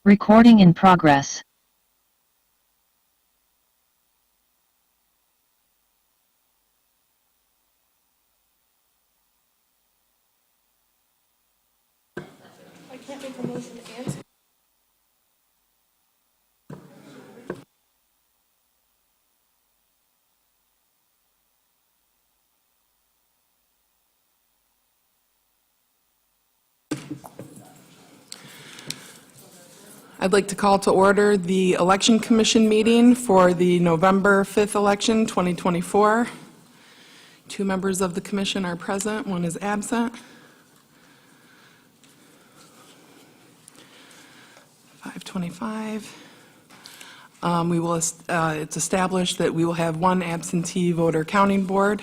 Recording in progress. I can't make a motion and. I'd like to call to order the Election Commission meeting for the November 5th election, 2024. Two members of the commission are present, one is absent. 5:25. It's established that we will have one absentee voter counting board.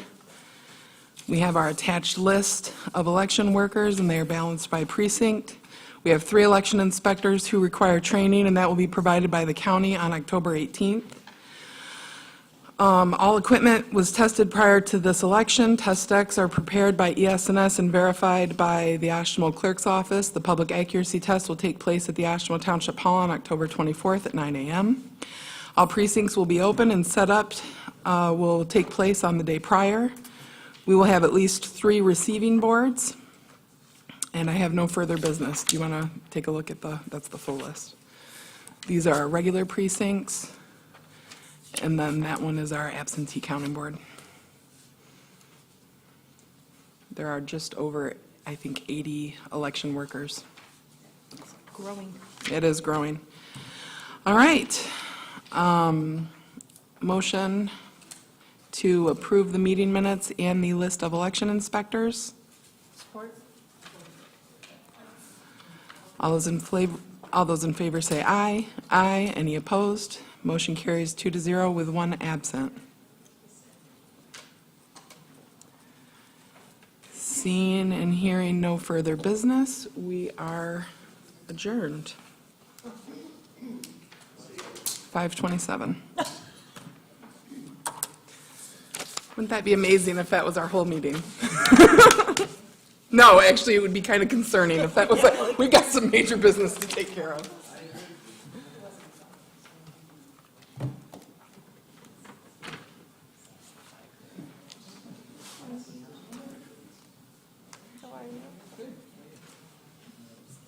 We have our attached list of election workers, and they are balanced by precinct. We have 3 election inspectors who require training, and that will be provided by the county on October 18th. All equipment was tested prior to this election. Test decks are prepared by ES&S and verified by the Oshtemo Clerk's Office. The public accuracy test will take place at the Oshtemo Township Hall on October 24th at 9 a.m. All precincts will be open and set up will take place on the day prior. We will have at least 3 receiving boards. And I have no further business. Do you want to take a look at that's the full list. These are our regular precincts, and then that one is our absentee counting board. There are just over, I think, 80 election workers. Growing. It is growing. All right. Motion to approve the meeting minutes and the list of election inspectors. Support. All those in favor say aye. Aye. Any opposed? Motion carries 2-0 with 1 absent. Seeing and hearing no further business, we are adjourned. 5:27. Wouldn't that be amazing if that was our whole meeting? No, actually, it would be kind of concerning if that was like, we've got some major business to take care of. How are you?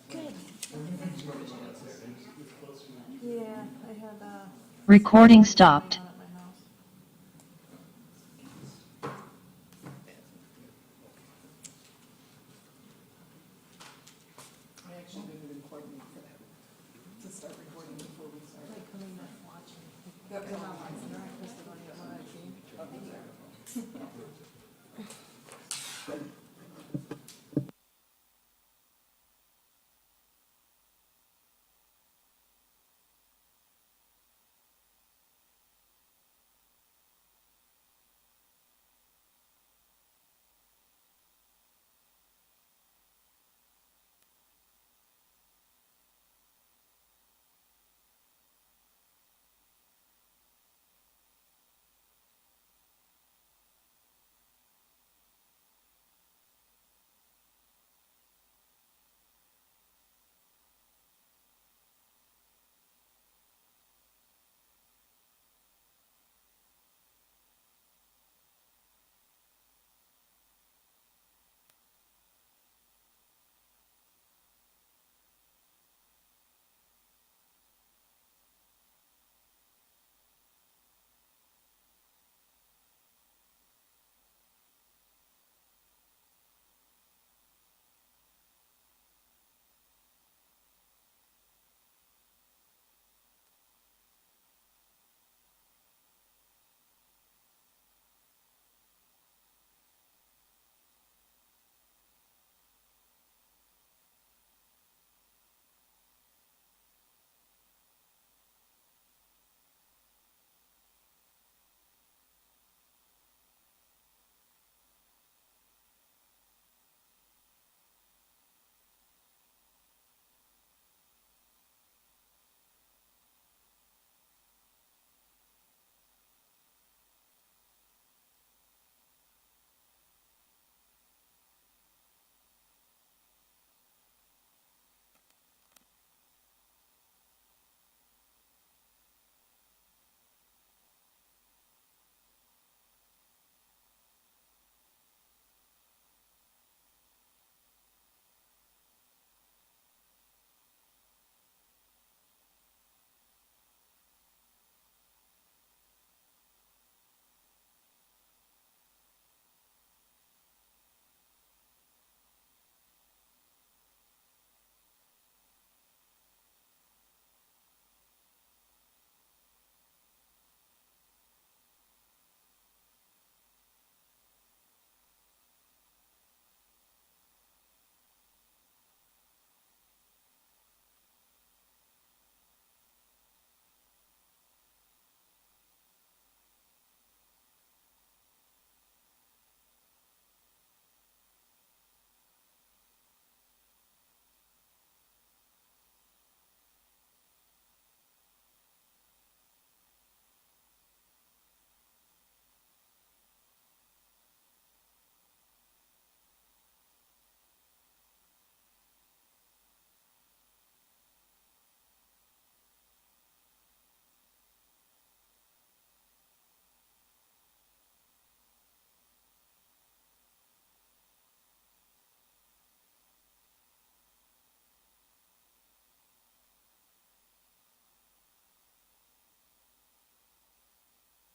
Good. Yeah, I had Recording stopped. at my house. I actually didn't even coordinate for that, to start recording before we start. Like coming back watching. Yep. They're not watching, they're not posted on what I've seen.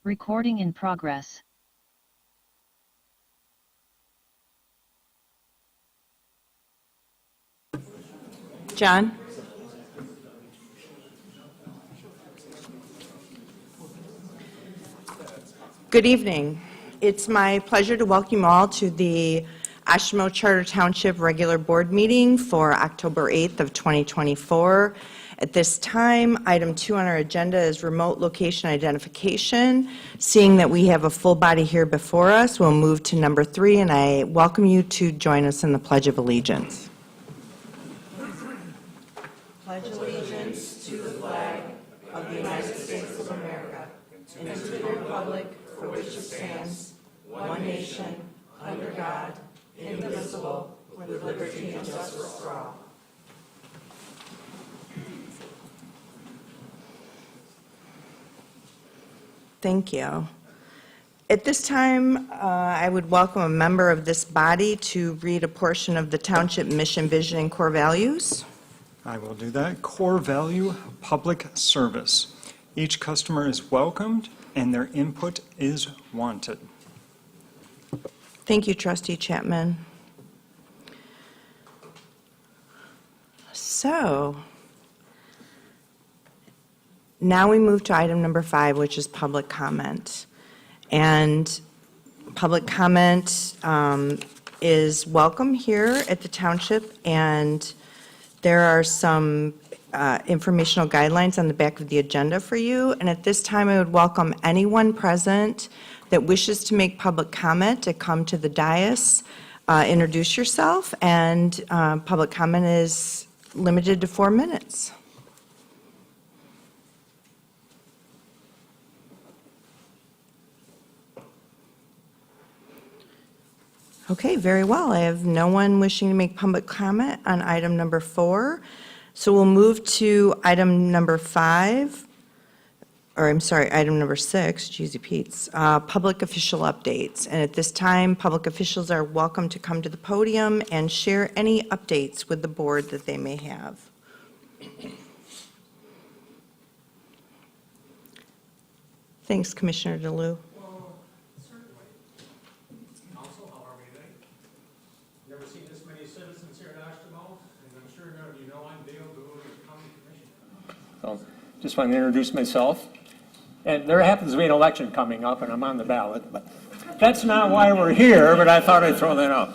Recording in progress. John? Good evening. It's my pleasure to welcome you all to the Oshtemo Township Regular Board Meeting for October 8th of 2024. At this time, item 2 on our agenda is remote location identification. Seeing that we have a full body here before us, we'll move to number 3, and I welcome you to join us in the Pledge of Allegiance. Pledge allegiance to the flag of the United States of America and to the republic for which it stands, one nation, under God, indivisible, with liberty and justice for all. Thank you. At this time, I would welcome a member of this body to read a portion of the Township Mission, Vision, and Core Values. I will do that. Core value, public service. Each customer is welcomed and their input is wanted. Thank you, Trustee Chapman. So, now we move to item number 5, which is public comment. And public comment is welcome here at the township, and there are some informational guidelines on the back of the agenda for you. And at this time, I would welcome anyone present that wishes to make public comment to come to the dais, introduce yourself, and public comment is limited to 4 minutes. Okay, very well. I have no one wishing to make public comment on item number 4. So we'll move to item number 5, or I'm sorry, item number 6, Jeezy Pete's, public official updates. And at this time, public officials are welcome to come to the podium and share any updates with the board that they may have. Thanks, Commissioner DeLue. Never seen this many citizens here at Oshtemo, and I'm sure none of you know I'm Dale DeLue, County Commissioner. So, just want to introduce myself. And there happens to be an election coming up, and I'm on the ballot, but that's not why we're here, but I thought I'd throw that out.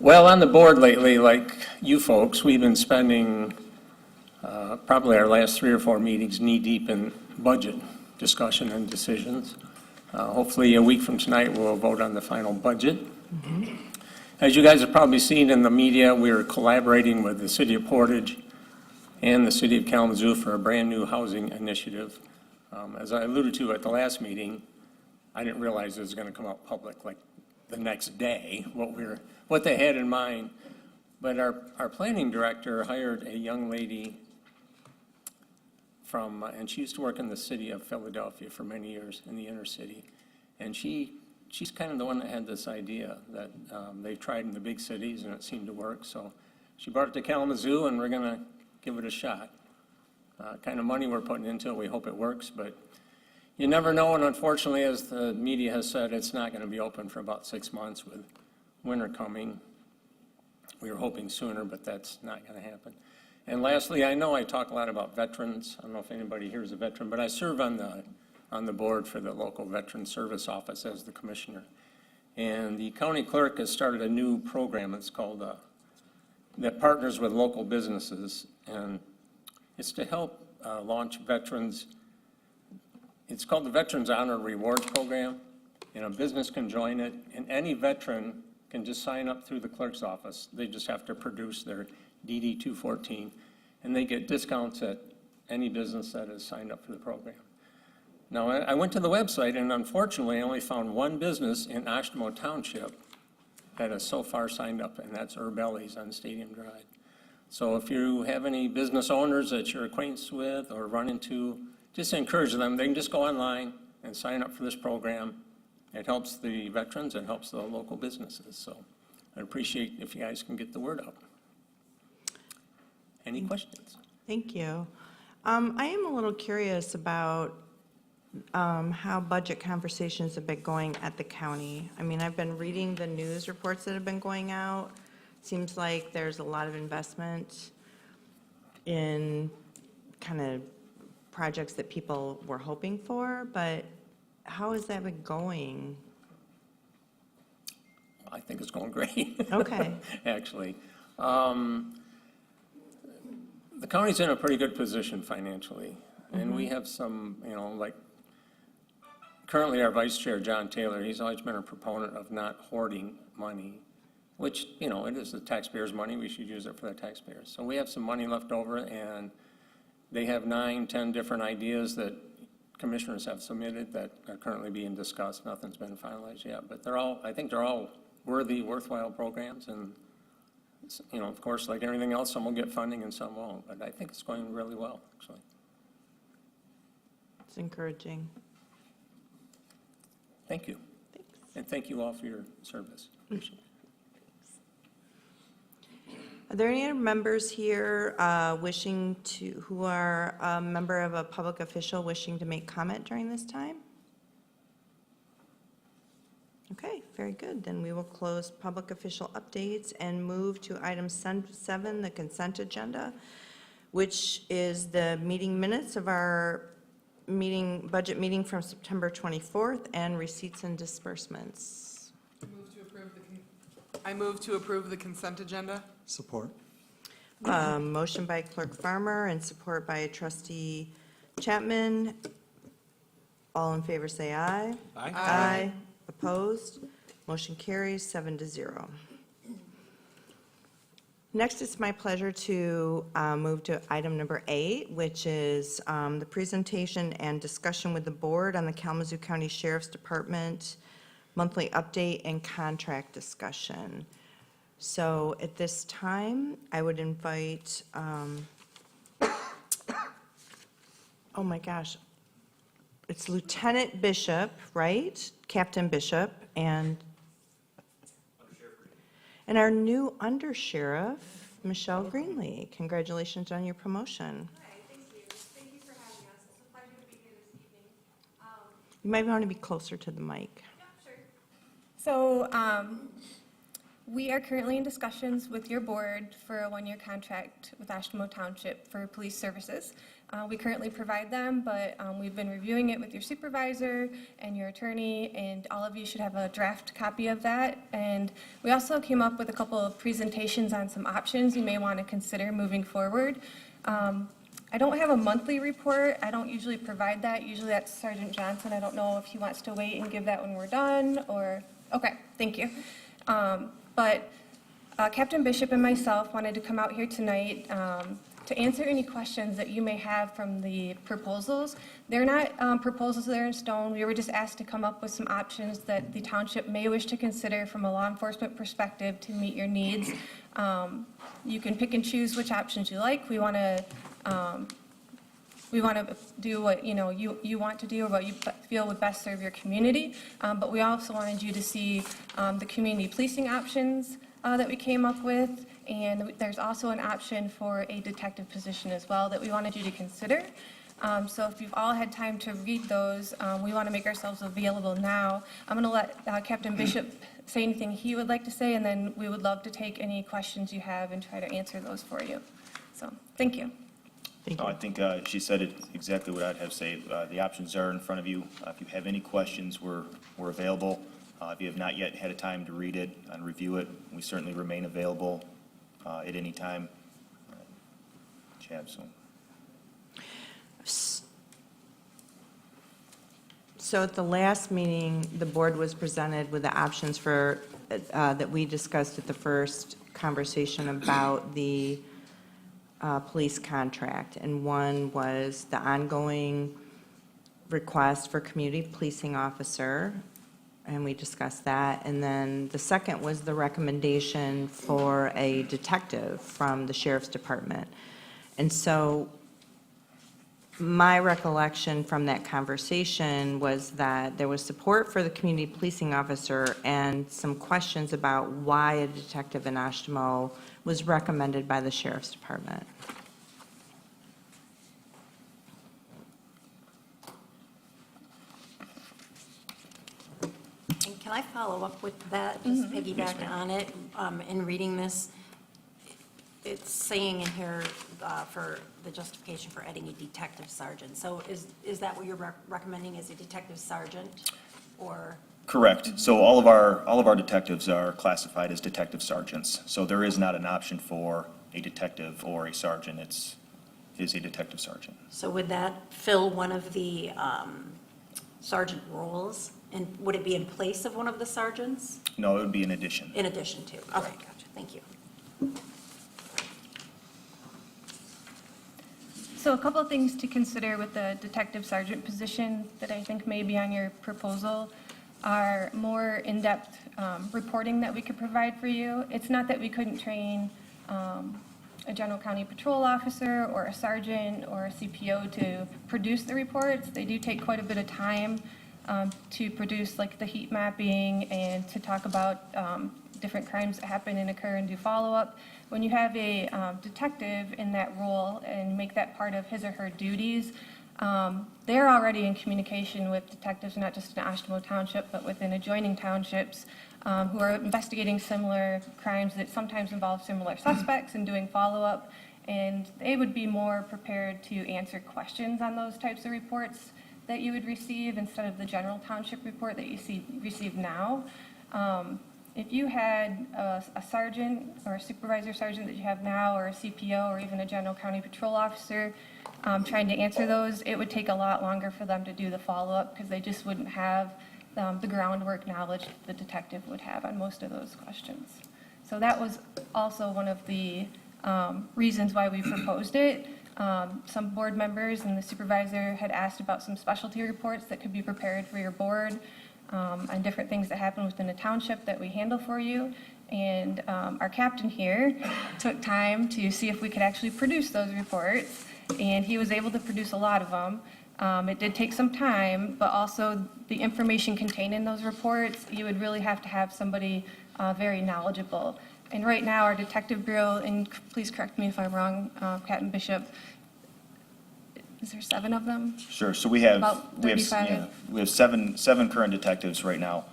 Well, on the board lately, like you folks, we've been spending probably our last 3 or 4 meetings knee-deep in budget discussion and decisions. Hopefully, a week from tonight, we'll vote on the final budget. Mm-hmm. As you guys have probably seen in the media, we're collaborating with the City of Portage and the City of Kalamazoo for a brand-new housing initiative. As I alluded to at the last meeting, I didn't realize it was going to come out public like the next day, what they had in mind. But our planning director hired a young lady and she used to work in the city of Philadelphia for many years in the inner city. And she's kind of the one that had this idea that they've tried in the big cities and it seemed to work. So she brought it to Kalamazoo and we're going to give it a shot. Kind of money we're putting into it, we hope it works, but you never know. And unfortunately, as the media has said, it's not going to be open for about 6 months with winter coming. We were hoping sooner, but that's not going to happen. And lastly, I know I talk a lot about veterans. I don't know if anybody here is a veteran, but I serve on the board for the local Veteran Service Office as the commissioner. And the county clerk has started a new program that's called, that partners with local businesses. And it's to help launch veterans. It's called the Veterans Honor Rewards Program. And a business can join it. And any veteran can just sign up through the clerk's office. They just have to produce their DD 214. And they get discounts at any business that is signed up for the program. Now, I went to the website, and unfortunately, I only found one business in Oshtemo Township that has so far signed up, and that's Urbelli's on Stadium Drive. So if you have any business owners that you're acquainted with or run into, just encourage them. They can just go online and sign up for this program. It helps the veterans and helps the local businesses. So I'd appreciate if you guys can get the word out. Any questions? Thank you. I am a little curious about how budget conversations have been going at the county. I mean, I've been reading the news reports that have been going out. Seems like there's a lot of investment in kind of projects that people were hoping for, but how has that been going? I think it's going great. Okay. Actually. The county's in a pretty good position financially, and we have some, like, currently our vice chair, John Taylor, he's always been a proponent of not hoarding money, which, it is the taxpayers' money, we should use it for the taxpayers. So we have some money left over, and they have 9, 10 different ideas that commissioners have submitted that are currently being discussed. Nothing's been finalized yet, but I think they're all worthwhile programs, and of course, like everything else, some will get funding and some won't, but I think it's going really well, actually. It's encouraging. Thank you. Thanks. And thank you all for your service. Appreciate it. Are there any other members here who are a member of a public official wishing to make comment during this time? Okay, very good. Then we will close public official updates and move to item 7, the consent agenda, which is the meeting minutes of our budget meeting from September 24th and receipts and disbursements. I move to approve the consent agenda. Support. Motion by Clerk Farmer and support by Trustee Chapman. All in favor, say aye. Aye. Aye. Opposed? Motion carries 7-0. Next, it's my pleasure to move to item number 8, which is the presentation and discussion with the board on the Kalamazoo County Sheriff's Department monthly update and contract discussion. So at this time, I would invite, oh my gosh, it's Lieutenant Bishop, right? Captain Bishop, and our new undersheriff, Michelle Greenlee. Congratulations on your promotion. Hi, thank you. Thank you for having us. It's a pleasure to be here this evening. You might want to be closer to the mic. Yeah, sure. So, we are currently in discussions with your board for a 1-year contract with Oshtemo Township for police services. We currently provide them, but we've been reviewing it with your supervisor and your attorney, and all of you should have a draft copy of that. And we also came up with a couple of presentations on some options you may want to consider moving forward. I don't have a monthly report. I don't usually provide that. Usually that's Sergeant Johnson. I don't know if he wants to wait and give that when we're done, or, okay, thank you. But Captain Bishop and myself wanted to come out here tonight to answer any questions that you may have from the proposals. They're not proposals that are in stone. We were just asked to come up with some options that the township may wish to consider from a law enforcement perspective to meet your needs. You can pick and choose which options you like. We want to do what you want to do or what you feel would best serve your community. But we also wanted you to see the community policing options that we came up with. And there's also an option for a detective position as well that we wanted you to consider. So if you've all had time to read those, we want to make ourselves available now. I'm going to let Captain Bishop say anything he would like to say, and then we would love to take any questions you have and try to answer those for you. So, thank you. Thank you. I think she said it exactly what I'd have to say. The options are in front of you. If you have any questions, we're available. If you have not yet had a time to read it and review it, we certainly remain available at any time. Chad, So at the last meeting, the board was presented with the options for, that we discussed at the first conversation about the police contract. And one was the ongoing request for community policing officer, and we discussed that. And then the second was the recommendation for a detective from the sheriff's department. And so my recollection from that conversation was that there was support for the community policing officer and some questions about why a detective in Oshtemo was recommended by the sheriff's department. Can I follow up with that, just piggyback on it? In reading this, it's saying in here for the justification for adding a detective sergeant. So is that what you're recommending, is a detective sergeant, or? Correct. So all of our detectives are classified as detective sergeants. So there is not an option for a detective or a sergeant. It is a detective sergeant. So would that fill one of the sergeant roles? And would it be in place of one of the sergeants? No, it would be in addition. In addition to? Okay, gotcha, thank you. So a couple of things to consider with the detective sergeant position that I think may be on your proposal are more in-depth reporting that we could provide for you. It's not that we couldn't train a general county patrol officer or a sergeant or a CPO to produce the reports. They do take quite a bit of time to produce, like the heat mapping and to talk about different crimes that happen and occur and do follow-up. When you have a detective in that role and make that part of his or her duties, they're already in communication with detectives, not just in Oshtemo Township, but within adjoining townships, who are investigating similar crimes that sometimes involve similar suspects and doing follow-up. And they would be more prepared to answer questions on those types of reports that you would receive instead of the general township report that you receive now. If you had a sergeant or a supervisor sergeant that you have now, or a CPO, or even a general county patrol officer trying to answer those, it would take a lot longer for them to do the follow-up because they just wouldn't have the groundwork knowledge the detective would have on most of those questions. So that was also one of the reasons why we proposed it. Some board members and the supervisor had asked about some specialty reports that could be prepared for your board on different things that happen within the township that we handle for you. And our captain here took time to see if we could actually produce those reports, and he was able to produce a lot of them. It did take some time, but also the information contained in those reports, you would really have to have somebody very knowledgeable. And right now, our detective bureau, and please correct me if I'm wrong, Captain Bishop, is there 7 of them? Sure. So we have About 35. we have seven current detectives right now.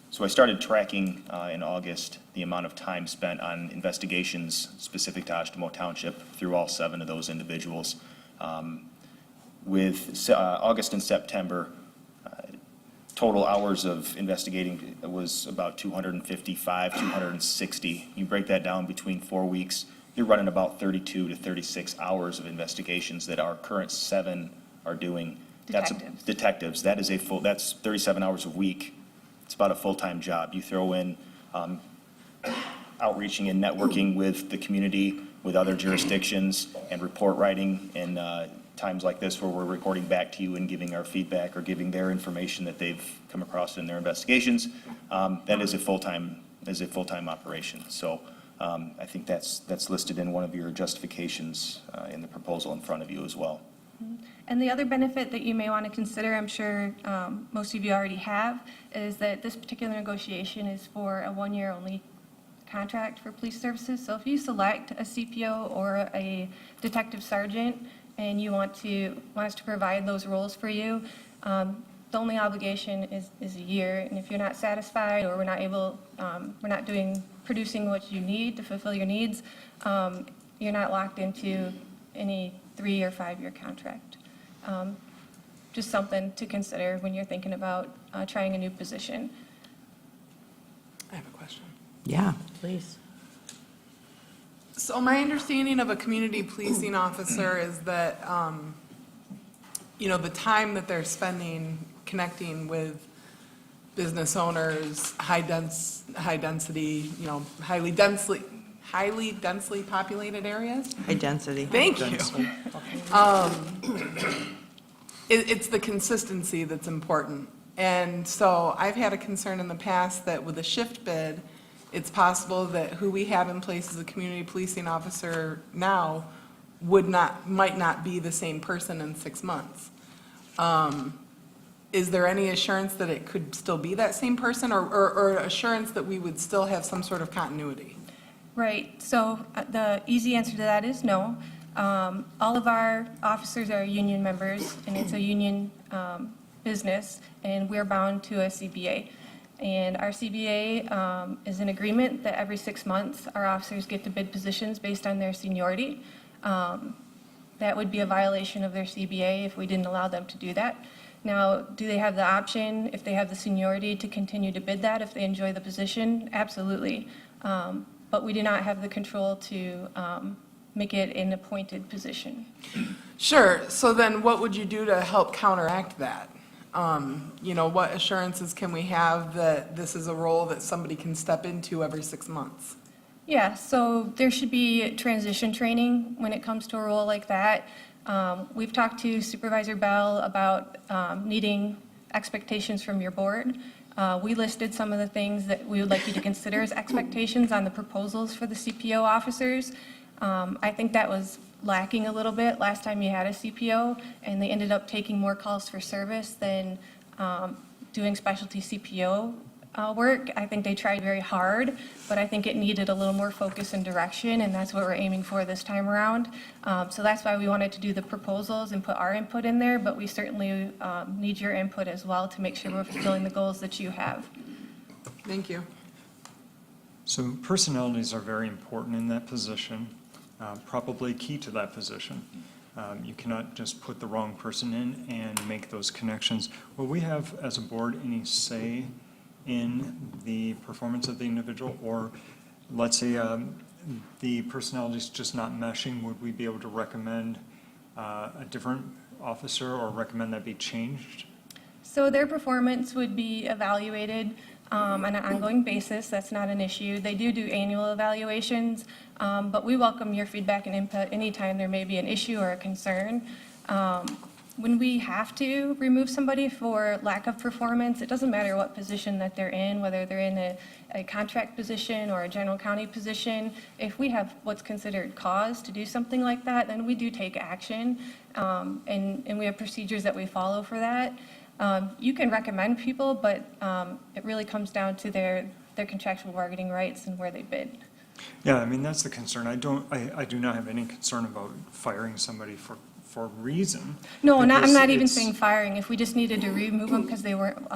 So I started tracking in August the amount of time spent on investigations specific to Oshtemo Township through all 7 of those individuals. With August and September, total hours of investigating was about 255, 260. You break that down between 4 weeks, you're running about 32 to 36 hours of investigations that our current 7 are doing. Detectives. Detectives. That's 37 hours a week. It's about a full-time job. You throw in outreaching and networking with the community, with other jurisdictions, and report writing, and times like this where we're reporting back to you and giving our feedback or giving their information that they've come across in their investigations. That is a full-time operation. So I think that's listed in one of your justifications in the proposal in front of you as well. And the other benefit that you may want to consider, I'm sure most of you already have, is that this particular negotiation is for a 1-year only contract for police services. So if you select a CPO or a detective sergeant and you want us to provide those roles for you, the only obligation is a year. And if you're not satisfied, or we're not producing what you need to fulfill your needs, you're not locked into any 3 or 5 year contract. Just something to consider when you're thinking about trying a new position. I have a question. Yeah, please. So my understanding of a community policing officer is that, the time that they're spending connecting with business owners, highly densely populated areas. High density. Thank you. It's the consistency that's important. And so I've had a concern in the past that with a shift bid, it's possible that who we have in place as a community policing officer now might not be the same person in 6 months. Is there any assurance that it could still be that same person, or assurance that we would still have some sort of continuity? Right, so the easy answer to that is no. All of our officers are union members, and it's a union business, and we're bound to a CBA. And our CBA is in agreement that every 6 months, our officers get to bid positions based on their seniority. That would be a violation of their CBA if we didn't allow them to do that. Now, do they have the option, if they have the seniority, to continue to bid that if they enjoy the position? Absolutely. But we do not have the control to make it an appointed position. Sure, so then what would you do to help counteract that? What assurances can we have that this is a role that somebody can step into every 6 months? Yeah, so there should be transition training when it comes to a role like that. We've talked to Supervisor Bell about needing expectations from your board. We listed some of the things that we would like you to consider as expectations on the proposals for the CPO officers. I think that was lacking a little bit last time you had a CPO, and they ended up taking more calls for service than doing specialty CPO work. I think they tried very hard, but I think it needed a little more focus and direction, and that's what we're aiming for this time around. So that's why we wanted to do the proposals and put our input in there, but we certainly need your input as well to make sure we're fulfilling the goals that you have. Thank you. So personalities are very important in that position, probably key to that position. You cannot just put the wrong person in and make those connections. Will we have, as a board, any say in the performance of the individual? Or let's say the personality is just not meshing, would we be able to recommend a different officer or recommend that be changed? So their performance would be evaluated on an ongoing basis. That's not an issue. They do annual evaluations, but we welcome your feedback and input anytime there may be an issue or a concern. When we have to remove somebody for lack of performance, it doesn't matter what position that they're in, whether they're in a contract position or a general county position. If we have what's considered cause to do something like that, then we do take action, and we have procedures that we follow for that. You can recommend people, but it really comes down to their contractual bargaining rights and where they bid. Yeah, I mean, that's the concern. I do not have any concern about firing somebody for reason. No, I'm because not even it's- saying firing. If we just needed to remove them because they weren't,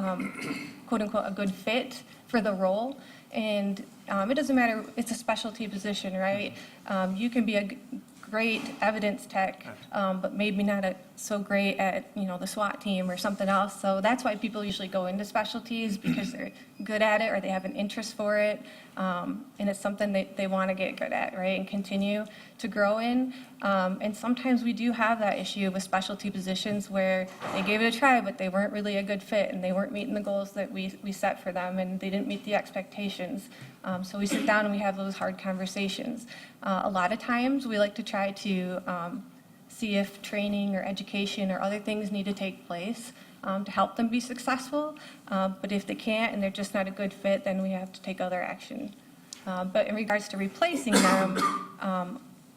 quote unquote, a good fit for the role. And it doesn't matter, it's a specialty position, right? You can be a great evidence tech, but maybe not so great at, the SWAT team or something else. So that's why people usually go into specialties, because they're good at it or they have an interest for it. And it's something they want to get good at, right, and continue to grow in. And sometimes we do have that issue with specialty positions where they gave it a try, but they weren't really a good fit, and they weren't meeting the goals that we set for them, and they didn't meet the expectations. So we sit down and we have those hard conversations. A lot of times, we like to try to see if training or education or other things need to take place to help them be successful. But if they can't and they're just not a good fit, then we have to take other action. But in regards to replacing them,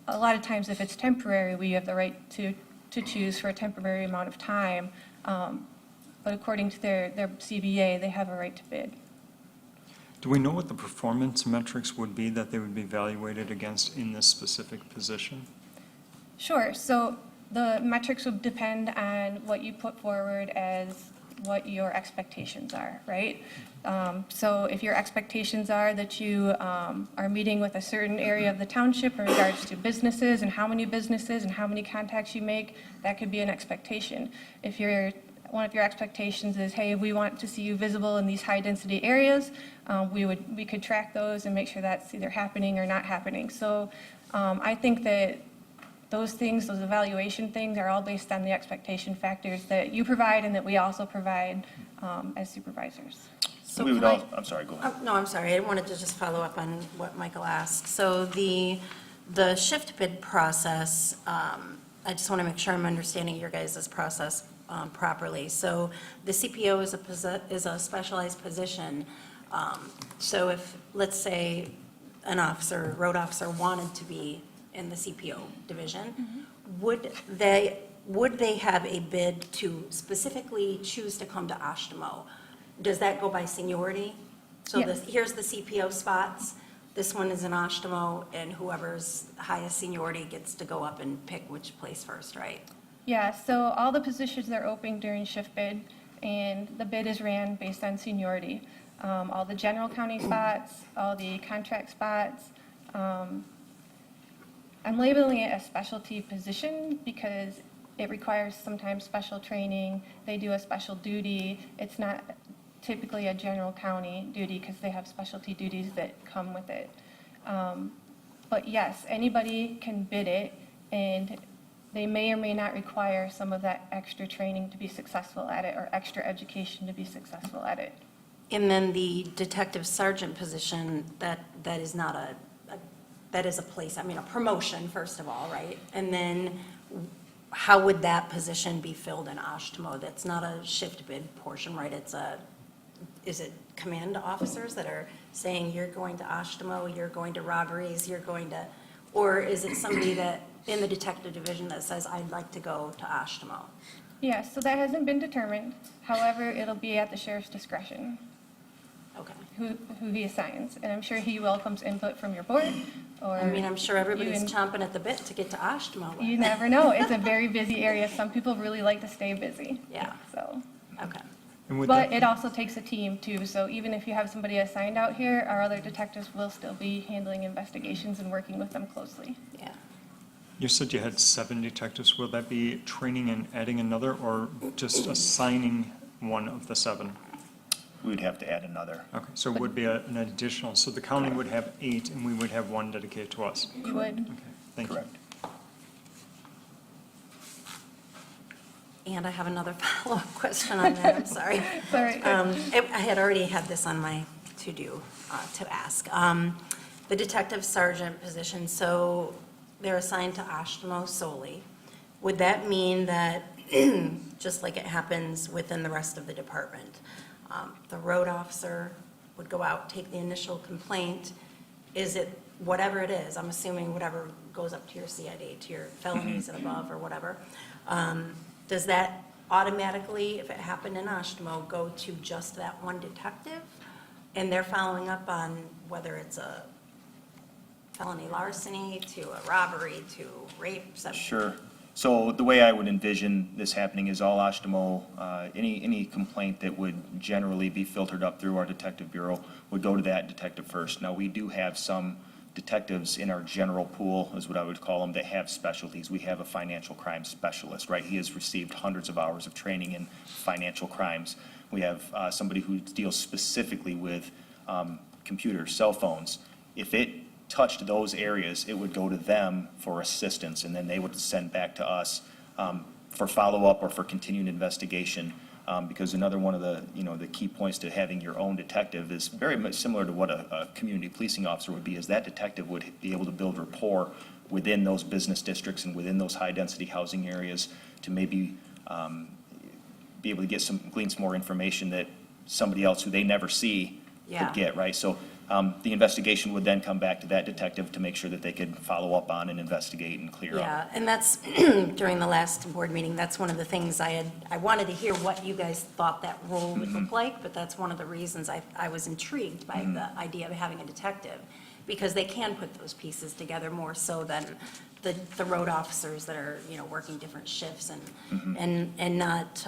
a lot of times if it's temporary, we have the right to choose for a temporary amount of time. But according to their CBA, they have a right to bid. Do we know what the performance metrics would be that they would be evaluated against in this specific position? Sure. So the metrics would depend on what you put forward as what your expectations are, right? So if your expectations are that you are meeting with a certain area of the township in regards to businesses and how many businesses and how many contacts you make, that could be an expectation. If one of your expectations is, hey, we want to see you visible in these high-density areas, we could track those and make sure that's either happening or not happening. So I think that those things, those evaluation things, are all based on the expectation factors that you provide and that we also provide as supervisors. So We would can I- all, I'm sorry, go ahead. No, I'm sorry, I wanted to just follow up on what Michael asked. So the shift bid process, I just want to make sure I'm understanding your guys' process properly. So the CPO is a specialized position. So if, let's say, an officer, road officer wanted to be in the CPO division, would they have a bid to specifically choose to come to Oshtemo? Does that go by seniority? So Yes. here's the CPO spots, this one is in Oshtemo, and whoever's highest seniority gets to go up and pick which place first, right? Yeah, so all the positions are open during shift bid, and the bid is ran based on seniority. all the general county spots, all the contract spots. I'm labeling it a specialty position because it requires sometimes special training. They do a special duty. It's not typically a general county duty because they have specialty duties that come with it. But yes, anybody can bid it, and they may or may not require some of that extra training to be successful at it or extra education to be successful at it. And then the detective sergeant position, that is not that is a place, I mean, a promotion, first of all, right? And then how would that position be filled in Oshtemo? That's not a shift bid portion, right? Is it command officers that are saying, you're going to Oshtemo, you're going to robberies, you're going to, or is it somebody that, in the detective division that says, I'd like to go to Oshtemo? Yeah, so that hasn't been determined. However, it'll be at the sheriff's discretion, Okay. who he assigns. And I'm sure he welcomes input from your board, or. I mean, I'm sure everybody's you- chomping at the bit to get to Oshtemo. You never know. It's a very busy area. Some people really like to stay busy. Yeah. So, Okay. And with but that, it also takes a team too. So even if you have somebody assigned out here, our other detectives will still be handling investigations and working with them closely. Yeah. you said you had 7 detectives. Will that be training and adding another, or just assigning one of the 7? We would have to add another. Okay, so it would be an additional, so the county would have 8, and we would have 1 dedicated to us. You would. Okay, thank you. Correct. And I have another follow-up question on that, I'm sorry. Sorry. I had already had this on my to-do to ask. The detective sergeant position, so they're assigned to Oshtemo solely. Would that mean that, just like it happens within the rest of the department, the road officer would go out, take the initial complaint? Is it whatever it is? I'm assuming whatever goes up to your CID, to your felonies and above or whatever. Does that automatically, if it happened in Oshtemo, go to just that one detective? And they're following up on whether it's a felony larceny to a robbery to rape? Sure. So the way I would envision this happening is all Oshtemo, any complaint that would generally be filtered up through our detective bureau would go to that detective first. Now, we do have some detectives in our general pool, is what I would call them, that have specialties. We have a financial crime specialist, right? He has received hundreds of hours of training in financial crimes. We have somebody who deals specifically with computers, cell phones. If it touched those areas, it would go to them for assistance, and then they would send back to us for follow-up or for continued investigation. Because another one of the key points to having your own detective is very much similar to what a community policing officer would be, is that detective would be able to build rapport within those business districts and within those high-density housing areas to maybe be able to glean some more information that somebody else who they never see Yeah. could get, right? So the investigation would then come back to that detective to make sure that they could follow up on and investigate and clear up. Yeah, and that's, during the last board meeting, that's one of the things I wanted to hear what you guys thought that role would look like, but that's one of the reasons I was intrigued by the idea of having a detective, because they can put those pieces together more so than the road officers that are, working different shifts and not,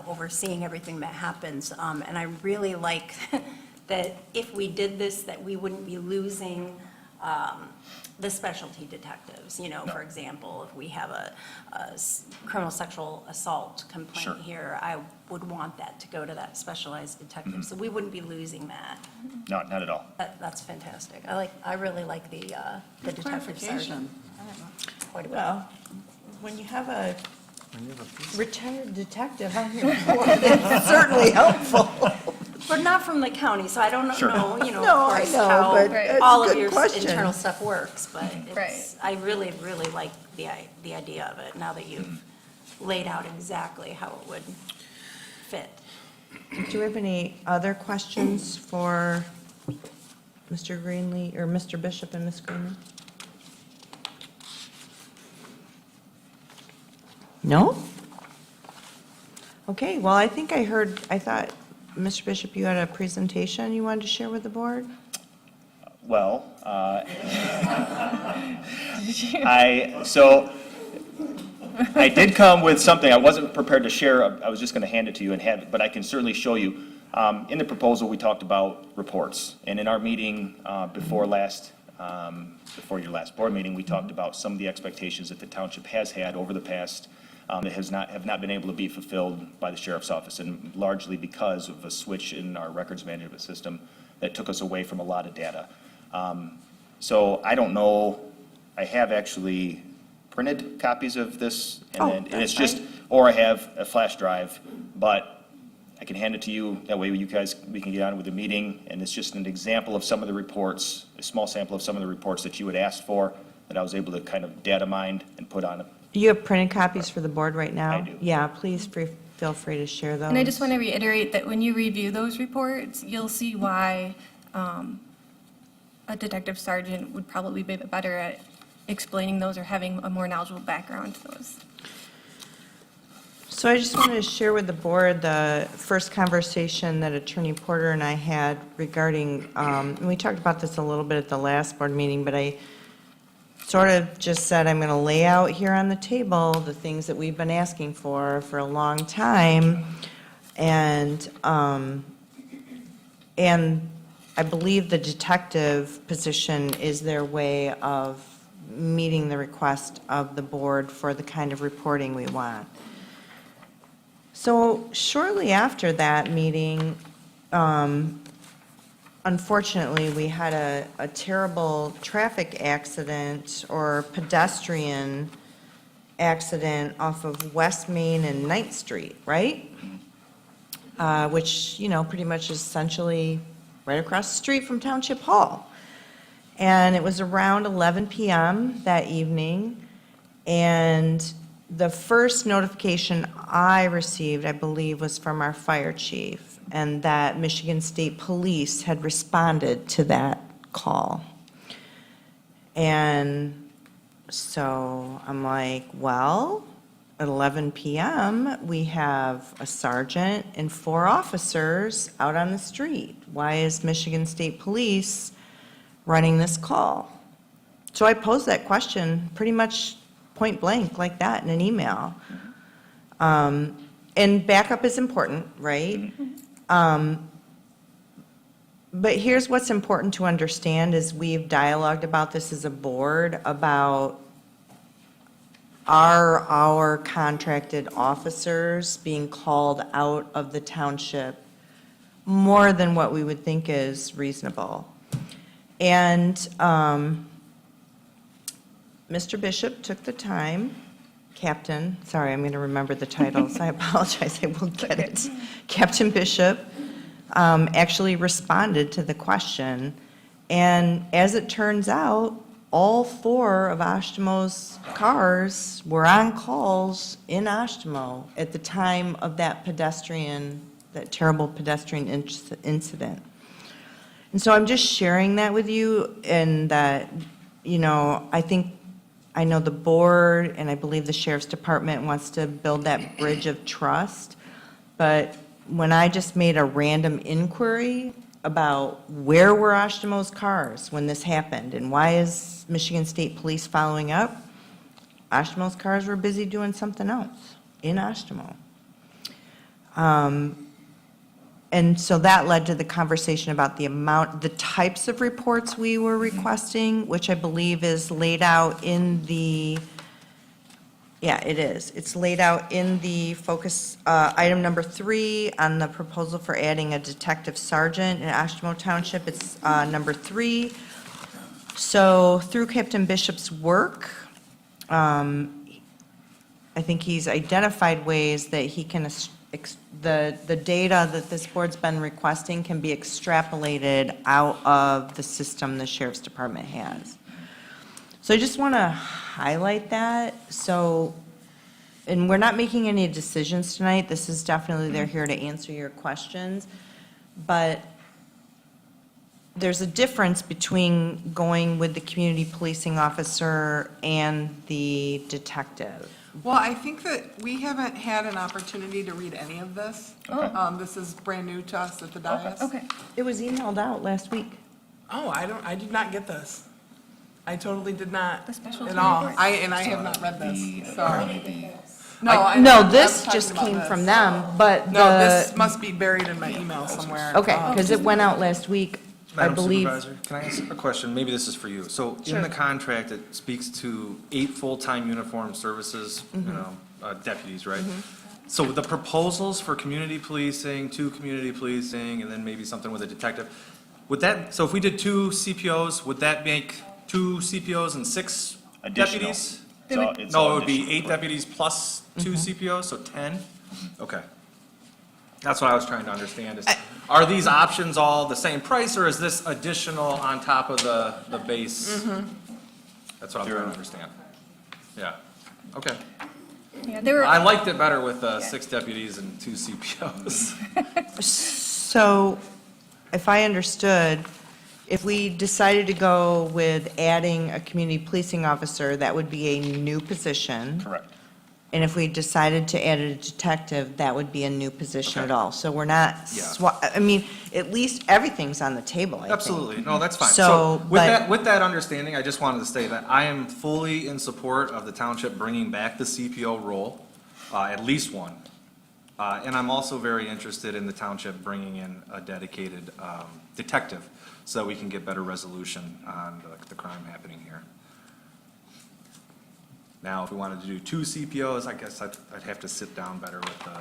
overseeing everything that happens. And I really like that if we did this, that we wouldn't be losing the specialty detectives. For example, if we have a criminal sexual assault complaint Sure. here, I would want that to go to that specialized detective. So we wouldn't be losing that. Not at all. That's fantastic. I really like the detective sergeant. Quite a bit. Well, when you have a When you have a retired detective on your board, it's certainly helpful. But not from the county, so I don't know, Sure. of No, I course, know, how but it's a all of good your question. internal stuff works, but Right. I really, really like the idea of it, now that you've laid out exactly how it would fit. Do we have any other questions for Mr. Greenlee, or Mr. Bishop and Ms. Greenlee? No? Okay, well, I think I thought, Mr. Bishop, you had a presentation you wanted to share with the board? Well, I did come with something. I wasn't prepared to share. I was just going to hand it to you and have it, but I can certainly show you. In the proposal, we talked about reports, and in our meeting before your last board meeting, we talked about some of the expectations that the township has had over the past that have not been able to be fulfilled by the sheriff's office, and largely because of a switch in our records management system that took us away from a lot of data. So I don't know, I have actually printed copies of this, and it's just, or I have a flash drive, but I can hand it to you, that way we can get on with the meeting, and it's just an example of some of the reports, a small sample of some of the reports that you had asked for, that I was able to kind of data mine and put on. You have printed copies for the board right now? I do. Yeah, please feel free to share those. And I just want to reiterate that when you review those reports, you'll see why a detective sergeant would probably be better at explaining those or having a more knowledgeable background to those. So I just wanted to share with the board the first conversation that Attorney Porter and I had regarding, and we talked about this a little bit at the last board meeting, but I sort of just said, I'm going to lay out here on the table the things that we've been asking for a long time. And I believe the detective position is their way of meeting the request of the board for the kind of reporting we want. So shortly after that meeting, unfortunately, we had a terrible traffic accident or pedestrian accident off of West Main and 9th Street, right? Which, pretty much is essentially right across the street from Township Hall. And it was around 11 p.m. that evening, and the first notification I received, I believe, was from our fire chief, and that Michigan State Police had responded to that call. And so I'm like, well, at 11 p.m., we have a sergeant and 4 officers out on the street. Why is Michigan State Police running this call? So I posed that question pretty much point blank like that in an email. And backup is important, right? But here's what's important to understand is we've dialogued about this as a board about are our contracted officers being called out of the township more than what we would think is reasonable. And Mr. Bishop took the time, Captain, sorry, I'm going to remember the titles, I apologize, I will get it. Captain Bishop actually responded to the question, and as it turns out, all 4 of Oshtemo's cars were on calls in Oshtemo at the time of that terrible pedestrian incident. And so I'm just sharing that with you, and that, I know the board, and I believe the sheriff's department wants to build that bridge of trust, but when I just made a random inquiry about where were Oshtemo's cars when this happened, and why is Michigan State Police following up, Oshtemo's cars were busy doing something else in Oshtemo. And so that led to the conversation about the types of reports we were requesting, which I believe is laid out in the, it is. It's laid out in the focus, item number 3 on the proposal for adding a detective sergeant in Oshtemo Township. It's number 3. So through Captain Bishop's work, I think he's identified ways that he can the data that this board's been requesting can be extrapolated out of the system the sheriff's department has. So I just want to highlight that. So, and we're not making any decisions tonight. This is definitely, they're here to answer your questions. But there's a difference between going with the community policing officer and the detective. Well, I think that we haven't had an opportunity to read any of this. This is brand new to us at the dais. Okay. It was emailed out last week. Oh, I did not get this. I totally did not The specialty at all. report? I have not read this, so. No, this just came from them, but No, this the, must be buried in my email somewhere. okay, because it went out last week, I Madam believe. Supervisor, can I ask a question? Maybe this is for you. So in the contract, it speaks to 8 full-time uniformed services, deputies, right? So the proposals for community policing, 2 community policing, and then maybe something with a detective, would that, so if we did 2 CPOs, would that make 2 CPOs and 6 Additional. deputies? It's No, all it would be additional, 8 deputies plus 2 CPOs, so 10? Okay. That's what I was trying to understand, is, are these options all the same price, or is this additional on top of the base? That's what I'm trying to understand. Yeah, okay. Yeah, there were. I liked it better with 6 deputies and 2 CPOs. So, if I understood, if we decided to go with adding a community policing officer, that would be a new position. Correct. And if we decided to add a detective, that would be a new position at Okay. all. So we're not, I mean, at least everything's on the table, I think. Absolutely, no, that's fine. So, with but- that, with that understanding, I just wanted to say that I am fully in support of the township bringing back the CPO role, at least one. And I'm also very interested in the township bringing in a dedicated detective, so that we can get better resolution on the crime happening here. Now, if we wanted to do 2 CPOs, I guess I'd have to sit down better with the,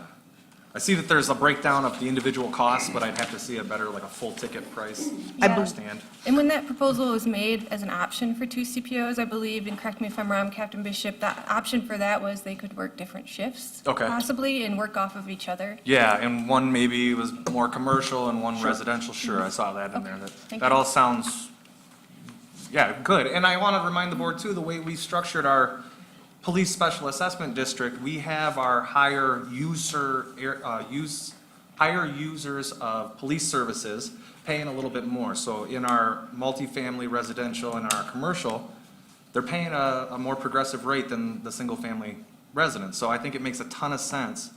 I see that there's a breakdown of the individual costs, but I'd have to see a better, like a full ticket price. I Yeah. understand. And when that proposal was made as an option for 2 CPOs, I believe, and correct me if I'm wrong, Captain Bishop, that option for that was they could work different shifts. Okay. Possibly, and work off of each other. Yeah, and one maybe was more commercial and one residential, sure, I saw that in there. Thank That you. all sounds, yeah, good. And I want to remind the board too, the way we structured our police special assessment district, we have our higher users of police services paying a little bit more. So in our multifamily residential and our commercial, they're paying a more progressive rate than the single-family residents. So I think it makes a ton of sense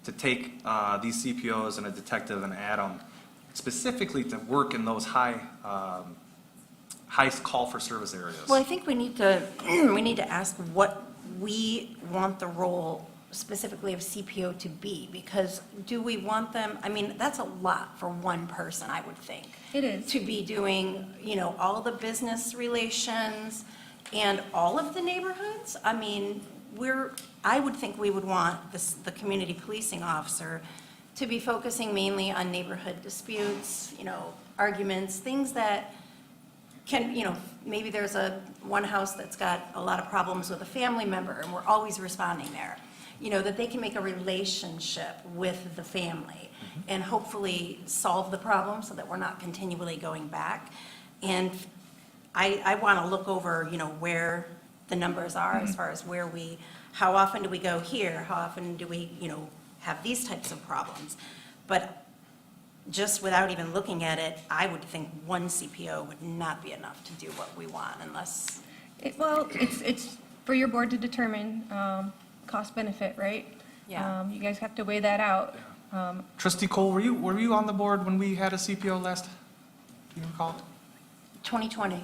to take these CPOs and a detective and add them specifically to work in those high call for service areas. Well, I think we need to, we need to ask what we want the role specifically of CPO to be, because do we want them, I mean, that's a lot for one person, I would think. It is. To be doing, all the business relations and all of the neighborhoods. I mean, I would think we would want the community policing officer to be focusing mainly on neighborhood disputes, arguments, things that can, maybe there's one house that's got a lot of problems with a family member, and we're always responding there. That they can make a relationship with the family and hopefully solve the problem so that we're not continually going back. And I want to look over, where the numbers are as far as how often do we go here? How often do we, have these types of problems? But just without even looking at it, I would think one CPO would not be enough to do what we want unless, Well, it's for your board to determine cost benefit, right? Yeah. You guys have to weigh that out. Trustee Cole, were you on the board when we had a CPO last? Do you recall? 2020.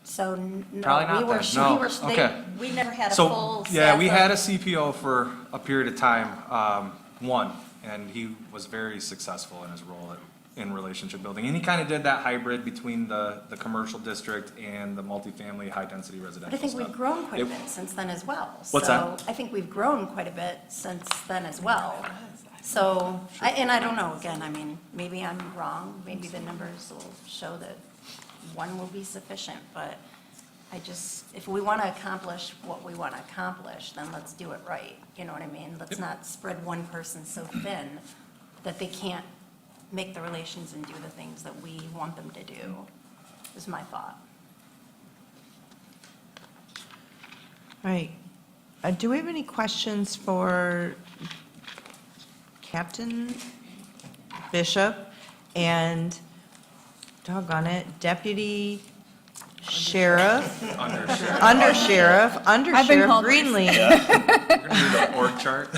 So no, Probably not we were, then. No. Okay. we never had a So, full yeah, staff we of- had a CPO for a period of time, one, and he was very successful in his role in relationship building. And he kind of did that hybrid between the commercial district and the multifamily, high-density residential But I think stuff. we've grown quite a It- bit since then as well. What's that? So I think we've grown quite a bit since then as well. So, and I don't know, again, I mean, maybe I'm wrong, maybe the numbers will show that one will be sufficient, but if we want to accomplish what we want to accomplish, then let's do it right, you know what I mean? Let's not spread one person so thin that they can't make the relations and do the things that we want them to do, is my thought. All right. Do we have any questions for Captain Bishop and, doggone it, Deputy Sheriff? Under Sheriff I've been called worse. Greenlee. We're gonna do the org chart.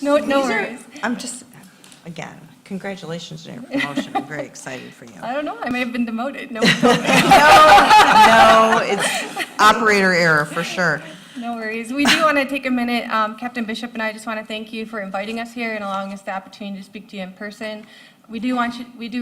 No These are- worries. I'm just, again, congratulations on your promotion. I'm very excited for you. I don't know, I may have been demoted. No, No, it's operator error for sure. No worries. We do want to take a minute. Captain Bishop and I just want to thank you for inviting us here and allowing us the opportunity to speak to you in person. We do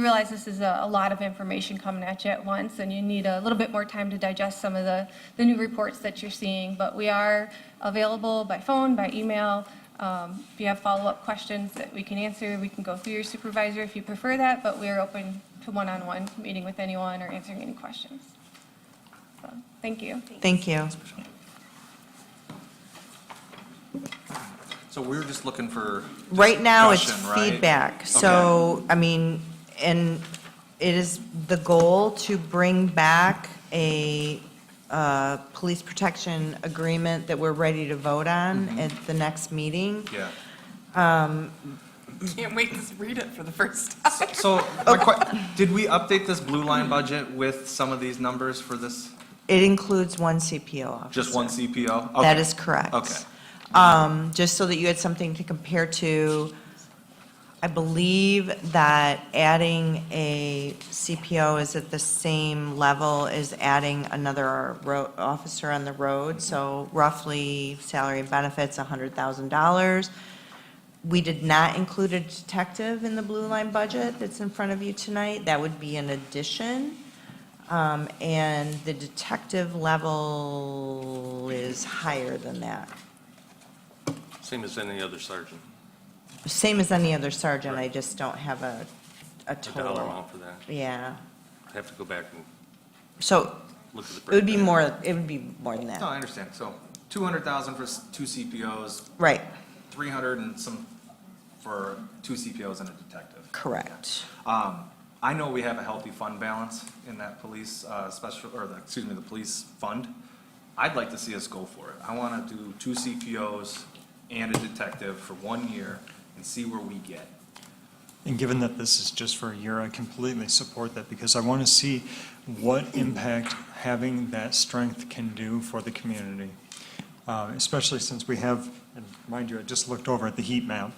realize this is a lot of information coming at you at once, and you need a little bit more time to digest some of the new reports that you're seeing. But we are available by phone, by email. If you have follow-up questions that we can answer, we can go through your supervisor if you prefer that, but we are open to one-on-one meeting with anyone or answering any questions. So, thank you. Thank you. So we're just looking for Right now, it's discussion, right? feedback. So, I mean, and it is the goal to bring back a police protection agreement that we're ready to vote on at the next meeting. Yeah. Can't wait to read it for the first time. So, did we update this blue line budget with some of these numbers for this? It includes one CPO officer. Just one CPO? That Okay. is correct. Okay. Just so that you had something to compare to, I believe that adding a CPO is at the same level as adding another officer on the road, so roughly salary and benefits, $100,000. We did not include a detective in the blue line budget that's in front of you tonight. That would be an addition. And the detective level is higher than that. Same as any other sergeant. Same as any other sergeant, I just don't have a A dollar total. amount for that. Yeah, I have to go back and so look at the it would be breakdown. more than No, that. I understand. So 200,000 for two CPOs, Right, 300 and some for two CPOs and a detective. correct. I know we have a healthy fund balance in that police the police fund. I'd like to see us go for it. I want to do two CPOs and a detective for 1 year and see where we get. And given that this is just for a year, I completely support that because I want to see what impact having that strength can do for the community. Especially since we have, and mind you, I just looked over at the heat map,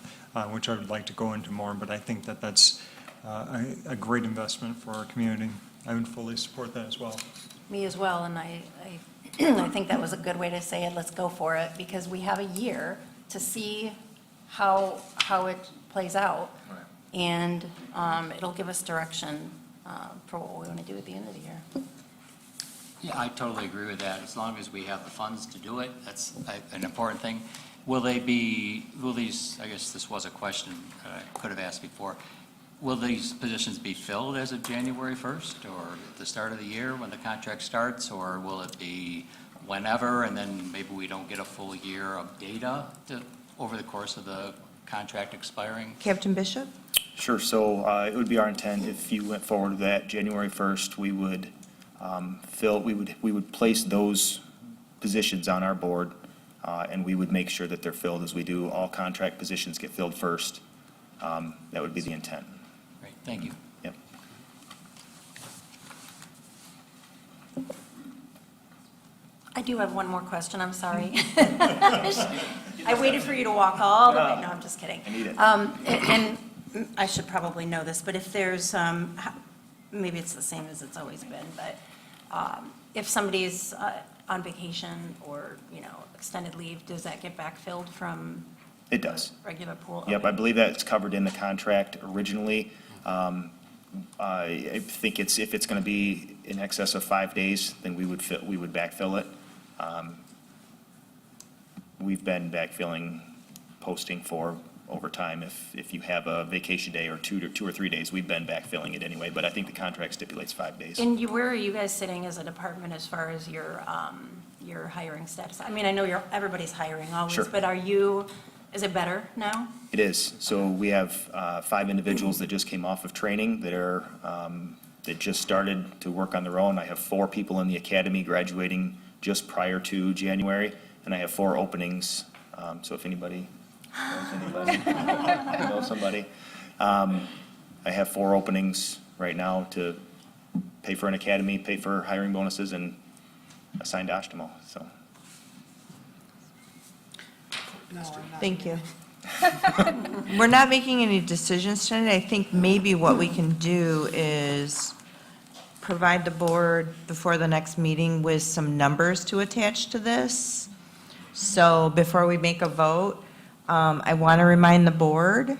which I would like to go into more, but I think that that's a great investment for our community. I would fully support that as well. Me as well, and I I think that was a good way to say it, let's go for it, because we have a year to see how it plays out. Right. And it'll give us direction for what we want to do at the end of the year. Yeah, I totally agree with that. As long as we have the funds to do it, that's an important thing. Will these, I guess this was a question I could have asked before, will these positions be filled as of January 1st or at the start of the year when the contract starts? Or will it be whenever and then maybe we don't get a full year of data over the course of the contract expiring? Captain Bishop? Sure, so it would be our intent, if you went forward with that, January 1st, we would we would place those positions on our board, and we would make sure that they're filled as we do. All contract positions get filled first. That would be the intent. Great, thank you. Yep. I do have one more question, I'm sorry. I waited for you to walk all the way, no, I'm just kidding. I need it. And I should probably know this, but if there's, maybe it's the same as it's always been, but if somebody's on vacation or, extended leave, does that get backfilled from It does. regular pool? Yep, Okay. I believe that's covered in the contract originally. I think if it's going to be in excess of 5 days, then we would backfill it. We've been backfilling, posting for overtime. If you have a vacation day or two or 3 days, we've been backfilling it anyway, but I think the contract stipulates 5 days. And where are you guys sitting as a department as far as your hiring status? I mean, I know everybody's hiring always, Sure. but is it better now? It is. So we have 5 individuals that just came off of training that just started to work on their own. I have 4 people in the academy graduating just prior to January, and I have 4 openings. So if anybody knows somebody, I have 4 openings right now to pay for an academy, pay for hiring bonuses, and assign to Oshtemo. So Thank you. We're not making any decisions tonight. I think maybe what we can do is provide the board before the next meeting with some numbers to attach to this. So before we make a vote, I want to remind the board,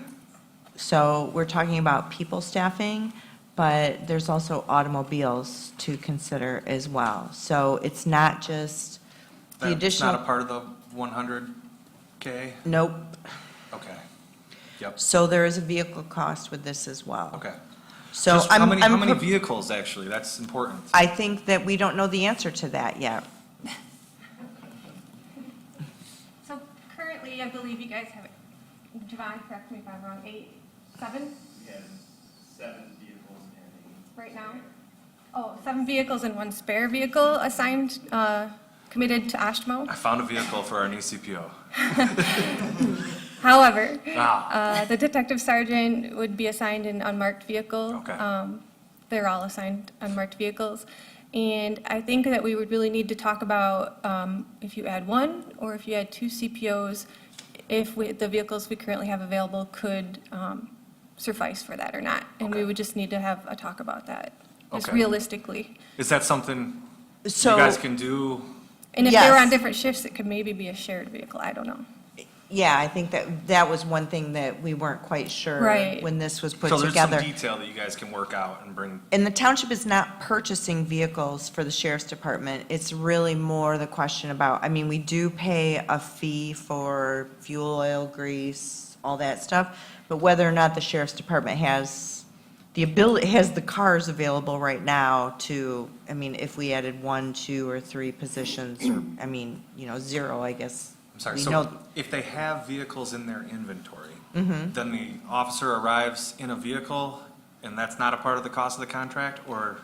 so we're talking about people staffing, but there's also automobiles to consider as well. So it's not just the That's additional. not a part of the 100K? Nope. Okay. Yep, So there is a vehicle cost with this as well. okay. So Just how many I'm vehicles, actually? That's important. I think that we don't know the answer to that yet. So currently, I believe you guys have, Javon, correct me if I'm wrong, 7? We have 7 vehicles Right now? Oh, 7 vehicles and 1 spare vehicle assigned, committed to Oshtemo. I found a vehicle for our new CPO. However, Ah. the detective sergeant would be assigned an unmarked vehicle. Okay. They're all assigned unmarked vehicles. And I think that we would really need to talk about if you add 1 or if you add 2 CPOs, if the vehicles we currently have available could suffice for that or not. And we Okay. would just need to have a talk about that, just Okay. realistically. Is that something you So. guys can do? And if they were on Yes. different shifts, it could maybe be a shared vehicle, I don't know. Yeah, I think that was one thing that we weren't quite sure Right. when this was put So there's some together. detail that you guys can work out and bring. And the township is not purchasing vehicles for the sheriff's department. It's really more the question about, I mean, we do pay a fee for fuel, oil, grease, all that stuff, but whether or not the sheriff's department has the ability, has the cars available right now to, I mean, if we added 1, 2, or 3 positions, or, I mean, 0, I guess. I'm sorry, we so know- if they have vehicles in their inventory, Mhm. then the officer arrives in a vehicle, and that's not a part of the cost of the contract, or?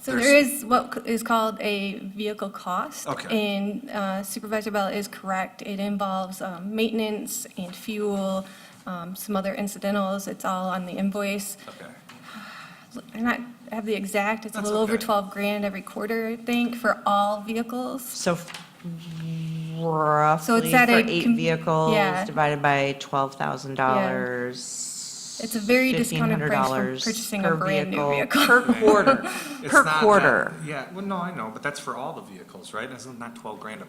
So there's- there is what is called a vehicle cost. Okay. And Supervisor Bell is correct. It involves maintenance and fuel, some other incidentals. It's all on the invoice. Okay. I have the exact, it's a That's little over okay. 12 grand every quarter, I think, for all vehicles. So roughly at for a 8 com- vehicles yeah. divided by $12,000. It's a very discounted price for $1,500 purchasing a per brand new vehicle. Per quarter, It's per not quarter. that- Yeah, well, no, I know, but that's for all the vehicles, right? Isn't it not 12 grand?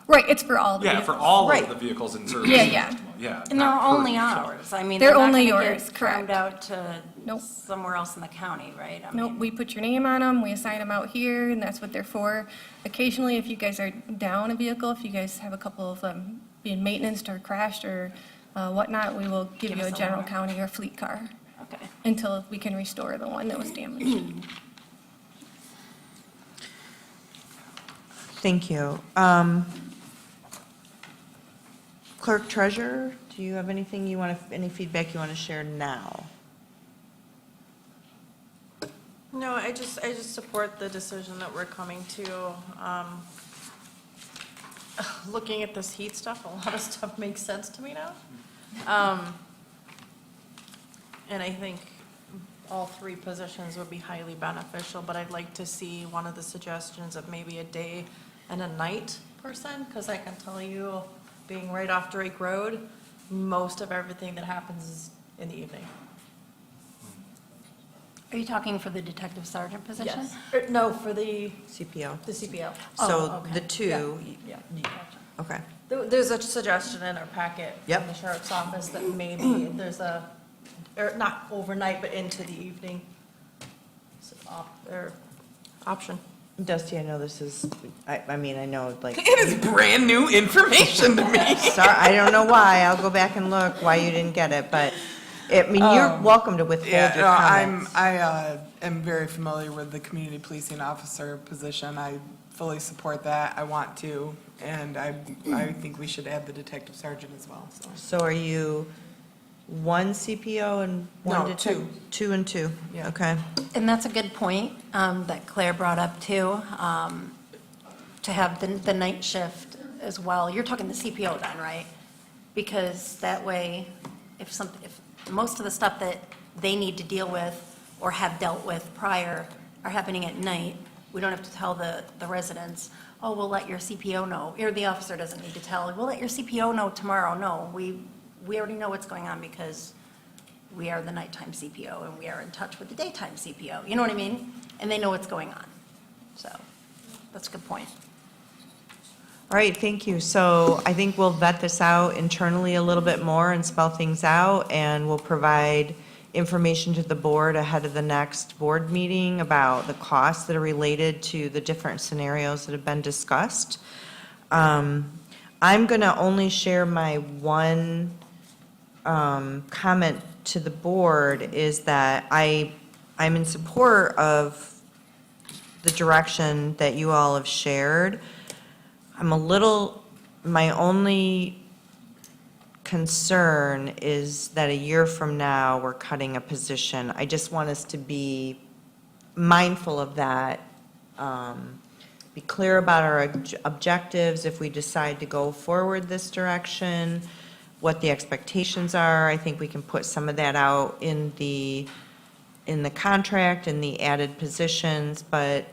Right, it's for all the Yeah, vehicles. for all Right. of the vehicles in service. Yeah, yeah. Yeah. And they're not per only vehicle. ours. I mean, They're they're not only going to yours, get correct. farmed out to Nope. somewhere else in the county, right? I Nope, mean, we put your name on them, we assign them out here, and that's what they're for. Occasionally, if you guys are down a vehicle, if you guys have a couple of them being maintenanced or crashed or whatnot, we will give Give you a us a general loaner. county or fleet car Okay. until we can restore the one that was damaged. Thank you. Clerk Treasurer, do you have anything you want to, any feedback you want to share now? No, I just support the decision that we're coming to. Looking at this heat stuff, a lot of stuff makes sense to me now. And I think all 3 positions would be highly beneficial, but I'd like to see one of the suggestions of maybe a day and a night person, because I can tell you, being right off Drake Road, most of everything that happens is in the evening. Are you talking for the detective sergeant position? Yes. No, for the CPO. CPO. Oh, So okay. the 2, Yeah. okay. There's a suggestion in our packet Yep. from the sheriff's office that maybe there's a, or not overnight, but into the evening or option. Dusty, I know this is, I mean, I know, like, It is brand new information to me. sorry, I don't know why, I'll go back and look why you didn't get it, but, I mean, you're welcome to withhold Yeah, your no, comments. I am very familiar with the community policing officer position. I fully support that. I want to, and I think we should add the detective sergeant as well, so. So are you 1 CPO and 1 No, detective? 2. 2 and 2, Yeah. okay. And that's a good point that Claire brought up too, to have the night shift as well. You're talking the CPO then, right? Because that way, if most of the stuff that they need to deal with or have dealt with prior are happening at night, we don't have to tell the residents, oh, we'll let your CPO know, or the officer doesn't need to tell, we'll let your CPO know tomorrow. No, we already know what's going on because we are the nighttime CPO and we are in touch with the daytime CPO. You know what I mean? And they know what's going on. So that's a good point. All right, thank you. So I think we'll vet this out internally a little bit more and spell things out, and we'll provide information to the board ahead of the next board meeting about the costs that are related to the different scenarios that have been discussed. I'm going to only share my one comment to the board, is that I'm in support of the direction that you all have shared. My only concern is that a year from now, we're cutting a position. I just want us to be mindful of that, be clear about our objectives if we decide to go forward this direction, what the expectations are. I think we can put some of that out in the contract and the added positions, but,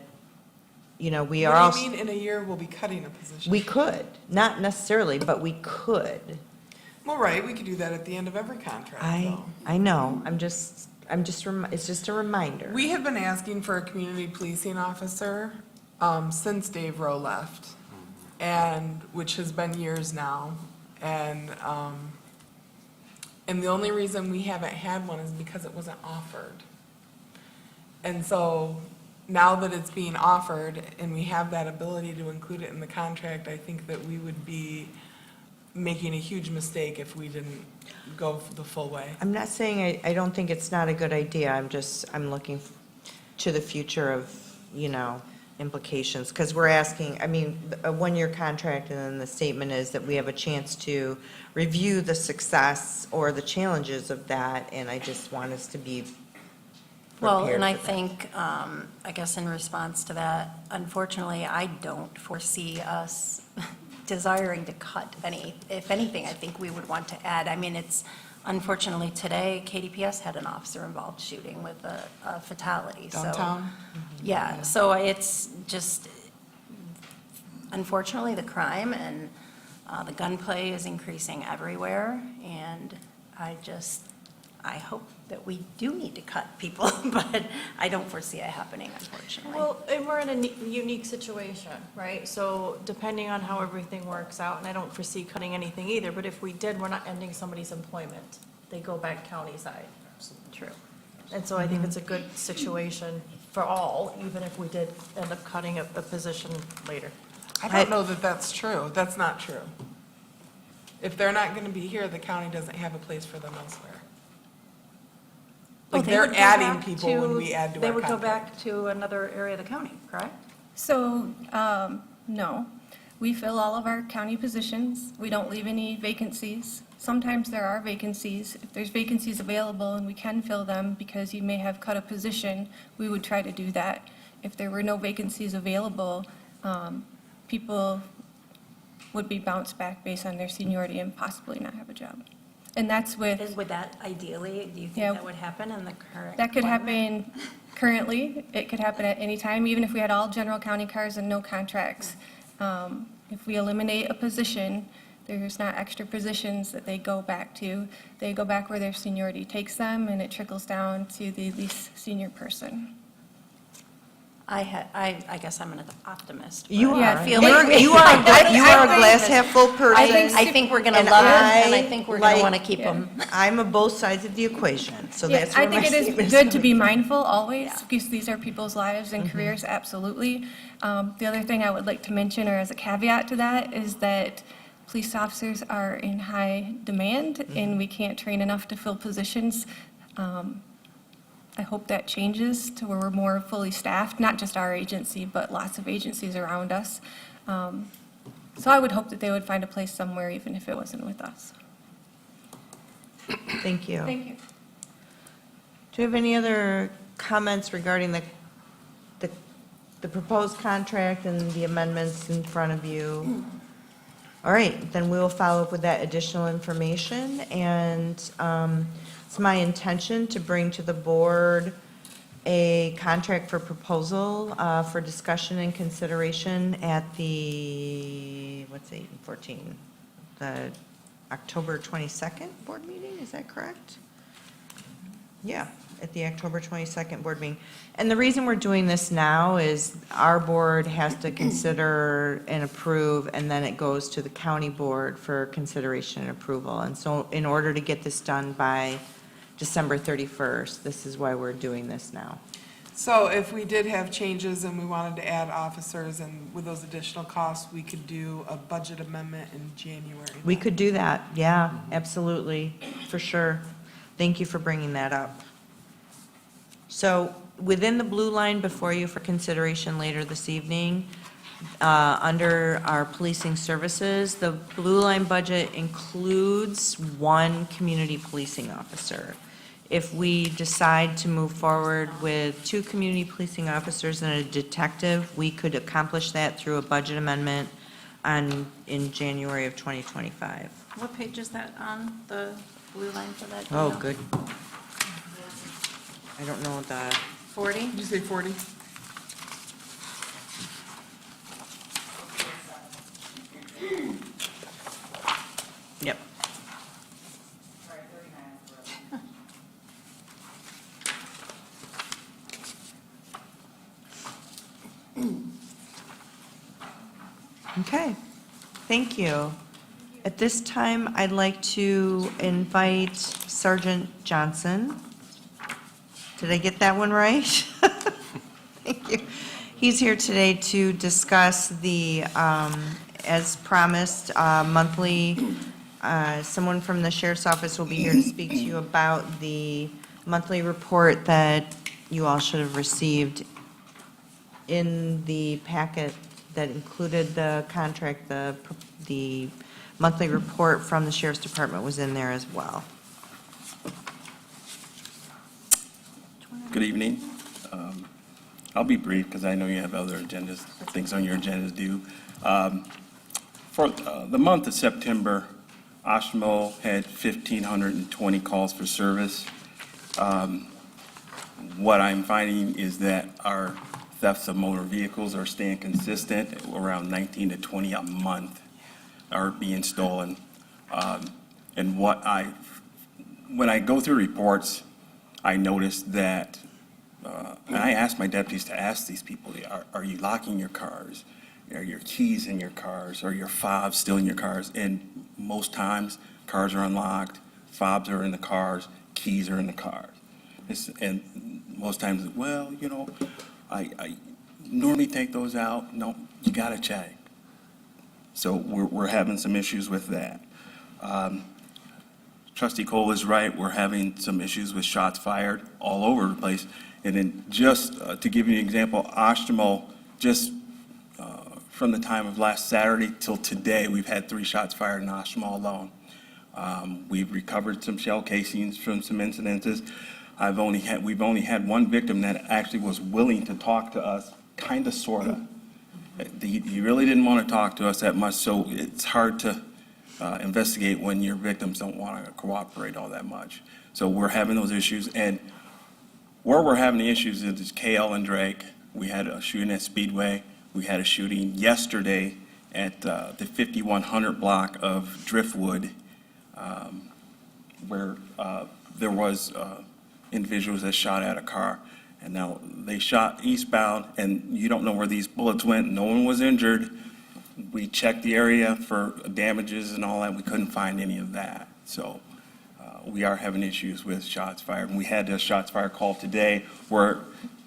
you know, we are also. What do you mean in a year we'll be cutting a position? We could, not necessarily, but we could. Well, right, we could do that at the end of every contract, though. I know, it's just a reminder. We have been asking for a community policing officer since Dave Rowe left, and, which has been years now. And the only reason we haven't had one is because it wasn't offered. And so now that it's being offered and we have that ability to include it in the contract, I think that we would be making a huge mistake if we didn't go the full way. I'm not saying I don't think it's not a good idea, I'm looking to the future of, you know, implications, because we're asking, I mean, a one-year contract, and then the statement is that we have a chance to review the success or the challenges of that, and I just want us to be Well, prepared and I for that. think, I guess in response to that, unfortunately, I don't foresee us desiring to cut any. If anything, I think we would want to add. I mean, it's, unfortunately, today, KDPS had an officer-involved shooting with a fatality. So, Downtown? yeah, so it's just, unfortunately, the crime and the gunplay is increasing everywhere, and I hope that we do need to cut people, but I don't foresee it happening, unfortunately. Well, and we're in a unique situation, right? So depending on how everything works out, and I don't foresee cutting anything either, but if we did, we're not ending somebody's employment. They go back county side. True. And so I think it's a good situation for all, even if we did end up cutting a position later. I don't know that that's true. That's not true. If they're not going to be here, the county doesn't have a place for them elsewhere. Like, Well, they they're would go adding back people when we add to They our would go contract. back to another area of the county, correct? So, no. We fill all of our county positions. We don't leave any vacancies. Sometimes there are vacancies. If there's vacancies available and we can fill them because you may have cut a position, we would try to do that. If there were no vacancies available, people would be bounced back based on their seniority and possibly not have a job. And that's with, Would that ideally, do you think Yeah. that would happen in the current? that could climate? happen currently. It could happen at any time, even if we had all general county cars and no contracts. If we eliminate a position, there's not extra positions that they go back to. They go back where their seniority takes them, and it trickles down to the least senior person. I guess I'm an optimist. You but Yeah, are. I feel You're- like you are a glass half full person. I think we're going to and love them, and I think we're going to like- want to keep them. I'm of both sides of the equation, so Yeah, that's I where my think it statement is is good to be mindful always, Yeah. because these are people's lives and careers, absolutely. The other thing I would like to mention, or as a caveat to that, is that police officers are in high demand, and we can't train enough to fill positions. I hope that changes to where we're more fully staffed, not just our agency, but lots of agencies around us. So I would hope that they would find a place somewhere, even if it wasn't with us. Thank you. Thank you. Do you have any other comments regarding the proposed contract and the amendments in front of you? All right, then we will follow up with that additional information, and it's my intention to bring to the board a contract for proposal for discussion and consideration at the, what's 8 and 14? The October 22nd board meeting, is that correct? Yeah, at the October 22nd board meeting. And the reason we're doing this now is our board has to consider and approve, and then it goes to the county board for consideration and approval. And so in order to get this done by December 31st, this is why we're doing this now. So if we did have changes and we wanted to add officers and with those additional costs, we could do a budget amendment in January. We could do that, yeah, absolutely, for sure. Thank you for bringing that up. So within the blue line before you for consideration later this evening, under our policing services, the blue line budget includes one community policing officer. If we decide to move forward with 2 community policing officers and a detective, we could accomplish that through a budget amendment in January of 2025. What page is that on, the blue line for that? Do you Oh, know? good. I don't know the, 40? Did you say 40? yep. Okay, thank you. At this time, I'd like to invite Sergeant Johnson. Did I get that one right? Thank you. He's here today to discuss the, as promised, monthly, someone from the sheriff's office will be here to speak to you about the monthly report that you all should have received in the packet that included the contract. The monthly report from the sheriff's department was in there as well. Good evening. I'll be brief because I know you have other agendas, things on your agendas due. For the month of September, Oshtemo had 1,520 calls for service. What I'm finding is that our thefts of motor vehicles are staying consistent, around 19 to 20 a month are being stolen. And when I go through reports, I noticed that, and I asked my deputies to ask these people, are you locking your cars? Are your keys in your cars? Are your fobs still in your cars? And most times, cars are unlocked, fobs are in the cars, keys are in the cars. And most times, well, you know, I normally take those out. No, you gotta check. So we're having some issues with that. Trustee Cole is right, we're having some issues with shots fired all over the place. And then just to give you an example, Oshtemo, just from the time of last Saturday till today, we've had 3 shots fired in Oshtemo alone. We've recovered some shell casings from some incidences. We've only had one victim that actually was willing to talk to us, kind of, sort of. He really didn't want to talk to us that much, so it's hard to investigate when your victims don't want to cooperate all that much. So we're having those issues, and where we're having the issues is KL and Drake. We had a shooting at Speedway. We had a shooting yesterday at the 5100 block of Driftwood, where there was individuals that shot at a car. And now they shot eastbound, and you don't know where these bullets went. No one was injured. We checked the area for damages and all that. We couldn't find any of that. So we are having issues with shots fired. And we had a shots fired call today where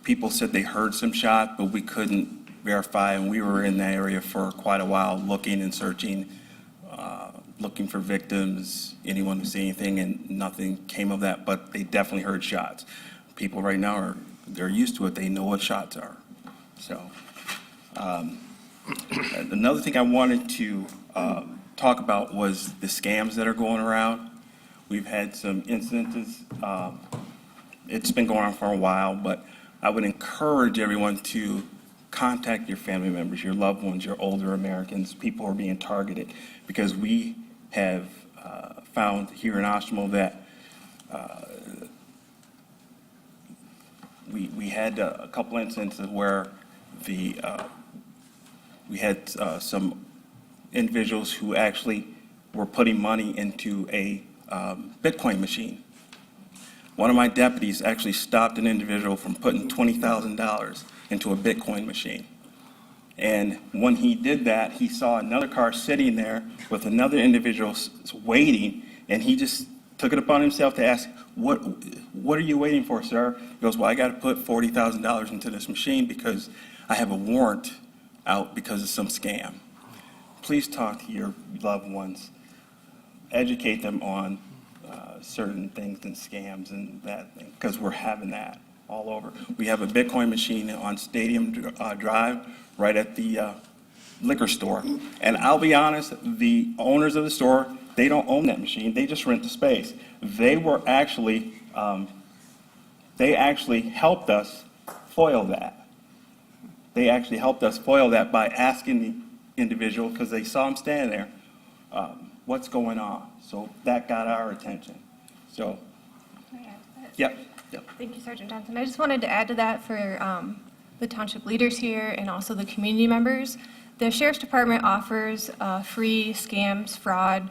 people said they heard some shots, but we couldn't verify. And we were in that area for quite a while looking and searching, looking for victims, anyone who see anything, and nothing came of that. But they definitely heard shots. People right now they're used to it. They know what shots are. So another thing I wanted to talk about was the scams that are going around. We've had some incidents. It's been going on for a while, but I would encourage everyone to contact your family members, your loved ones, your older Americans, people who are being targeted, because we have found here in Oshtemo that we had a couple instances where we had some individuals who actually were putting money into a Bitcoin machine. one of my deputies actually stopped an individual from putting $20,000 into a Bitcoin machine. And when he did that, he saw another car sitting there with another individual waiting, and he just took it upon himself to ask, what are you waiting for, sir? He goes, well, I got to put $40,000 into this machine because I have a warrant out because of some scam. Please talk to your loved ones. Educate them on certain things and scams and that thing, because we're having that all over. We have a Bitcoin machine on Stadium Drive right at the liquor store. And I'll be honest, the owners of the store, they don't own that machine. They just rent the space. They actually helped us foil that. They actually helped us foil that by asking the individual, because they saw him standing there, what's going on? So that got our attention. So, yep. Thank you, Sergeant Johnson. I just wanted to add to that for the township leaders here and also the community members. The Sheriff's Department offers a free scams, fraud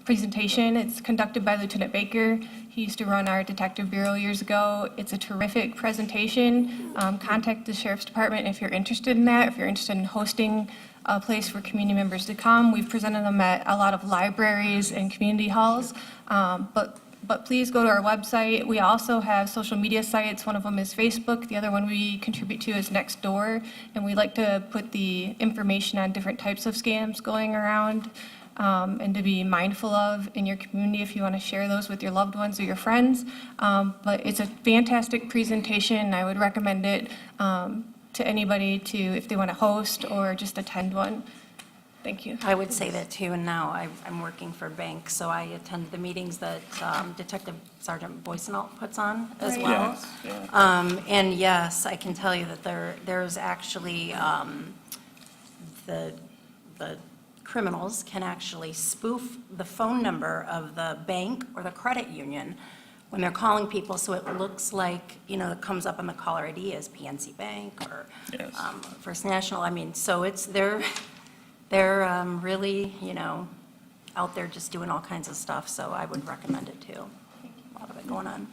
presentation. It's conducted by Lieutenant Baker. He used to run our detective bureau years ago. It's a terrific presentation. Contact the Sheriff's Department if you're interested in that, if you're interested in hosting a place for community members to come. We've presented them at a lot of libraries and community halls, but please go to our website. We also have social media sites. One of them is Facebook. The other one we contribute to is Nextdoor, and we like to put the information on different types of scams going around, and to be mindful of in your community if you want to share those with your loved ones or your friends. But it's a fantastic presentation. I would recommend it to anybody if they want to host or just attend one. Thank you. I would say that too, and now I'm working for bank, so I attend the meetings that Detective Sergeant Boysenalt puts on as well. Yes, yeah. And yes, I can tell you that there's actually, the criminals can actually spoof the phone number of the bank or the credit union when they're calling people, so it looks like, it comes up on the caller ID as PNC Bank or Yes. First National. I mean, so they're really, out there just doing all kinds of stuff, so I would recommend it too. A lot of it going on.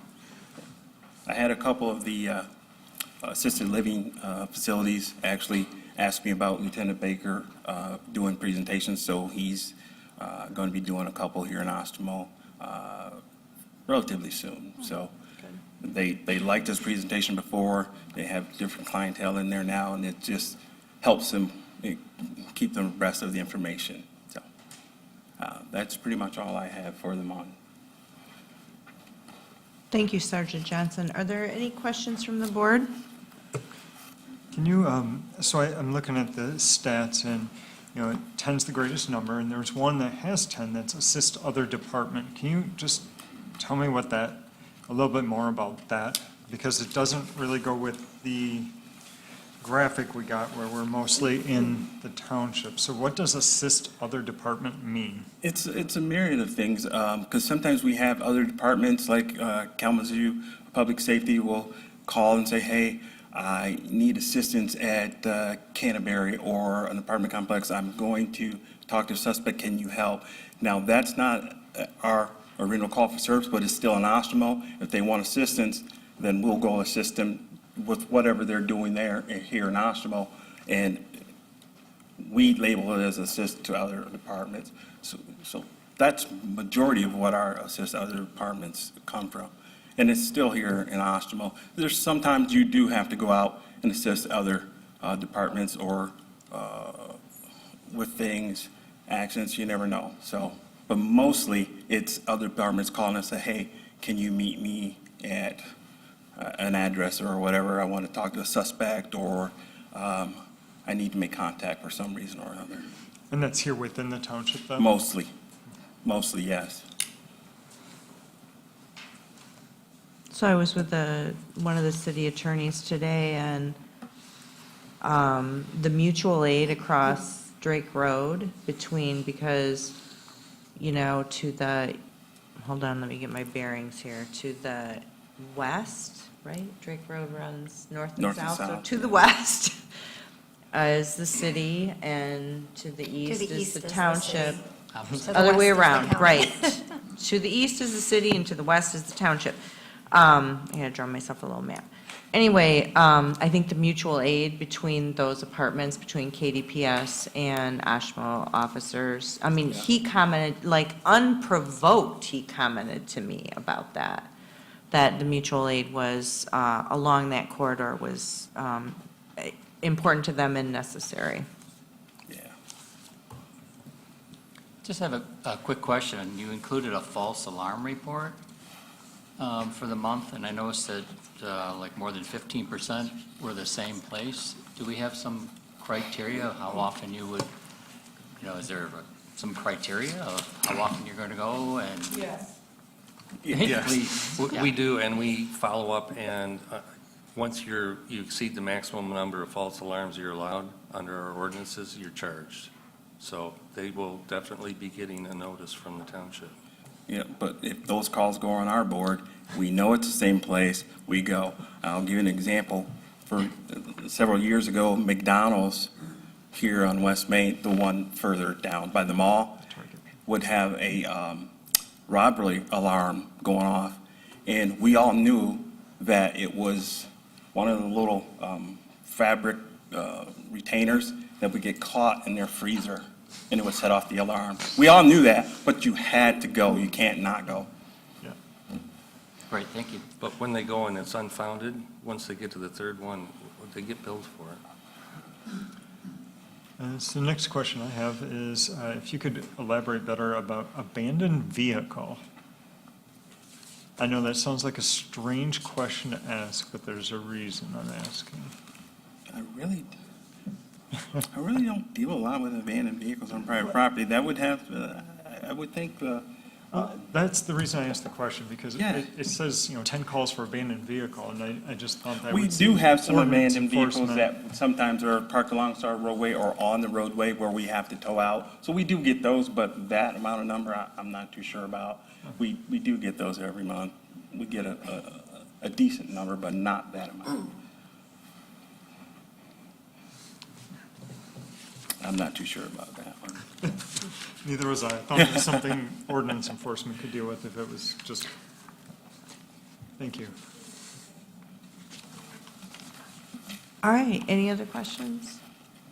I had a couple of the assisted living facilities actually ask me about Lieutenant Baker doing presentations, so he's going to be doing a couple here in Oshtemo relatively soon. So they liked his presentation before. They have different clientele in there now, and it just helps them keep them abreast of the information. So that's pretty much all I have for them on. Thank you, Sergeant Johnson. Are there any questions from the board? Can you, I'm looking at the stats, and, 10's the greatest number, and there's one that has 10 that's assist other department. Can you just tell me a little bit more about that? Because it doesn't really go with the graphic we got where we're mostly in the township. So what does assist other department mean? It's a myriad of things, because sometimes we have other departments like Kalamazoo Public Safety will call and say, hey, I need assistance at Canterbury or an apartment complex. I'm going to talk to a suspect. Can you help? Now, that's not our original call for service, but it's still an Oshtemo. If they want assistance, then we'll go assist them with whatever they're doing there here in Oshtemo, and we label it as assist to other departments. So that's majority of what our assist other departments come from. And it's still here in Oshtemo. There's sometimes you do have to go out and assist other departments or with things, accidents, you never know. So, but mostly it's other departments calling us, say, hey, can you meet me at an address or whatever? I want to talk to a suspect, or I need to make contact for some reason or another. And that's here within the township, though? Mostly, yes. So I was with one of the city attorneys today, and the mutual aid across Drake Road because, to the, hold on, let me get my bearings here, to the west, right? Drake Road runs north and south. So to the west is the city, and to the east is the township. To the Other west way is the around, county. right. To the east is the city, and to the west is the township. I gotta draw myself a little map. Anyway, I think the mutual aid between those apartments, between KDPS and Oshtemo officers, I mean, he commented, like unprovoked, he commented to me about that the mutual aid was, along that corridor was important to them and necessary. Yeah. Just have a quick question. You included a false alarm report for the month, and I noticed that like more than 15% were the same place. Do we have some criteria of how often you would, is there some criteria of how often you're going to go and? Yes. Yes, Yeah. we do, and we follow up, and once you exceed the maximum number of false alarms you're allowed under our ordinances, you're charged. So they will definitely be getting a notice from the township. Yeah, but if those calls go on our board, we know it's the same place, we go. I'll give you an example. For several years ago, McDonald's here on West Main, the one further down by the mall, would have a robbery alarm going off. And we all knew that it was one of the little fabric retainers that would get caught in their freezer, and it would set off the alarm. We all knew that, but you had to go. You can't not go. Great, thank you. But when they go and it's unfounded, once they get to the third one, they get billed for it. So the next question I have is if you could elaborate better about abandoned vehicle. I know that sounds like a strange question to ask, but there's a reason I'm asking. I really don't deal a lot with abandoned vehicles on private property. That would have, I would think, That's the reason I asked the question, because Yeah. it says, 10 calls for abandoned vehicle, and I just thought that we would do see have some ordinance abandoned vehicles enforcement. that sometimes are parked alongside our roadway or on the roadway where we have to tow out. So we do get those, but that amount of number, I'm not too sure about. We do get those every month. We get a decent number, but not that amount. I'm not too sure about that one. Neither was I. I thought it was something ordinance enforcement could deal with if it was just, thank you. All right, any other questions?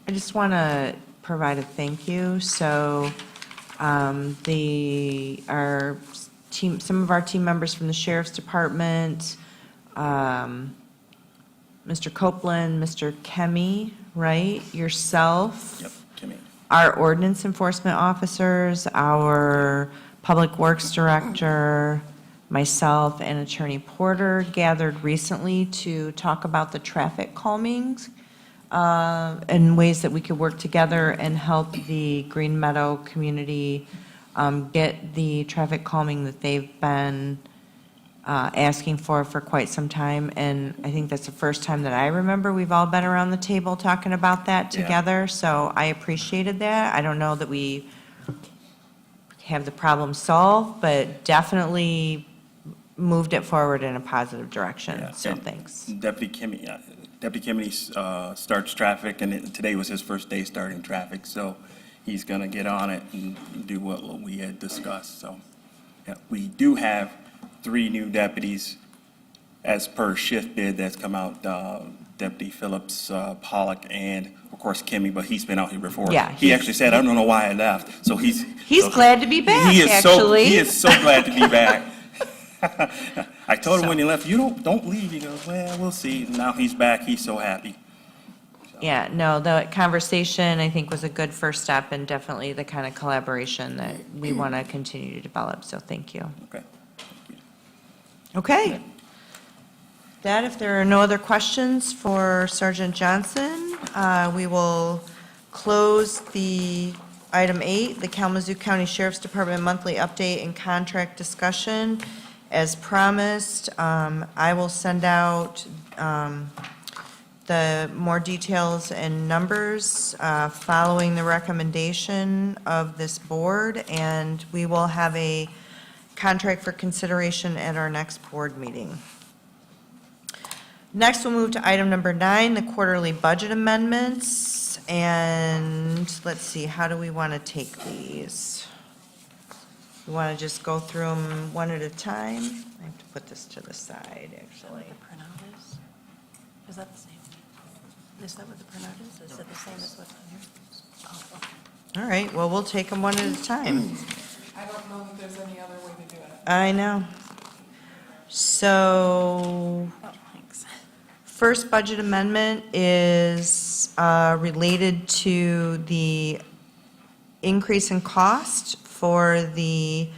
I just want to provide a thank you. So our team, some of our team members from the Sheriff's Department, Mr. Copeland, Mr. Kemi, right, yourself. Yep, Kimmy. Our ordinance enforcement officers, our Public Works Director, myself, and Attorney Porter gathered recently to talk about the traffic calmings and ways that we could work together and help the Green Meadow community get the traffic calming that they've been asking for quite some time. And I think that's the first time that I remember we've all been around the table talking about that Yeah. together. So I appreciated that. I don't know that we have the problem solved, but definitely moved it forward in a positive direction. Yeah, So and thanks. Deputy Kimmy starts traffic, and today was his first day starting traffic, so he's going to get on it and do what we had discussed. So, yeah, we do have 3 new deputies as per shift bid that's come out, Deputy Phillips, Pollock, and of course Kimmy, but he's been out here before. Yeah, He actually said, I don't know why I left, so He's so- glad to be back, He is actually. He is so glad to be back. I told him when he left, you don't leave. He goes, well, we'll see. Now he's back. He's so happy. Yeah, no, the conversation, I think, was a good first step and definitely the kind of collaboration that we want to continue to develop. So thank you. Okay. Okay. That, if there are no other questions for Sergeant Johnson, we will close the item 8, the Kalamazoo County Sheriff's Department monthly update and contract discussion. As promised, I will send out the more details and numbers following the recommendation of this board, and we will have a contract for consideration at our next board meeting. Next, we'll move to item number 9, the quarterly budget amendments. And let's see, how do we want to take these? You want to just go through them one at a time? I have to put this to the side, actually. The printout is that the same? Is that what the printout is? Is it the same as what's on here? Oh, okay. All right, well, we'll take them one at a time. I don't know that there's any other way to do it. I know. So, Oh, thanks. first budget amendment is related to the increase in cost for the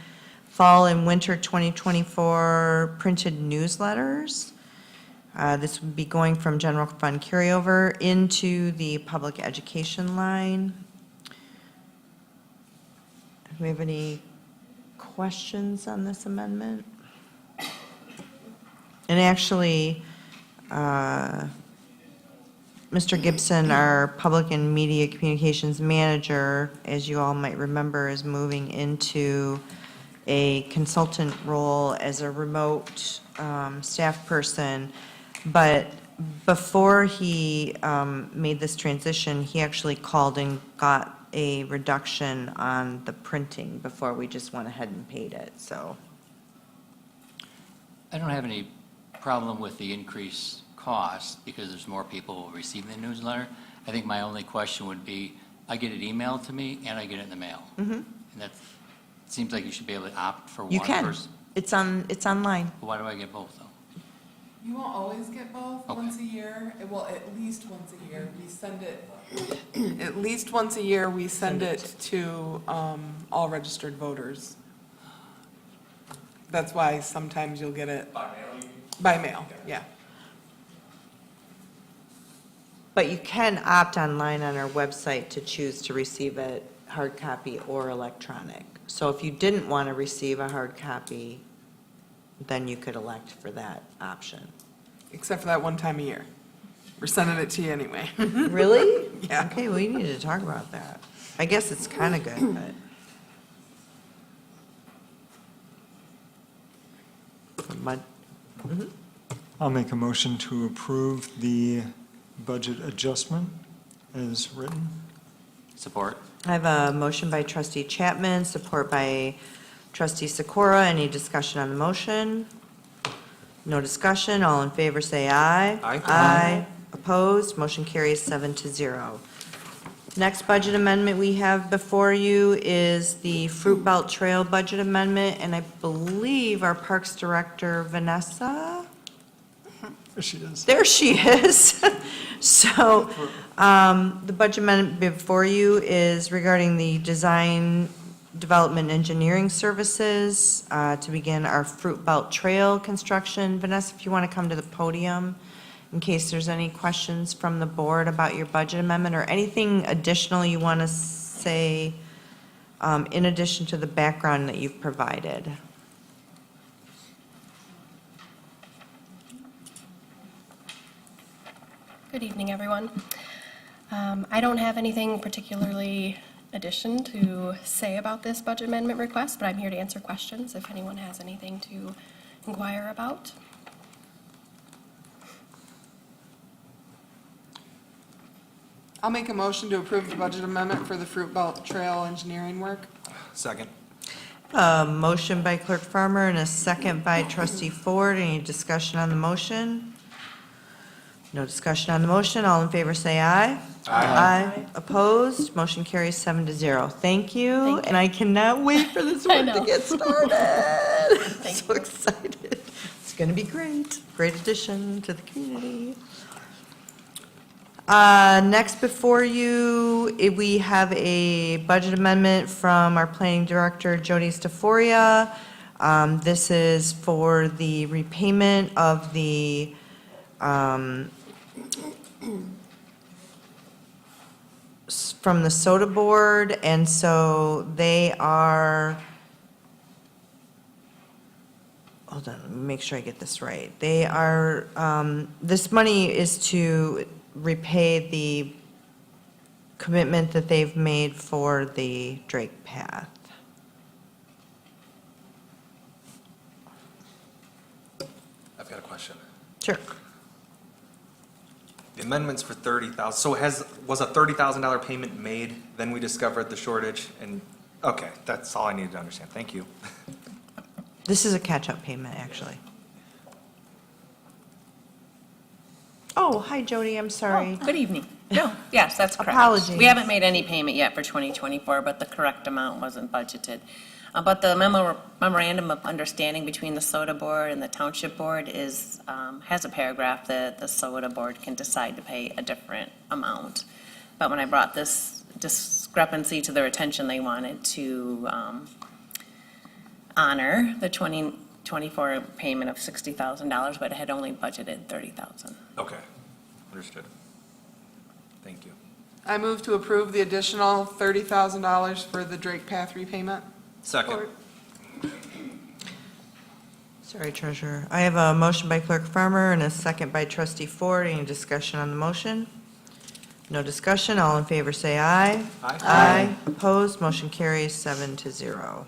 fall and winter 2024 printed newsletters. This would be going from general fund carryover into the public education line. Do we have any questions on this amendment? And actually, Mr. Gibson, our Public and Media Communications Manager, as you all might remember, is moving into a consultant role as a remote staff person. But before he made this transition, he actually called and got a reduction on the printing before we just went ahead and paid it, so. I don't have any problem with the increased cost because there's more people receiving the newsletter. I think my only question would be, I get it emailed to me and I get it in the mail. And that seems like you should be able to opt for one You can. person. It's online. Why do I get both, though? You won't always get both, Okay. once a year, well, at least once a year, we send it, at least once a year, we send it to all registered voters. That's why sometimes you'll get it. By mail? By mail, yeah. But you can opt online on our website to choose to receive it hard copy or electronic. So if you didn't want to receive a hard copy, then you could elect for that option. Except for that one time a year. We're sending it to you anyway. Really? Yeah. Okay, we need to talk about that. I guess it's kind of good, but. I'll make a motion to approve the budget adjustment as written. Support? I have a motion by trustee Chapman, support by trustee Sikora. Any discussion on the motion? No discussion. All in favor, say aye. Aye. Aye. Opposed? Motion carries 7-0. Next budget amendment we have before you is the Fruit Belt Trail budget amendment, and I believe our Parks Director, Vanessa? There she is. There she is. So, the budget amendment before you is regarding the design, development, engineering services to begin our Fruit Belt Trail construction. Vanessa, if you want to come to the podium, in case there's any questions from the board about your budget amendment or anything additional you want to say in addition to the background that you've provided. Good evening, everyone. I don't have anything particularly addition to say about this budget amendment request, but I'm here to answer questions if anyone has anything to inquire about. I'll make a motion to approve the budget amendment for the Fruit Belt Trail engineering work. Second. Motion by Clerk Farmer and a second by Trustee Ford. Any discussion on the motion? No discussion on the motion. All in favor, say aye. Aye. Opposed? Motion carries 7-0. Thank you. And I cannot wait for this work to get started. I'm so excited. It's going to be great. Great addition to the community. Next before you, we have a budget amendment from our planning director, Jody Staforia. This is for the repayment of the from the soda board, and so they are, hold on, let me make sure I get this right. They are, this money is to repay the commitment that they've made for the Drake Path. I've got a question. Sure. The amendment's for $30,000, so was a $30,000 payment made, then we discovered the shortage, and Okay, that's all I needed to understand. Thank you. This is a catch-up payment, actually. Oh, hi, Jody, I'm sorry. Good evening. No, yes, that's correct. Apologies. We haven't made any payment yet for 2024, but the correct amount wasn't budgeted. But the memorandum of understanding between the SOTA board and the township board is, has a paragraph that the SOTA board can decide to pay a different amount. But when I brought this discrepancy to their attention, they wanted to honor the 2024 payment of $60,000, but it had only budgeted $30,000. Okay, understood. Thank you. I move to approve the additional $30,000 for the Drake Path repayment. Second. Sorry, Treasurer. I have a motion by Clerk Farmer and a second by Trustee Ford. Any discussion on the motion? No discussion. All in favor say aye. Aye. Aye. Opposed? Motion carries 7-0.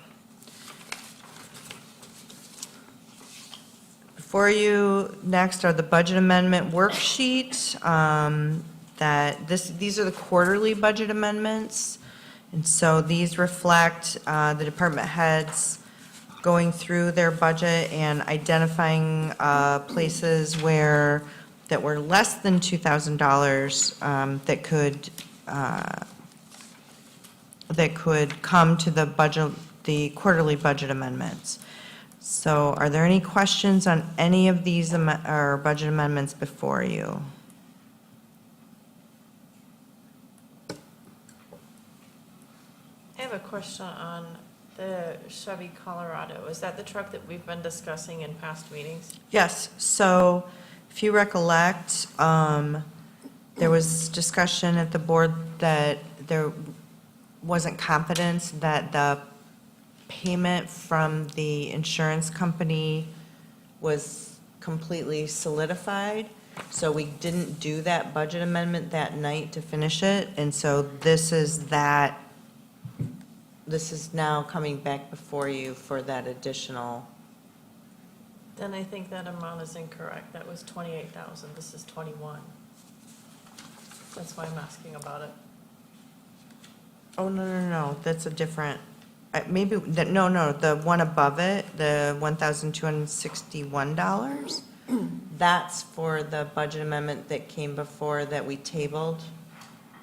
Before you, next are the budget amendment worksheet. These are the quarterly budget amendments. And so these reflect the department heads going through their budget and identifying places that were less than $2,000 that could come to the budget, the quarterly budget amendments. So are there any questions on any of these budget amendments before you? I have a question on the Chevy Colorado. Is that the truck that we've been discussing in past meetings? Yes, so if you recollect, there was discussion at the board that there wasn't confidence that the payment from the insurance company was completely solidified. So we didn't do that budget amendment that night to finish it. And so this is now coming back before you for that additional. Then I think that amount is incorrect. That was 28,000. This is 21. That's why I'm asking about it. Oh, no, that's a different, maybe, no, the one above it, the $1,261, that's for the budget amendment that came before that we tabled,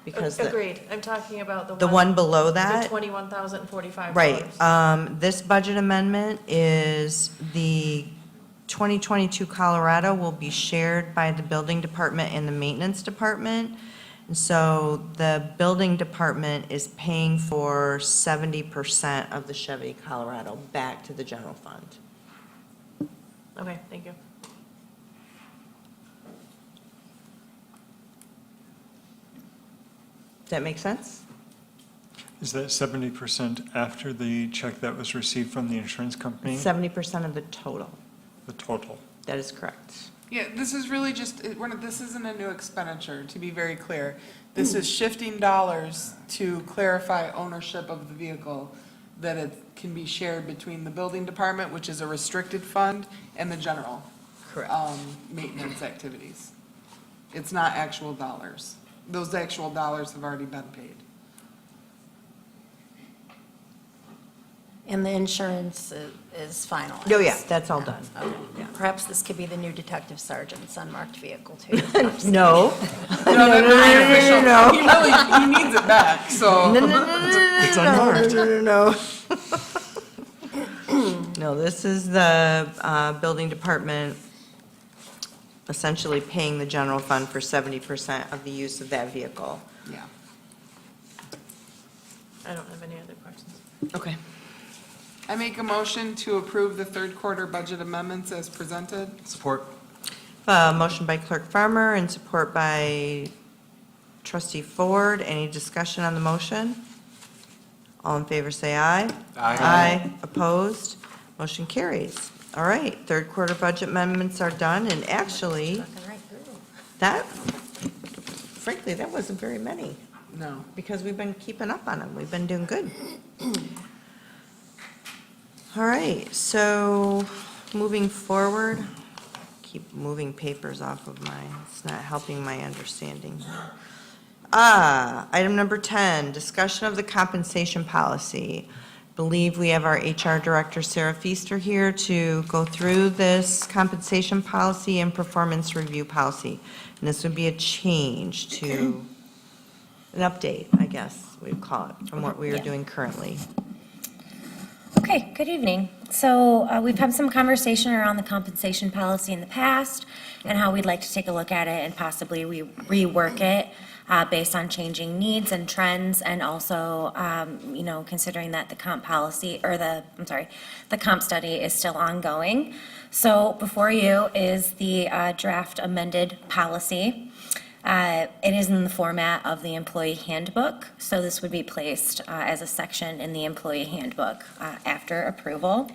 because. Agreed. I'm talking about The one below The that? $21,045. Right, this budget amendment is the 2022 Colorado will be shared by the building department and the maintenance department. And so the building department is paying for 70% of the Chevy Colorado back to the general fund. Okay, thank you. Does that make sense? Is that 70% after the check that was received from the insurance company? 70% of the total. The total? That is correct. Yeah, this is really just, this isn't a new expenditure, to be very clear. This is shifting dollars to clarify ownership of the vehicle, that it can be shared between the building department, which is a restricted fund, and the general. Correct. Maintenance activities. It's not actual dollars. Those actual dollars have already been paid. And the insurance is finalized? Oh, yeah, that's all done. Okay. Perhaps this could be the new detective sergeant's unmarked vehicle, too. No. No. He needs it back, so. It's unmarked. No, this is the building department essentially paying the general fund for 70% of the use of that vehicle. Yeah. I don't have any other questions. Okay. I make a motion to approve the third quarter budget amendments as presented. Support. Motion by Clerk Farmer and support by Trustee Ford. Any discussion on the motion? All in favor say aye. Aye. Opposed? Motion carries. All right, third quarter budget amendments are done, and actually, Talking right through. that, frankly, that wasn't very many, No. because we've been keeping up on them. We've been doing good. All right, so moving forward, keep moving papers off of it's not helping my understanding. Item number 10, discussion of the compensation policy. Believe we have our HR Director, Sarah Feaster, here to go through this compensation policy and performance review policy. And this would be a change to, an update, I guess we'd call it, from what we are doing currently. Okay, good evening. So we've had some conversation around the compensation policy in the past and how we'd like to take a look at it and possibly rework it based on changing needs and trends, and also, considering that the comp policy, or the comp study is still ongoing. So before you is the draft amended policy. It is in the format of the employee handbook, so this would be placed as a section in the employee handbook after approval.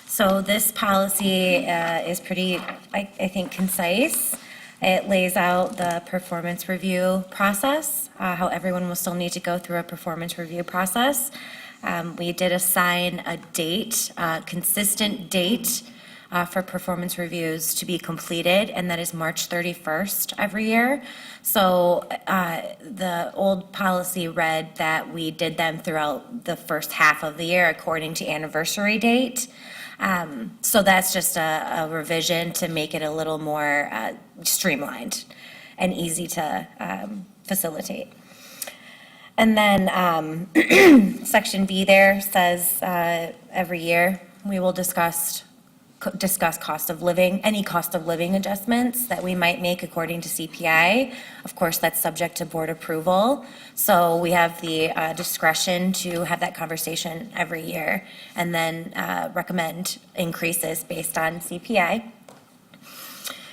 So this policy is pretty, I think, concise. It lays out the performance review process, how everyone will still need to go through a performance review process. We did assign a date, consistent date for performance reviews to be completed, and that is March 31st every year. So the old policy read that we did them throughout the first half of the year according to anniversary date. So that's just a revision to make it a little more streamlined and easy to facilitate. And then Section B there says every year we will discuss cost of living, any cost of living adjustments that we might make according to CPI. Of course, that's subject to board approval. So we have the discretion to have that conversation every year and then recommend increases based on CPI.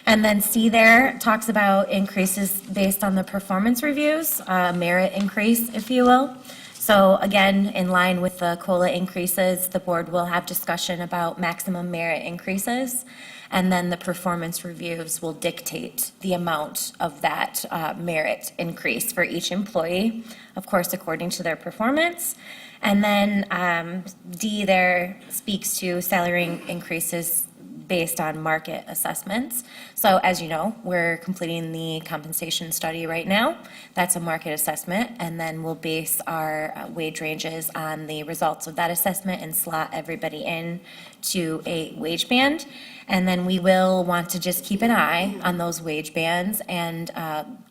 And then C there talks about increases based on the performance reviews, merit increase, if you will. So again, in line with the COLA increases, the board will have discussion about maximum merit increases, and then the performance reviews will dictate the amount of that merit increase for each employee, of course, according to their performance. And then D there speaks to salary increases based on market assessments. So as you know, we're completing the compensation study right now. That's a market assessment, and then we'll base our wage ranges on the results of that assessment and slot everybody in to a wage band. And then we will want to just keep an eye on those wage bands and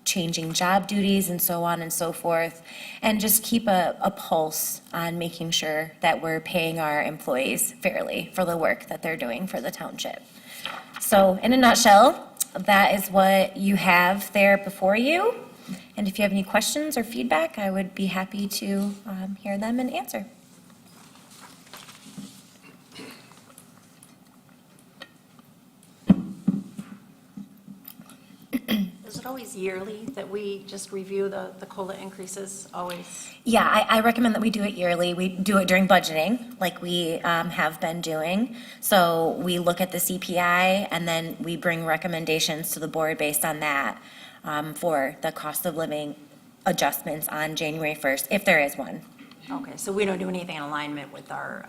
changing job duties and so on and so forth, and just keep a pulse on making sure that we're paying our employees fairly for the work that they're doing for the township. So in a nutshell, that is what you have there before you. And if you have any questions or feedback, I would be happy to hear them and answer. Is it always yearly that we just review the COLA increases, always? Yeah, I recommend that we do it yearly. We do it during budgeting, like we have been doing. So we look at the CPI, and then we bring recommendations to the board based on that for the cost of living adjustments on January 1st, if there is one. Okay, so we don't do anything in alignment with our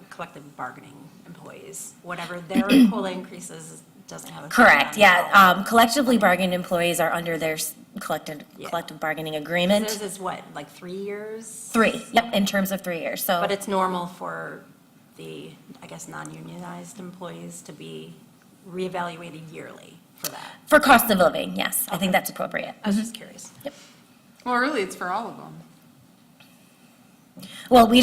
collective bargaining employees, whatever their COLA increases doesn't have a. Correct, yeah. Collectively bargained employees are under their collective bargaining agreement. This is what, like 3 years? 3, yep, in terms of 3 years, so. But it's normal for the, I guess, non-unionized employees to be reevaluated yearly for that? For cost of living, yes, I think that's appropriate. I was just curious. Yep. Well, really, it's for all of them. Well, we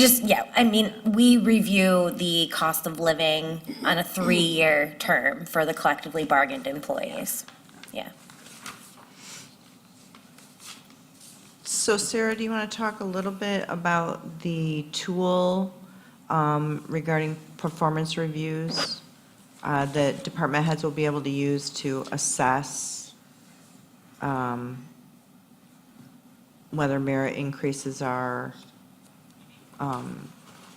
review the cost of living on a 3-year term for the collectively bargained employees. Yeah. So Sarah, do you want to talk a little bit about the tool regarding performance reviews that department heads will be able to use to assess whether merit increases are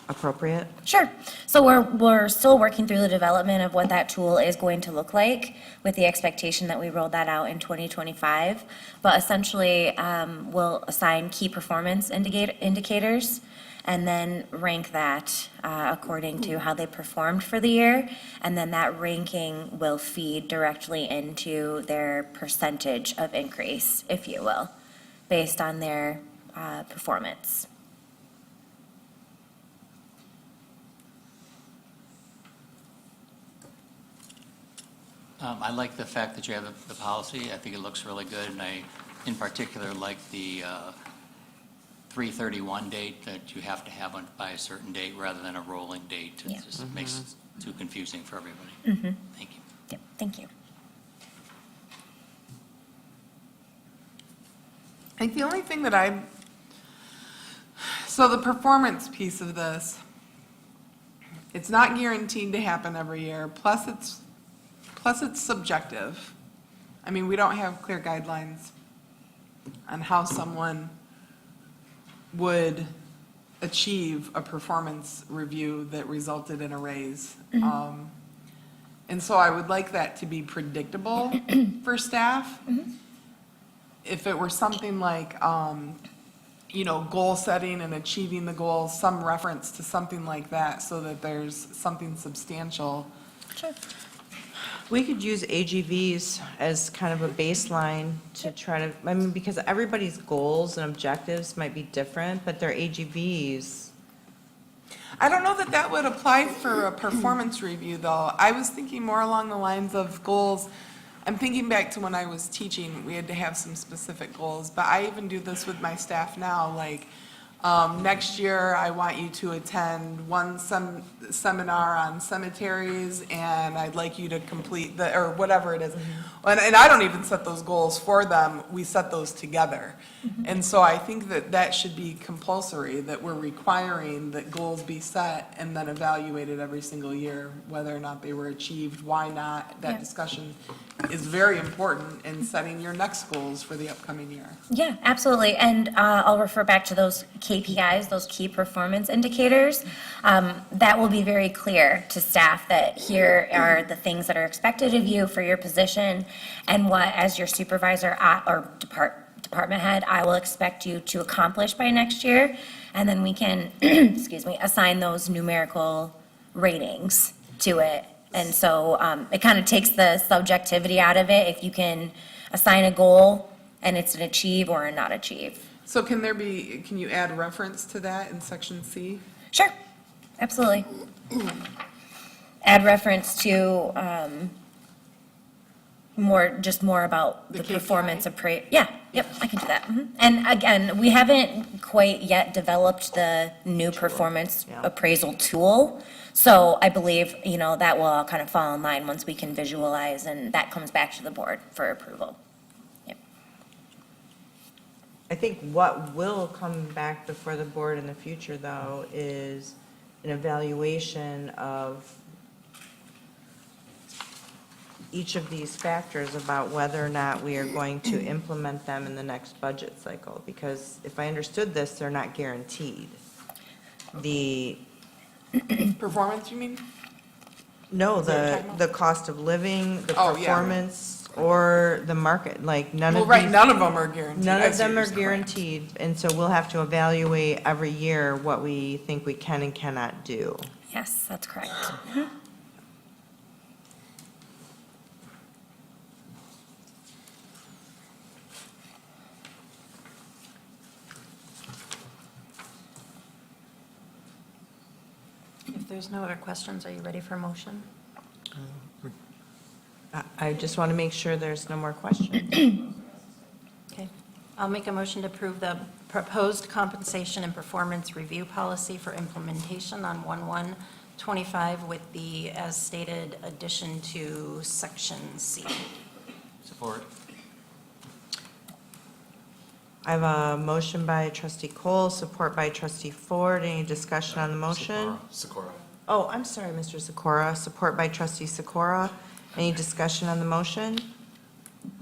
appropriate? Sure. So we're still working through the development of what that tool is going to look like, with the expectation that we roll that out in 2025. But essentially, we'll assign key performance indicators and then rank that according to how they performed for the year. And then that ranking will feed directly into their percentage of increase, if you will. based on their performance. I like the fact that you have the policy. I think it looks really good, and I, in particular, like the 3/31 date, that you have to have it by a certain date rather than a rolling date. It just makes it too confusing for everybody. Thank you. Yep, thank you. I think the only thing that so the performance piece of this, it's not guaranteed to happen every year, plus it's subjective. I mean, we don't have clear guidelines on how someone would achieve a performance review that resulted in a raise. And so I would like that to be predictable for staff. If it were something like, goal setting and achieving the goal, some reference to something like that so that there's something substantial. Sure. We could use AGVs as kind of a baseline to try to, because everybody's goals and objectives might be different, but they're AGVs. I don't know that that would apply for a performance review, though. I was thinking more along the lines of goals. I'm thinking back to when I was teaching, we had to have some specific goals, but I even do this with my staff now, like, next year, I want you to attend one seminar on cemeteries, and I'd like you to complete or whatever it is. And I don't even set those goals for them, we set those together. And so I think that that should be compulsory, that we're requiring that goals be set and then evaluated every single year, whether or not they were achieved, why not. That discussion is very important in setting your next goals for the upcoming year. Yeah, absolutely. And I'll refer back to those KPIs, those key performance indicators. That will be very clear to staff that here are the things that are expected of you for your position, and what, as your supervisor or department head, I will expect you to accomplish by next year. And then we can, assign those numerical ratings to it. And so it kind of takes the subjectivity out of it if you can assign a goal and it's an achieve or a not achieve. So can you add reference to that in section C? Sure, absolutely. Add reference to more about the performance yeah, yep, I can do that. And again, we haven't quite yet developed the new performance appraisal tool. So I believe, that will all kind of fall in line once we can visualize, and that comes back to the board for approval. Yep. I think what will come back before the board in the future, though, is an evaluation of each of these factors about whether or not we are going to implement them in the next budget cycle. Because if I understood this, they're not guaranteed. The Performance, you mean? No, Is that what you're talking about? the cost of living, the Oh, yeah. performance, or the market, like none of Well, right, these. none of them are guaranteed. None I of see them what are you're saying. guaranteed, and so we'll have to evaluate every year what we think we can and cannot do. Yes, that's correct. If there's no other questions, are you ready for a motion? I just want to make sure there's no more questions. Okay. I'll make a motion to approve the proposed compensation and performance review policy for implementation on 1/1/25 with the, as stated, addition to section C. Support. I have a motion by trustee Cole, support by trustee Ford. Any discussion on the motion? Sikora. Oh, I'm sorry, Mr. Sikora. Support by trustee Sikora. Any discussion on the motion?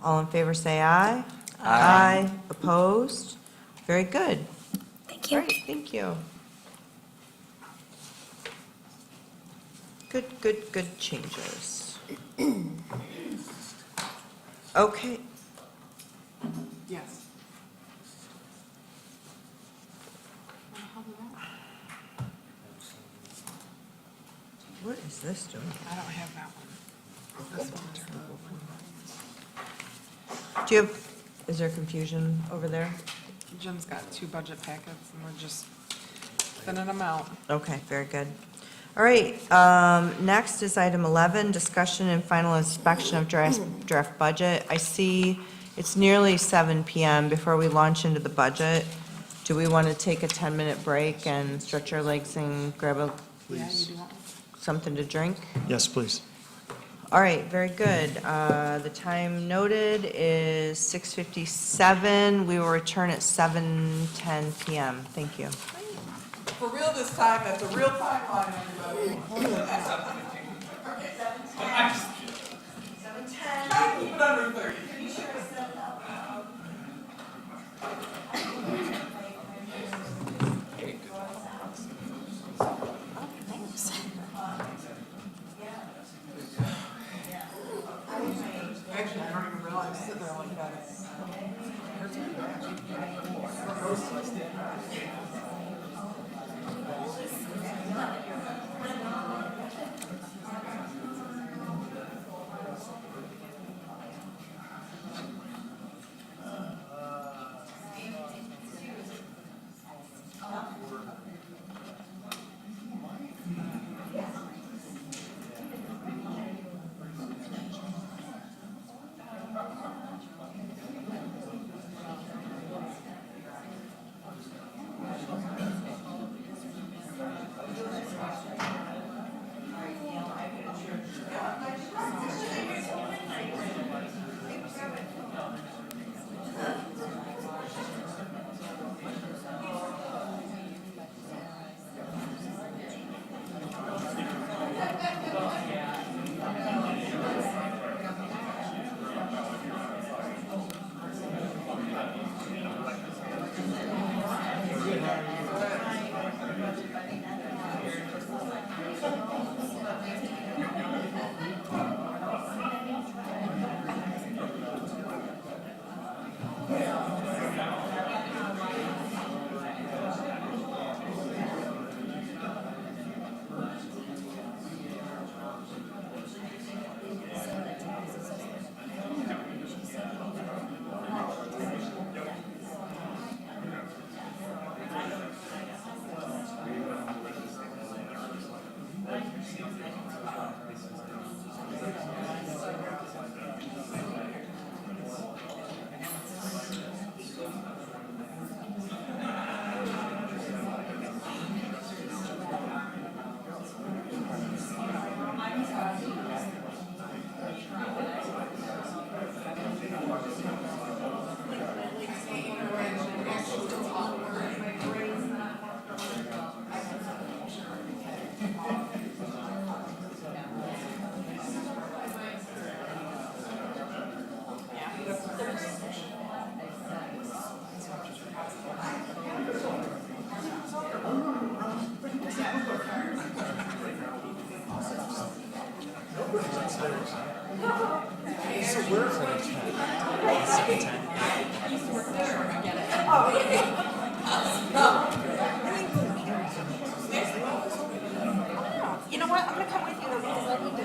All in favor, say aye. Aye. Opposed? Very good. Thank you. Great, thank you. Good changes. Okay. Yes. What is this doing? I don't have that one. This one. Do you have, is there confusion over there? Jim's got 2 budget packets, and we're just thinning them out. Okay, very good. All right, next is item 11, discussion and final inspection of draft budget. I see it's nearly 7 PM. Before we launch into the budget, do we want to take a 10-minute break and stretch our legs and grab something to drink? Yes, please. All right, very good. The time noted is 6:57. We will return at 7:10 PM. Thank you. For real this time, that's a real timeline, everybody. Keep it under 30. Actually, I don't even realize sit there like that. You know what, I'm gonna come with you because I need to.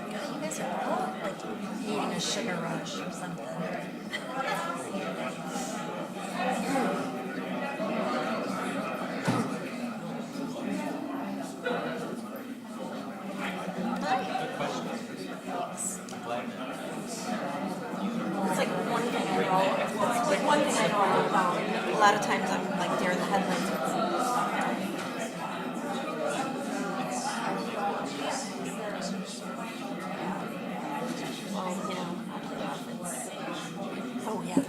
You guys are all like needing a sugar rush or something. It's like one thing I know. It's like one thing I know about. A lot of times I'm like deer in the headlights with them. Well, you know, oh yeah.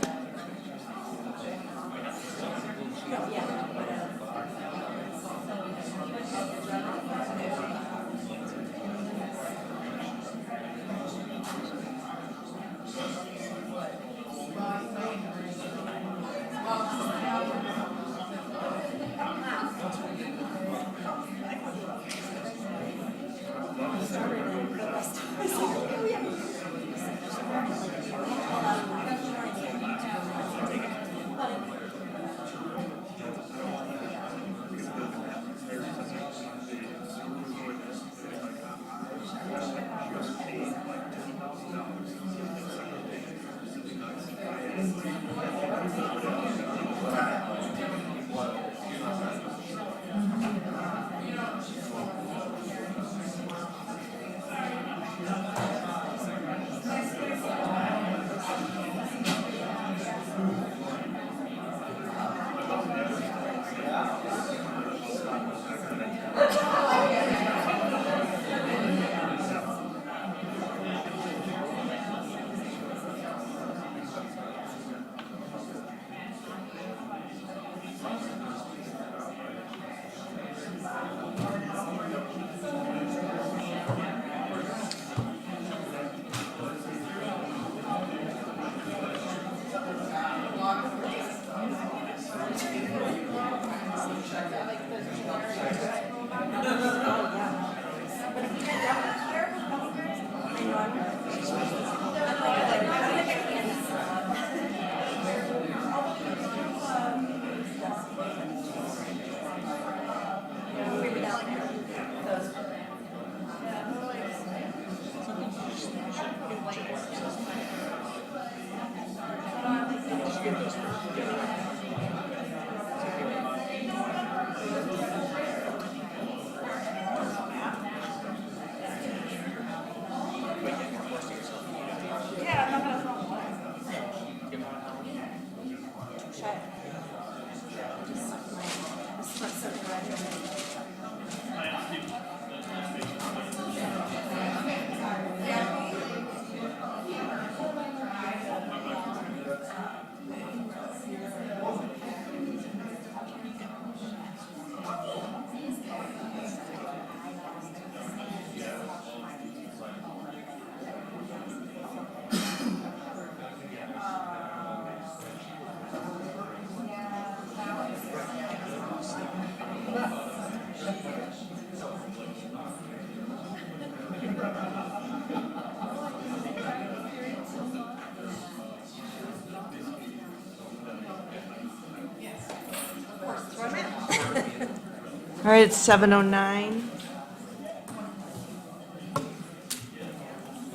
All right, it's 7:09.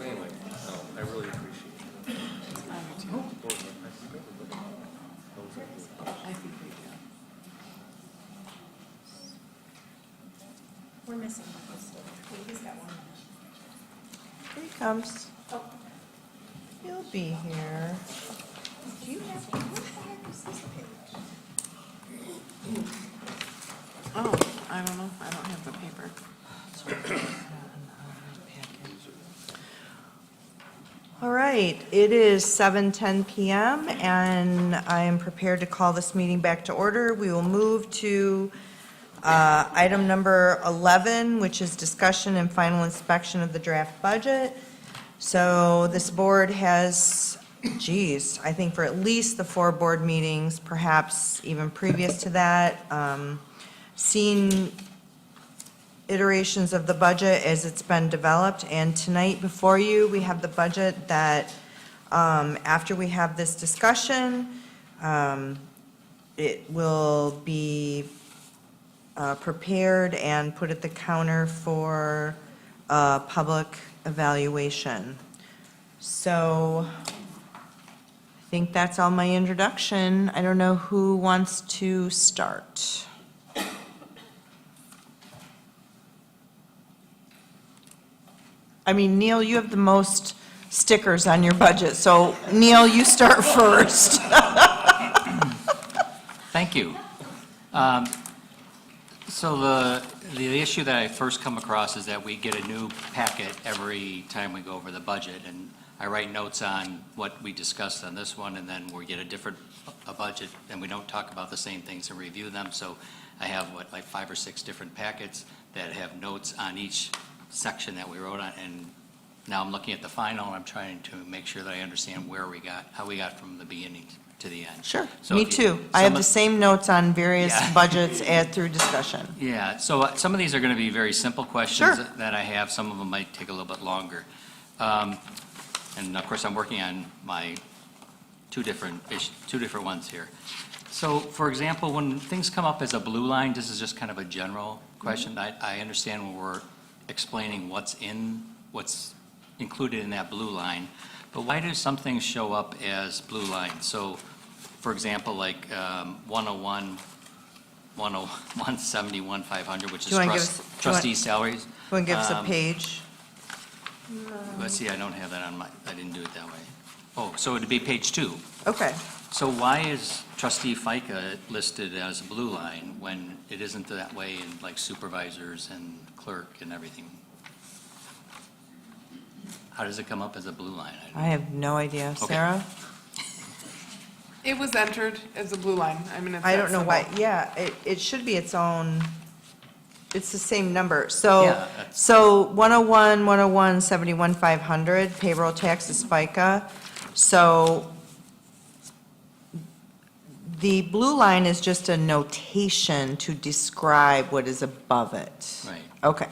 Anyway, no, I really appreciate it. We're missing one. He's got one. Here he comes. He'll be here. Do you have, what the heck is this page? Oh, I don't know. I don't have the paper. All right, it is 7:10 PM, and I am prepared to call this meeting back to order. We will move to item number 11, which is discussion and final inspection of the draft budget. So this board has, I think for at least the 4 board meetings, perhaps even previous to that, seen iterations of the budget as it's been developed. And tonight before you, we have the budget that, after we have this discussion, it will be prepared and put at the counter for public evaluation. So I think that's all my introduction. I don't know who wants to start. I mean, Neil, you have the most stickers on your budget, so Neil, you start first. Thank you. So the issue that I first come across is that we get a new packet every time we go over the budget, and I write notes on what we discussed on this one, and then we get a budget, and we don't talk about the same things and review them, so I have, like 5 or 6 different packets that have notes on each section that we wrote on, and now I'm looking at the final, and I'm trying to make sure that I understand how we got from the beginning to the end. Sure, So me if you- too. I have some the of- same notes on various Yeah. budgets through discussion. Yeah, so some of these are going to be very simple questions Sure. that I have. Some of them might take a little bit longer. And of course, I'm working on my two different ones here. So, for example, when things come up as a blue line, this is just kind of a general question. I understand when we're explaining what's included in that blue line, but why do some things show up as blue lines? So, for example, like 101, 171,500, which is Do you wanna give us- trustee salaries. Want to give us a page? Let's see, I don't have that on I didn't do it that way. Oh, so it'd be page 2. Okay. So why is trustee FICA listed as a blue line when it isn't that way in like supervisors and clerk and everything? How does it come up as a blue line? I have no idea. Okay. Sarah? It was entered as a blue line. I mean, it's I that don't know why, simple. yeah, it should be its own, it's the same number. Yeah, So, that's- so 101, 101, 71,500, payroll taxes FICA. So the blue line is just a notation to describe what is above it. Right. Okay.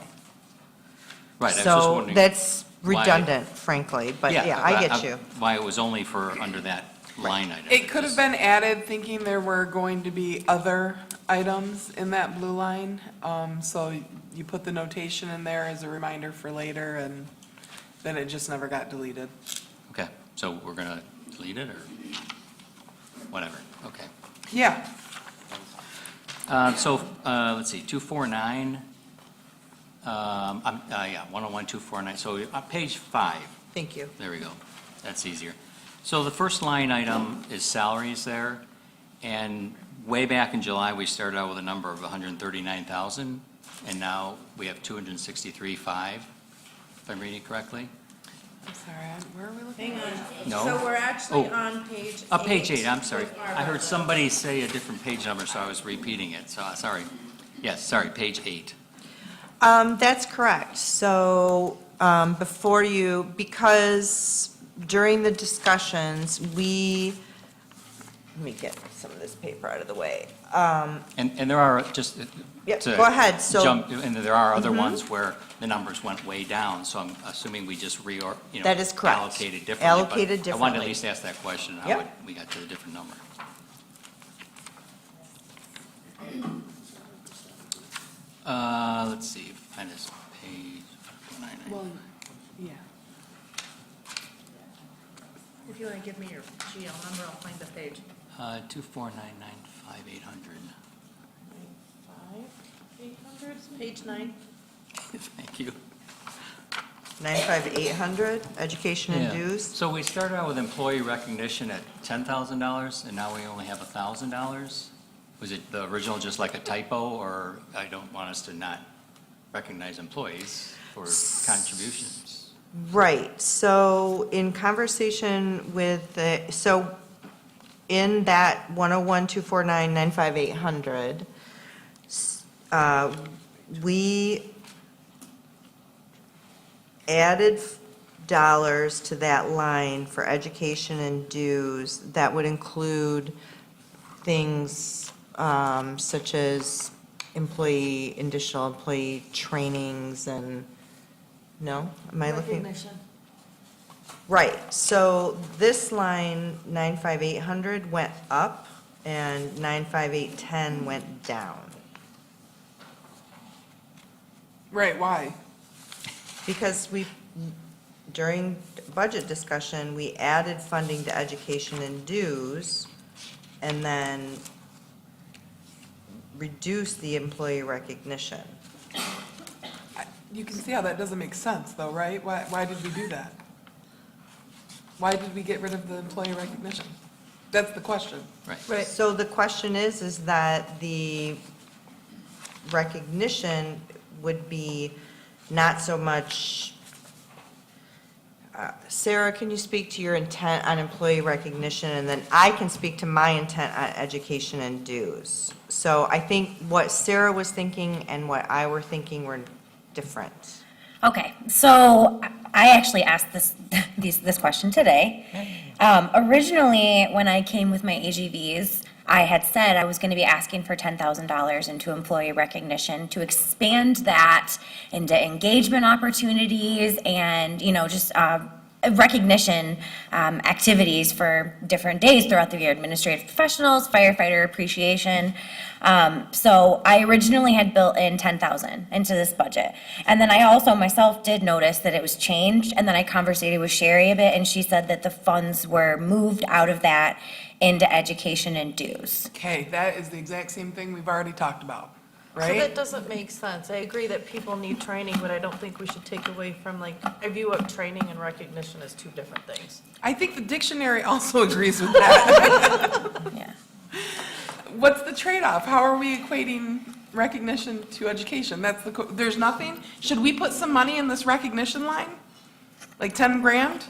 Right, I was just So wondering. that's redundant, frankly, but yeah, I get you. Why it was only for under that line item. It could have been added thinking there were going to be other items in that blue line. So you put the notation in there as a reminder for later, and then it just never got deleted. Okay, so we're going to delete it or whatever, okay. Yeah. Let's see, 249, 101, 249, so page 5. Thank you. There we go, that's easier. So the first line item is salaries there, and way back in July, we started out with a number of 139,000, and now we have 263,500, if I'm reading it correctly. I'm sorry, where are we looking? Hang on. No? So we're actually Oh. on page 8. Page 8, I'm sorry. with our I heard budget. somebody say a different page number, so I was repeating it, so sorry. Yes, sorry, page 8. That's correct. So before you, because during the discussions, let me get some of this paper out of the way. And there are, just Yep, to go ahead. So- jump, and there are other Mhm. ones where the numbers went way down, so I'm assuming we just That is correct. allocated differently. Allocated But I wanted to at differently. least ask that question, how Yep. we got to a different number. Let's see, find this page 999. Well, yeah. If you want to give me your GL number, I'll find the page. 24995,800. 800, page 9. Thank you. 95800, education and Yeah. dues. So we started out with employee recognition at $10,000, and now we only have $1,000? Was it the original just like a typo, or I don't want us to not recognize employees for contributions? Right, so in conversation with so in that 101-249-95800, we added dollars to that line for education and dues that would include things such as additional employee trainings and, no? Am I looking? Recognition. Right, so this line, 95800, went up, and 95810 went down. Right, why? Because during budget discussion, we added funding to education and dues, and then reduced the employee recognition. You can see how that doesn't make sense, though, right? Why did we do that? Why did we get rid of the employee recognition? That's the question. Right. So the question is that the recognition would be not so much, Sarah, can you speak to your intent on employee recognition? And then I can speak to my intent on education and dues. So I think what Sarah was thinking and what I were thinking were different. Okay, so I actually asked this question today. Originally, when I came with my AGVs, I had said I was going to be asking for $10,000 into employee recognition to expand that into engagement opportunities and, just recognition activities for different days throughout the year, administrative professionals, firefighter appreciation. So I originally had built in 10,000 into this budget. And then I also myself did notice that it was changed, and then I conversated with Sherry a bit, and she said that the funds were moved out of that into education and dues. Okay, that is the exact same thing we've already talked about, So right? that doesn't make sense. I agree that people need training, but I don't think we should take away from, I view up training and recognition as two different things. I think the dictionary also agrees with that. Yeah. What's the trade-off? How are we equating recognition to education? There's nothing? Should we put some money in this recognition line? Like 10 grand?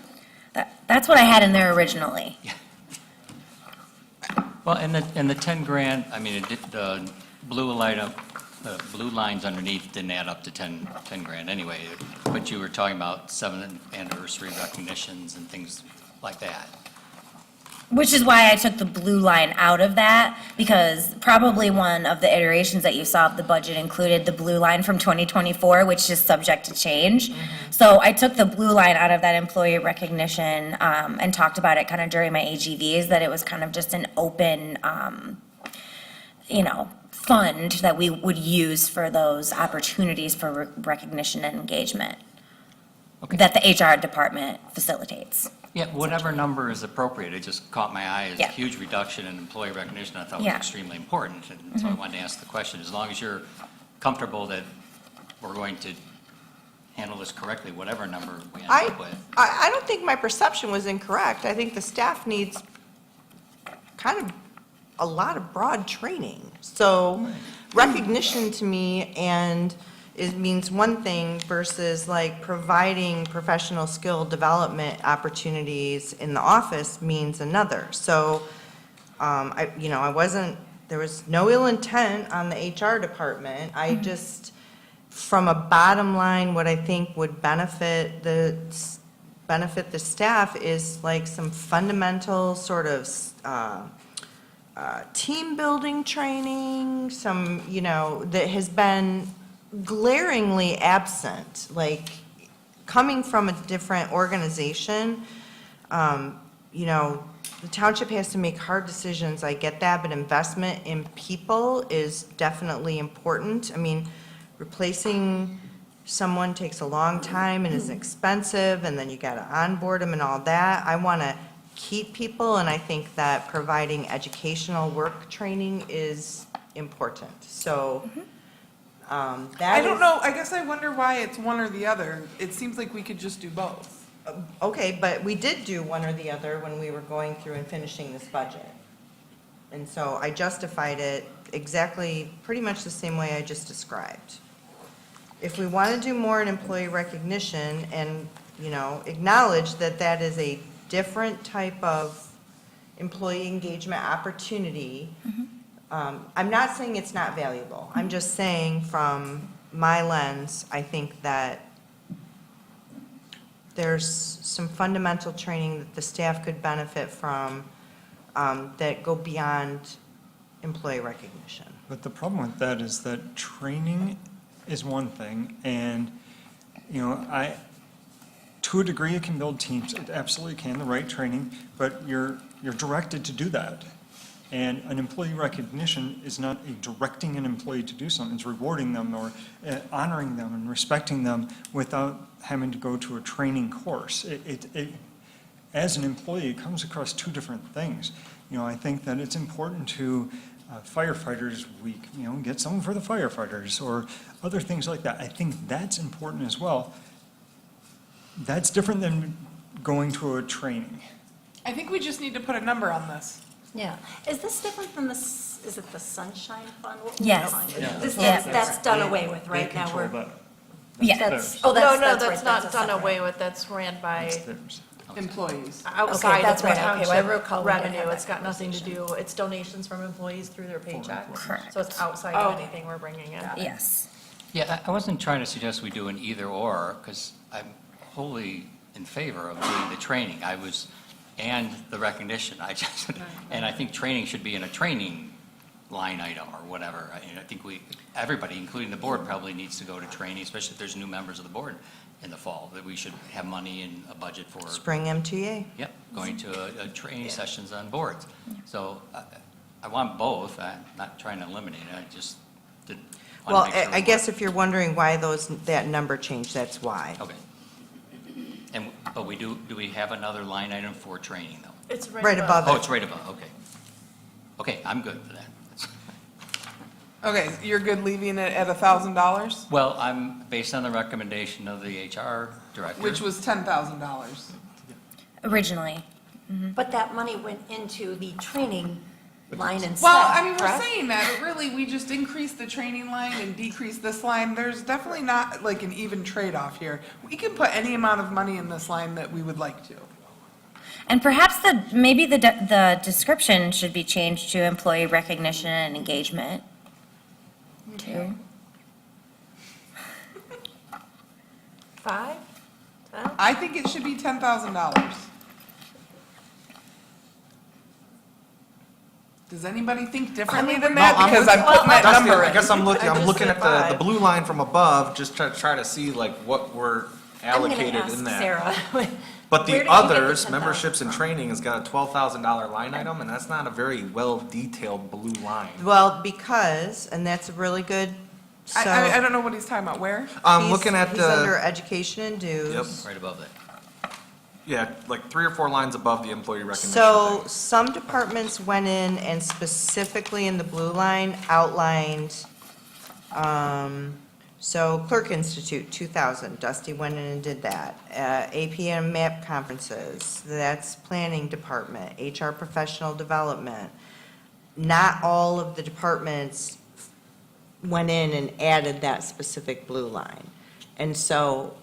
That's what I had in there originally. Well, and the 10 grand, I mean, the blue lines underneath didn't add up to 10 grand anyway. But you were talking about 7th anniversary recognitions and things like that. Which is why I took the blue line out of that, because probably one of the iterations that you saw of the budget included the blue line from 2024, which is subject to change. So I took the blue line out of that employee recognition, and talked about it kind of during my AGVs, that it was kind of just an open, fund that we would use for those opportunities for recognition and engagement that the HR department facilitates. Yeah, whatever number is appropriate. It just caught my eye as a Yeah. huge reduction in employee recognition. I thought was Yeah. extremely important, and so I wanted to ask the question. As long as you're comfortable that we're going to handle this correctly, whatever number we end up with. I don't think my perception was incorrect. I think the staff needs kind of a lot of broad training. So recognition to me it means one thing versus like providing professional skill development opportunities in the office means another. So, there was no ill intent on the HR department. I just, from a bottom line, what I think would benefit the staff is like some fundamental sort of, team building training, that has been glaringly absent, like coming from a different organization, the township has to make hard decisions. I get that, but investment in people is definitely important. I mean, replacing someone takes a long time and is expensive, and then you got to onboard them and all that. I want to keep people, and I think that providing educational work training is important. So I don't know, I guess I wonder why it's one or the other. It seems like we could just do both. Okay, but we did do one or the other when we were going through and finishing this budget. And so I justified it exactly, pretty much the same way I just described. If we want to do more in employee recognition and, acknowledge that that is a different type of employee engagement opportunity, I'm not saying it's not valuable. I'm just saying from my lens, I think that there's some fundamental training that the staff could benefit from that go beyond employee recognition. But the problem with that is that training is one thing, and, to a degree, it can build teams. It absolutely can, the right training, but you're directed to do that. And an employee recognition is not a directing an employee to do something. It's rewarding them or honoring them and respecting them without having to go to a training course. As an employee, it comes across two different things. I think that it's important to firefighters week, get someone for the firefighters or other things like that. I think that's important as well. That's different than going to a training. I think we just need to put a number on this. Yeah. Is this different than is it the Sunshine Fund? What was it Yes. called? Yeah. That's done away with, right? They Now control we're. that. Yeah. Theirs. Oh, No, that's that's right, not a done separate- away with, that's ran by It's theirs. Employees. outside of that's the right, okay, well, I township recall we had revenue. that It's got nothing to do, it's donations from employees through their paychecks. Correct. So it's outside of anything we're bringing in. Yes. Yeah, I wasn't trying to suggest we do an either-or, because I'm wholly in favor of doing the training. And the recognition. And I think training should be in a training line item or whatever. I think everybody, including the board, probably needs to go to training, especially if there's new members of the board in the fall, that we should have money in a budget for. Spring MTA. Yep, going to training sessions on boards. So I want both. I'm not trying to eliminate it. I just didn't Well, want to make sure. I guess if you're wondering why that number changed, that's why. Okay. But do we have another line item for training, though? It's Right above Oh, it. it's right above, okay. Okay, I'm good for that. Okay, you're good leaving it at $1,000, Well, I'm, based on the recommendation of the HR director. which was $10,000. Originally. But that money went into the training line instead, Well, I mean, we're correct? saying that, but really, we just increased the training line and decreased this line. There's definitely not like an even trade-off here. We can put any amount of money in this line that we would like to. And perhaps maybe the description should be changed to employee recognition and engagement. Too. 5? 10? I think it should be $10,000. Does anybody think differently than No, that? I'm Because with- I'm putting that Dusty, number I in. guess I'm just looking said at the five. blue line from above, just to try to see like what we're allocated I'm in gonna that. ask Sarah. But Where the did you get the others, 10,000 memberships and from? training, has got a $12,000 line item, and that's not a very well-detailed blue line. Well, because, and that's a really good, so. I don't know what he's talking about. Where? I'm he's- looking at He's under the, education and dues. Yep. Right above that. yeah, like 3 or 4 lines above the employee recognition So thing. some departments went in and specifically in the blue line outlined, so Clerk Institute, 2,000, Dusty went in and did that. APM MAP conferences, that's planning department, HR professional development. Not all of the departments went in and added that specific blue line. And so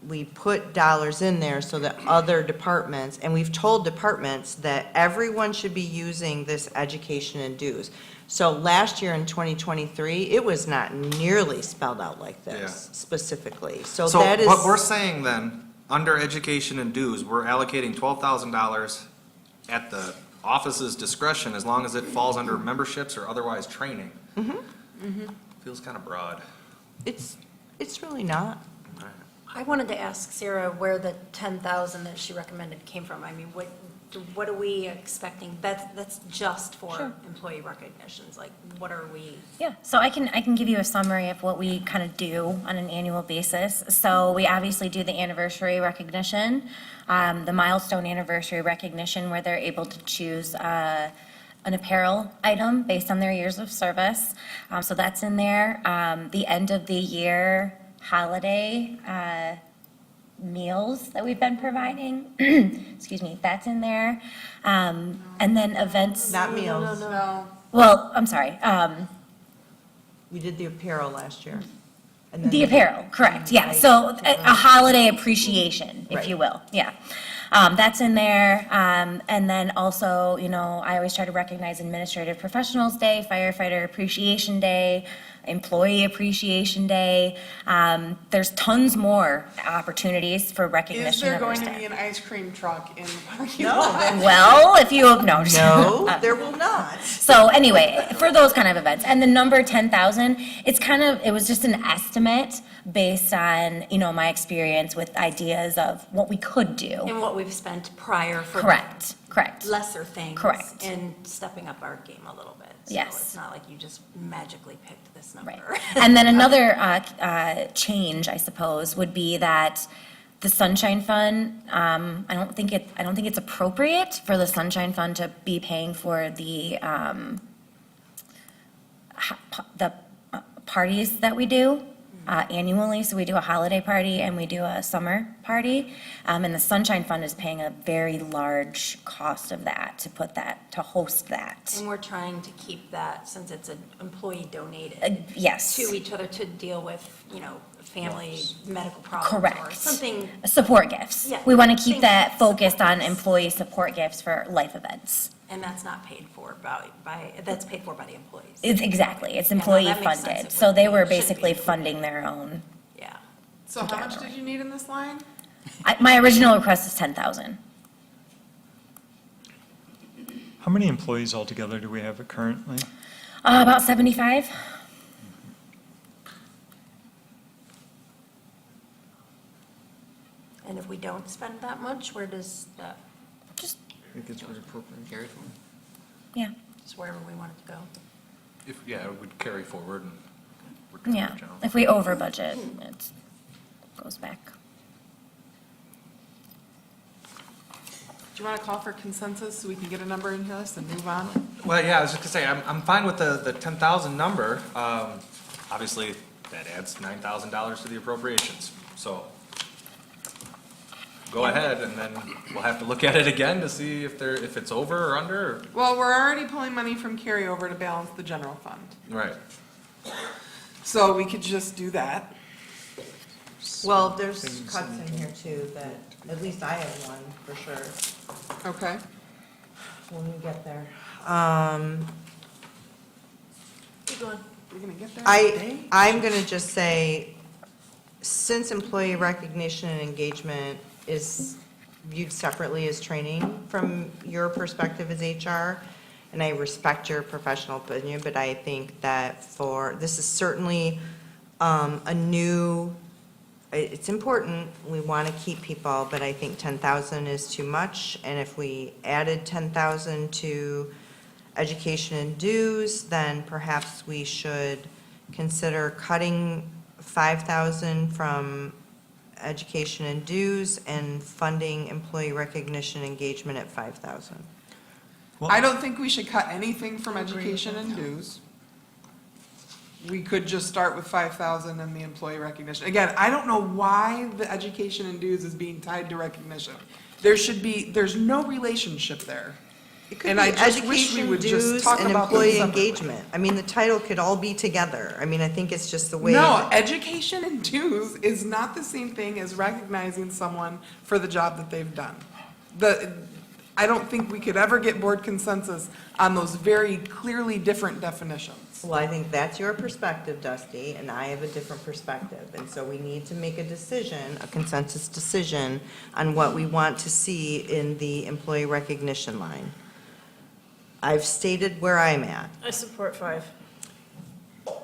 we put dollars in there so that other departments, and we've told departments that everyone should be using this education and dues. So last year in 2023, it was not nearly spelled out like this specifically. So So that is. what we're saying then, under education and dues, we're allocating $12,000 at the office's discretion as long as it falls under memberships or otherwise training. Feels kind of broad. It's really not. I wanted to ask Sarah where the 10,000 that she recommended came from. I mean, what are we expecting? That's just for employee recognitions, like, what are we? Yeah, so I can give you a summary of what we kind of do on an annual basis. So we obviously do the anniversary recognition, the milestone anniversary recognition, where they're able to choose an apparel item based on their years of service. So that's in there. The end of the year holiday meals that we've been providing, excuse me, that's in there. And then events. Not meals. No. Well, I'm sorry. We did the apparel last year. And then The apparel, correct, yeah. So a holiday appreciation, if you will, yeah. That's in there. And then also, you know, I always try to recognize Administrative Professionals Day, Firefighter Appreciation Day, Employee Appreciation Day. There's tons more opportunities for recognition Is there of our going to staff. be an ice cream truck in the parking No, lot? that's- Well, if you, no. No, there will not. So anyway, for those kind of events, and the number 10,000, it's kind of, it was just an estimate based on, you know, my experience with ideas of what we could do. And what we've spent prior for. Correct, correct. Lesser things. Correct. And stepping up our game a little bit. So Yes. it's not like you just magically picked this number. Right. And then another change, I suppose, would be that the Sunshine Fund, I don't think it's appropriate for the Sunshine Fund to be paying for the parties that we do annually. So we do a holiday party and we do a summer party. And the Sunshine Fund is paying a very large cost of that, to host that. And we're trying to keep that, since it's an employee donated. Yes. To each other to deal with, you know, family medical problems. Or Correct. something. Support gifts. Yeah, We want to keep things that that focused support on us. employee support gifts for life events. And that's not paid for that's paid for by the employees. Exactly, it's Yeah, no, employee that makes sense. funded. It So would they be- were shouldn't be basically included. funding their own. Yeah. So how much did you need in this line? My original request is 10,000. How many employees altogether do we have currently? About 75. And if we don't spend that much, where does that, I think it's appropriate. Carry forward. Yeah, just wherever we want it to go? Yeah, it would carry forward and return yeah. to general. If we over budget, it goes back. Do you want to call for consensus so we can get a number into this and move on? Well, yeah, I was just gonna say, I'm fine with the 10,000 number. Obviously, that adds $9,000 to the appropriations, so go ahead, and then we'll have to look at it again to see if it's over or under, or. Well, we're already pulling money from carryover to balance the general fund. Right. So we could just do that. Well, there's cuts in here too, that, at least I have one, for sure, Okay. when we get there. Keep going. We're going to get there today? I'm gonna just say, since employee recognition and engagement is viewed separately as training from your perspective as HR, and I respect your professional opinion, but I think that this is certainly a new, it's important, we want to keep people, but I think 10,000 is too much, and if we added 10,000 to education and dues, then perhaps we should consider cutting 5,000 from education and dues and funding employee recognition engagement at 5,000. I don't think we should cut anything from education and dues. We could just start with 5,000 and the employee recognition. Again, I don't know why the education and dues is being tied to recognition. There's no relationship there. It could And be I just wish we education, would just dues, talk and about them employee separately. engagement. I mean, the title could all be together. I mean, I think it's just the way. No, education and dues is not the same thing as recognizing someone for the job that they've done. I don't think we could ever get board consensus on those very clearly different definitions. Well, I think that's your perspective, Dusty, and I have a different perspective. And so we need to make a decision, a consensus decision, on what we want to see in the employee recognition line. I've stated where I'm at. I support 5.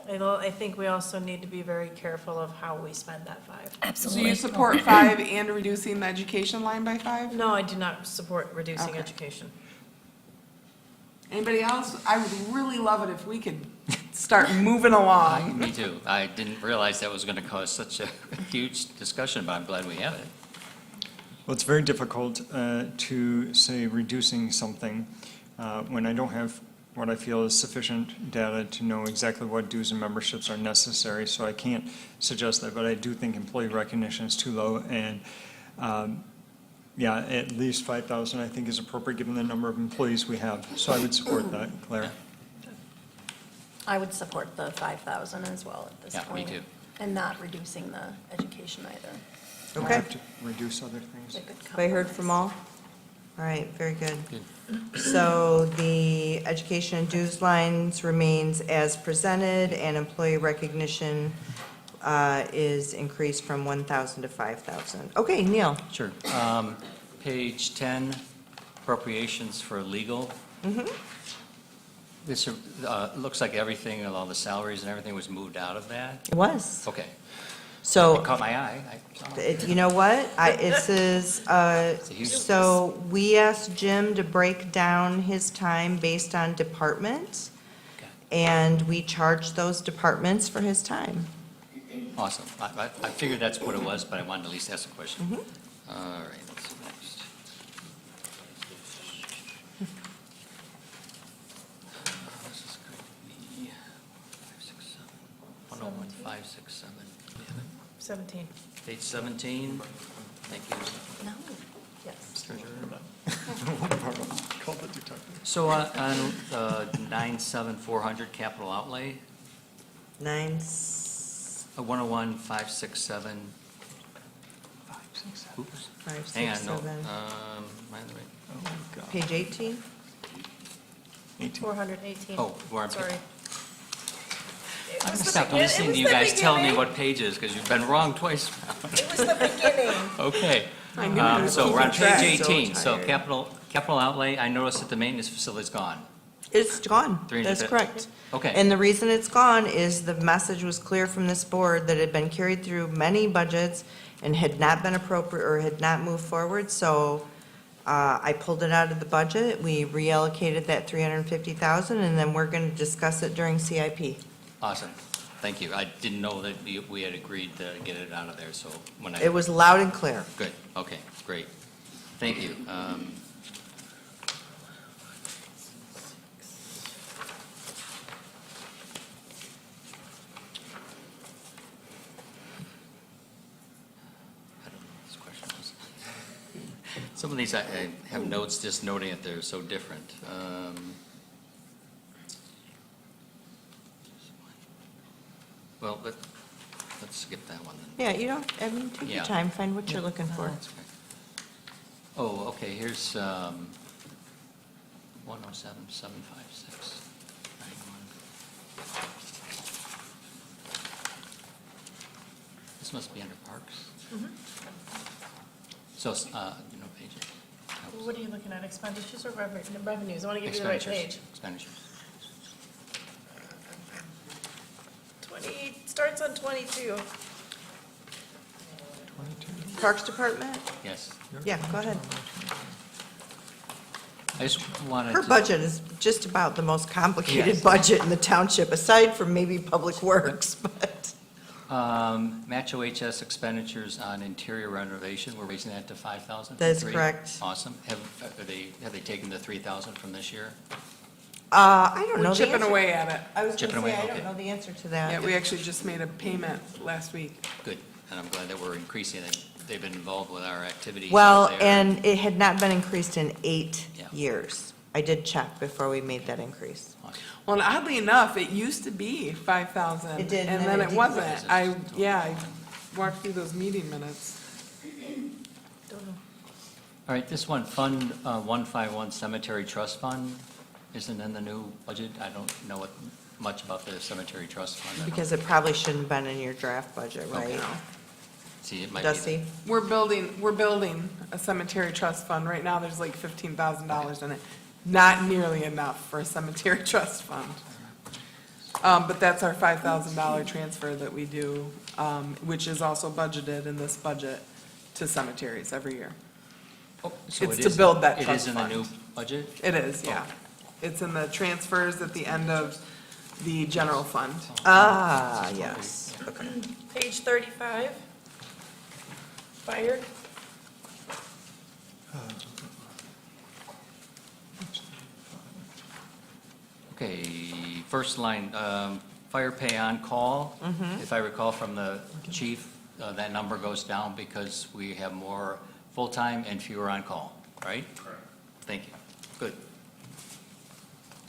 I think we also need to be very careful of how we spend that 5. So you support 5 and reducing the education line by 5? No, I do not support reducing Okay. education. Anybody else? I would really love it if we could start moving along. Me too. I didn't realize that was going to cause such a huge discussion, but I'm glad we have it. Well, it's very difficult to say reducing something when I don't have what I feel is sufficient data to know exactly what dues and memberships are necessary, so I can't suggest that, but I do think employee recognition is too low, and yeah, at least 5,000 I think is appropriate given the number of employees we have, so I would support that, Claire. I would support the 5,000 as well at this Yeah, me point. too. And not reducing the education either. We'll Okay. have to reduce other things. It's a good Have I heard from all? All right, very good. So the education and dues lines remains as presented, and employee recognition is increased from 1,000 to 5,000. Okay, Neil? Sure. Page 10, appropriations for legal. This looks like everything, all the salaries and everything was moved out of that? It was. Okay. So, It caught my eye. you know what? This is, huge- so we asked Jim to break down his time based on department, and we charged those departments for his time. Awesome. I figured that's what it was, but I wanted to at least ask a question. All right, let's see next. This is going to be 101, 567. 17. Page 17. Thank you. No, yes. So on 97400 capital outlay, 101, 567. Oops. Hang on, no. 567. Right. Page 18? 418. Oh, we're on. Sorry. I'm gonna stop listening to you guys telling me what pages, because you've been wrong twice now. It was the beginning. Okay. I knew I was So we're on keeping track, page so 18, so tired. capital outlay, I noticed that the maintenance facility's gone. It's gone. 350. That's correct. Okay. And the reason it's gone is the message was clear from this board that it had been carried through many budgets and had not been appropriate or had not moved forward. So I pulled it out of the budget. We reallocated that 350,000, and then we're going to discuss it during CIP. Awesome. Thank you. I didn't know that we had agreed to get it out of there, so when I. It was loud and clear. Good, okay, great. Thank you. I don't know what this question was. Some of these I have notes just noting that they're so different. Well, let's skip that one then. Yeah, you don't, I mean, take your Yeah. time, find what you're looking No, for. that's okay. Oh, okay, here's 107,756. This must be under parks. So, page 8. What are you looking at, expenditures or revenues? I want to give you the right page. Expenditures. 20, starts on 22. Parks Department? Yes. Yeah, go ahead. I just wanted Her to. budget is just about the most complicated Yes. budget in the township, aside from maybe Public Works, but. Match OHS expenditures on interior renovation, we're raising that to 5,000? That is correct. Awesome. Have they taken the 3,000 from this year? I don't know We're the chipping answer. away at it. I was Chipping gonna say, away, I don't okay. know the answer to Yeah, that. we actually just made a payment last week. Good, and I'm glad that we're increasing it. They've been involved with our activities. Well, out there. and it had not been increased in 8 Yeah. years. I did check before we made that increase. Well, and oddly enough, it used to be 5,000. It did, And then it wasn't. decreased. I walked through those meeting minutes. All right, this one, Fund 151 Cemetery Trust Fund, isn't in the new budget. I don't know much about the Cemetery Trust Fund. I don't- Because it probably shouldn't have been in your draft budget, right? Okay. See, it might be. Dusty? We're building a cemetery trust fund. Right now, there's like $15,000 in it. Not nearly enough for a cemetery trust fund. But that's our $5,000 transfer that we do, which is also budgeted in this budget to cemeteries every year. Oh, so It's it to is- build that It trust is in the fund. new budget? It is, yeah. It's in the transfers at the end of the general fund. Ah, yes. Page 35. Fire. Okay, first line, fire pay on call. If I recall from the chief, that number goes down because we have more full-time and fewer on call, right? Correct. Thank you. Good.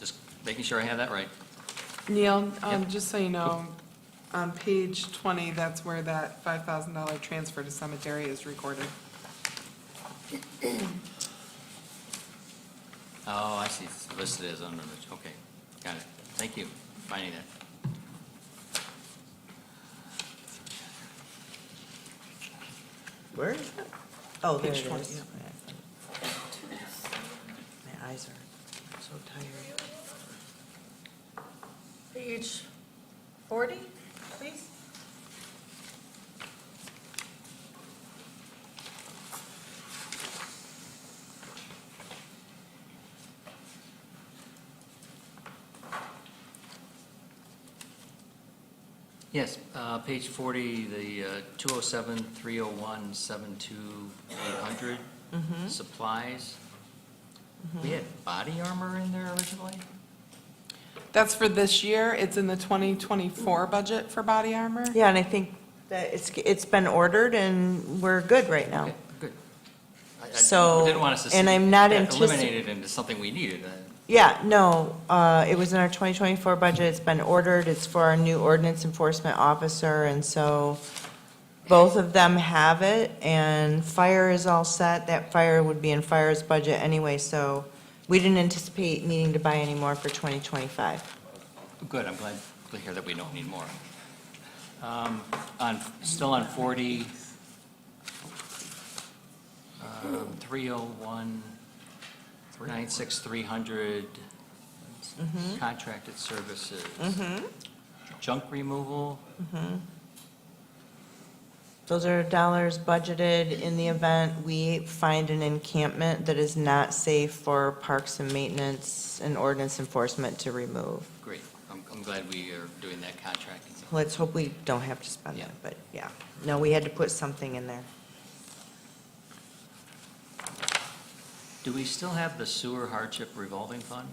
Just making sure I have that right. Neil, Yep. just so you know, on page 20, that's where that $5,000 transfer to cemetery is recorded. Oh, I see, it's listed as under, okay, got it. Thank you for finding that. Where is it? Oh, there Page it 20, is. yeah. My eyes are so tired. Page 40, please. Yes, page 40, the 207-301-72800, supplies. We had body armor in there originally? That's for this year. It's in the 2024 budget for body armor. Yeah, and I think that it's been ordered and we're good right now. Okay, good. I So, didn't want us to see and I'm not that antici- eliminated into something we needed. Yeah, no, it was in our 2024 budget, it's been ordered, it's for our new ordinance enforcement officer, and so both of them have it, and fire is all set, that fire would be in fire's budget anyway, so we didn't anticipate needing to buy any more for 2025. Good, I'm glad to hear that we don't need more. Still on 40, 301, 96300, contracted services. Junk removal, Those are dollars budgeted in the event we find an encampment that is not safe for parks and maintenance and ordinance enforcement to remove. great. I'm glad we are doing that contracting. Let's hope we don't have to spend that, but yeah. No, we had to put something in there. Do we still have the sewer hardship revolving fund?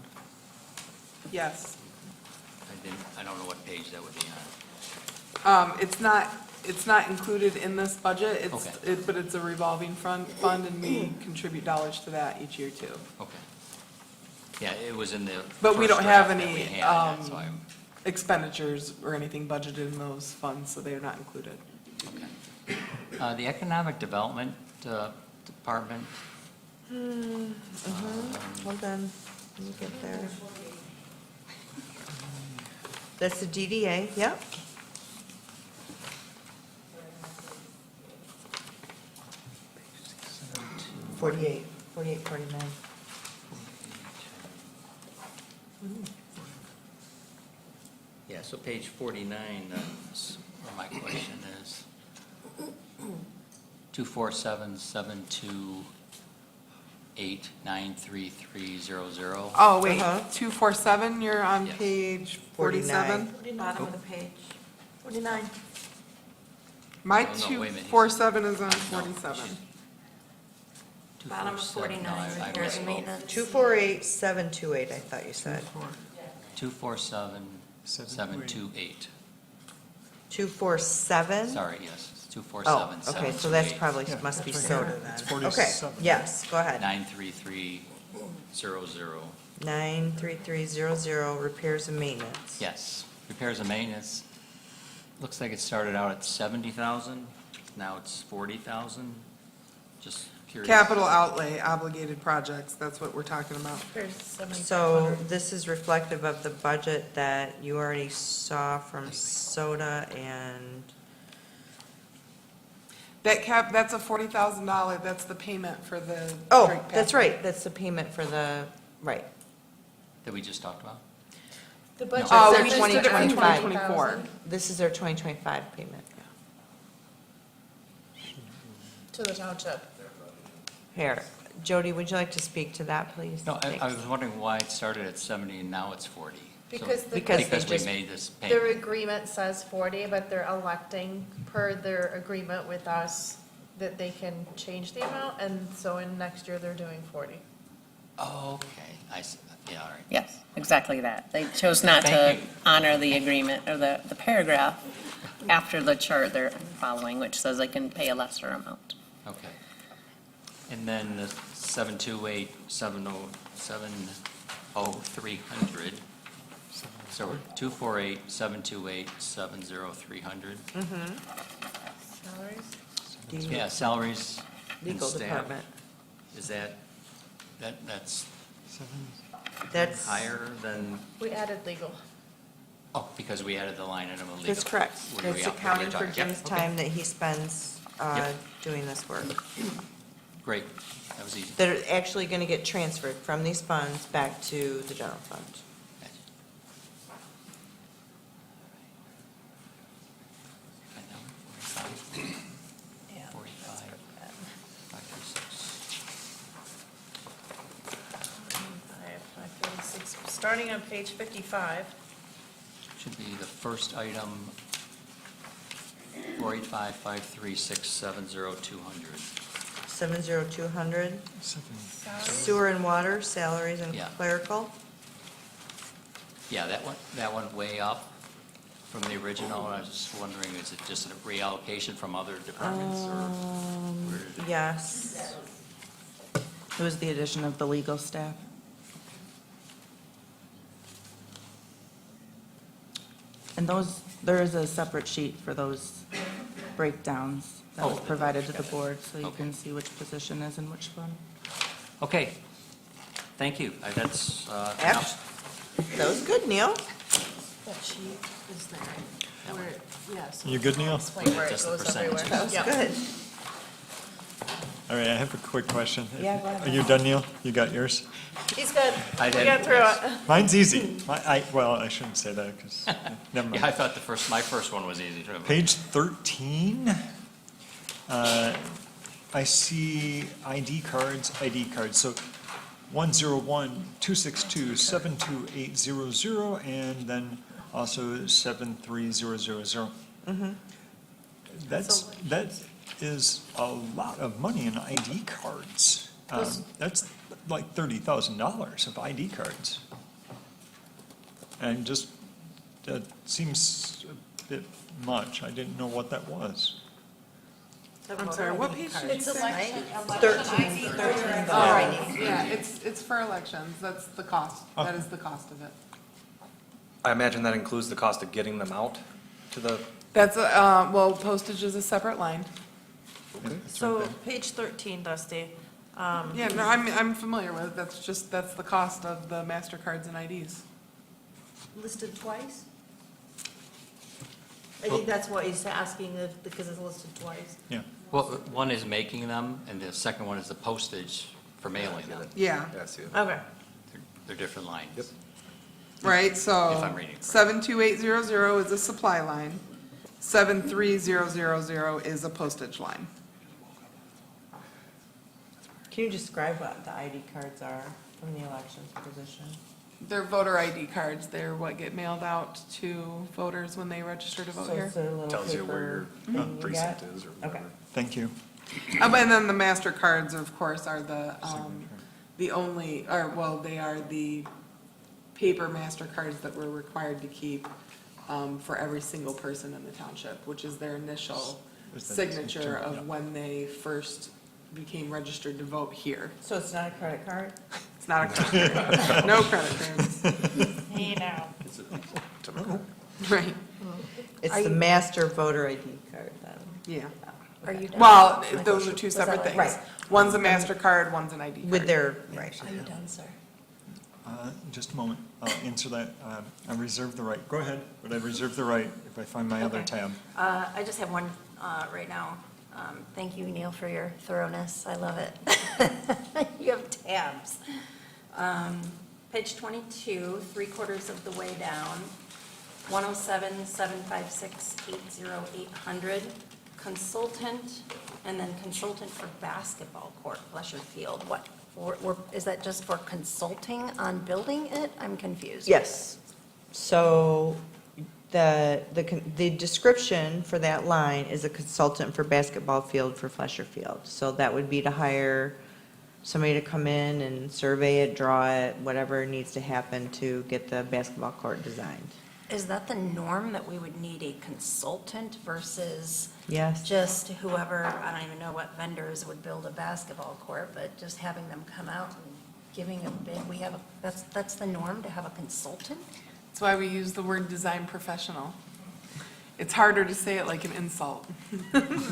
Yes. I don't know what page that would be on. It's not included in this budget. Okay. But it's a revolving fund, and we contribute dollars to that each year too. Okay. Yeah, it was in the But we first don't have draft that any, we had, that's why I'm- expenditures or anything budgeted in those funds, so they're not included. The Economic Development Department, Hold on, let me get there. That's the DDA, yep. $48. 48, 49. Yeah, so page 49, is where my question is. 247-728-93300. Oh, wait, Uh-huh. 247, you're on Yes. page 49. 47? Bottom of the page. 49. My Oh, no, wait a minute. 247 is on No. 47. Bottom of 247, no, 49, I repairs and misspoke. maintenance. 248728, I thought you said. 247-728. 247? Sorry, yes, it's Oh, 247-728. okay, so that's probably, Yeah, must be that's right soda here. then. It's Okay, 47. yes, go ahead. 93300. 93300, repairs and maintenance. Yes, repairs and maintenance. Looks like it started out at 70,000, now it's 40,000. Just curious. Capital outlay, obligated projects, that's what we're talking about. There's 7,500. So this is reflective of the budget that you already saw from soda and, That's a $40,000, that's the payment for the. oh, drink that's pass. right, that's the payment for the, right. That we just talked about? The budget. Oh, Their we just did it for 2025. 2024. This is their 2025 payment. To the township. Here, Jody, would you like to speak to that, please? No, I Thanks. was wondering why it started at 70 and now it's 40. So- Because the- Because they Because we just- made this Their payment. agreement says 40, but they're electing per their agreement with us that they can change the amount, and so in next year, they're doing 40. Oh, okay, I see, yeah, all right. Yes, exactly that. They chose not to Thank you. honor the agreement or the paragraph after the chart they're following, which says they can pay a lesser amount. Okay. And then the 728-70300. So 248-728-70300. Salaries? Yeah, salaries and Legal staff. department. Is that's That's, higher than, We added legal. oh, because we added the line item of legal. that's correct. Were we That's up- accounting we for were talking- Jim's yep, okay. time that he spends Yep. doing this work. Great, that was easy. That are actually going to get transferred from these funds back to the general fund. Yeah. 45, 536. Starting on page 55. Should be the first item, 485-536-70200. 70200, Salaries? sewer and water, salaries and Yeah. clerical. Yeah, that went way up from the original. I was just wondering, is it just a reallocation from other departments or? where did it- Yes. It was the addition of the legal staff. And those, there is a separate sheet for those breakdowns that was Oh, provided to the okay. board, so you Okay. can see which position is in which fund. Okay, thank you. That's Act- enough. That was good, Neil. That sheet is there. Where, yes. You good, Neil? Explain where it Just the goes everywhere. percentages. That was Yep. good. All right, I have a quick question. Yeah, go ahead. Are you done, Neil? You got yours? He's good. I We did, got through yes. it. Mine's easy. Well, I shouldn't say that, because, never mind. Yeah, I thought my first one was easy. Page 13, I see ID cards, so 101-262-72800, and then also 73000. That is a lot of money in ID cards. That's like $30,000 of ID cards. And just, that seems a bit much. I didn't know what that was. I'm sorry, what page did you It's say? election. 13. Oh, yeah, it's for elections, that's the cost, that is the cost of it. I imagine that includes the cost of getting them out to the, That's, well, postage is a separate line. So, page 13, Dusty. Yeah, no, I'm familiar with it, that's the cost of the MasterCards and IDs. Listed twice? I think that's what he's asking, because it's listed twice. Yeah. Well, one is making them, and the second one is the postage for mailing them. Yeah, Okay. They're different lines. Yep. right, If so I'm reading correctly. 72800 is a supply line, 73000 is a postage line. Can you describe what the ID cards are from the elections position? They're voter ID cards, they're what get mailed out to voters when they register to vote So here. it's a little Tells you where paper your thing you precinct get? is or Okay. whatever. Thank you. And then the MasterCards, of course, are the only, or, well, they are the paper MasterCards that we're required to keep for every single person in the township, which is their initial Is that signature yeah. of when they first became registered to vote here. So it's not a credit card? It's not a credit card. No credit cards. Hey, now. Right, It's Are the you- master voter ID card then? yeah. Are you done? Well, My those question- are two was that separate like- things. Right. One's a MasterCard, one's an ID card. With their, right. Are you done, sir? Just a moment, I'll answer that. I reserve the right, go ahead, but I reserve the right if I find my other Okay. tab. I just have one right now. Thank you, Neil, for your thoroughness. I love it. You have tabs. Page 22, 3/4 of the way down, 107-756-80800, consultant, and then consultant for basketball court, Flesher Field. What, is that just for consulting on building it? I'm confused. Yes. So the description for that line is a consultant for basketball field for Flesher Field. So that would be to hire somebody to come in and survey it, draw it, whatever needs to happen to get the basketball court designed. Is that the norm, that we would need a consultant versus Yes. just whoever, I don't even know what vendors would build a basketball court, but just having them come out and giving a bid? That's the norm, to have a consultant? That's why we use the word design professional. It's harder to say it like an insult.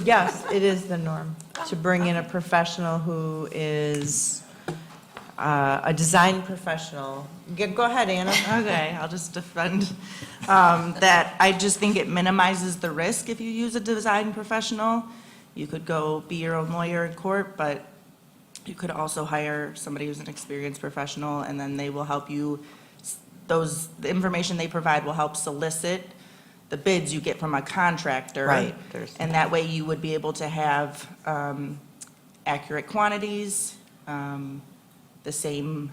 Yes, it is the norm, to bring in a professional who is a design professional. Go ahead, Anna. Okay, I'll just defend that. I just think it minimizes the risk if you use a design professional. You could go be your own lawyer in court, but you could also hire somebody who's an experienced professional, and then they will help you, the information they provide will help solicit the bids you get from a contractor. Right. And that way you would be able to have accurate quantities, the same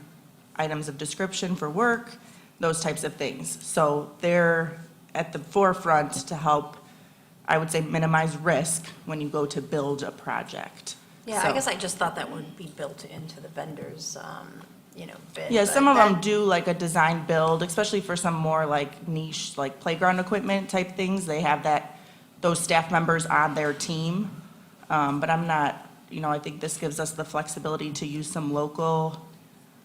items of description for work, those types of things. So they're at the forefront to help, I would say, minimize risk when you go to build a project. Yeah, So- I guess I just thought that would be built into the vendor's, bid. Yeah, but some of them that- do like a design build, especially for some more like niche, like playground equipment type things. They have those staff members on their team. But I'm not, I think this gives us the flexibility to use some local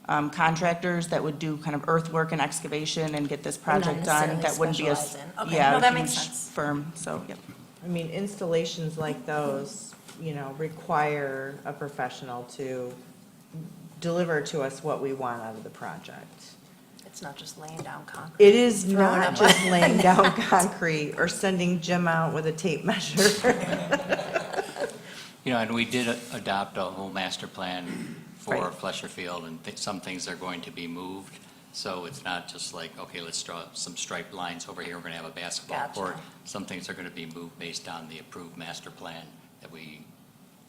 contractors that would do kind of earthwork and excavation and get this project done. necessarily That wouldn't be a, specialize in. Okay, yeah, no, a that makes huge sense. firm, so, yep. I mean, installations like those, require a professional to deliver to us what we want out of the project. It's not just laying down concrete. It is Throwing not them. just laying down concrete or sending Jim out with a tape measure. And we did adopt a whole master plan for Right. Flesher Field, and some things are going to be moved. So it's not just like, okay, let's draw some striped lines over here, we're gonna have a basketball Gotcha. court. Some things are gonna be moved based on the approved master plan that we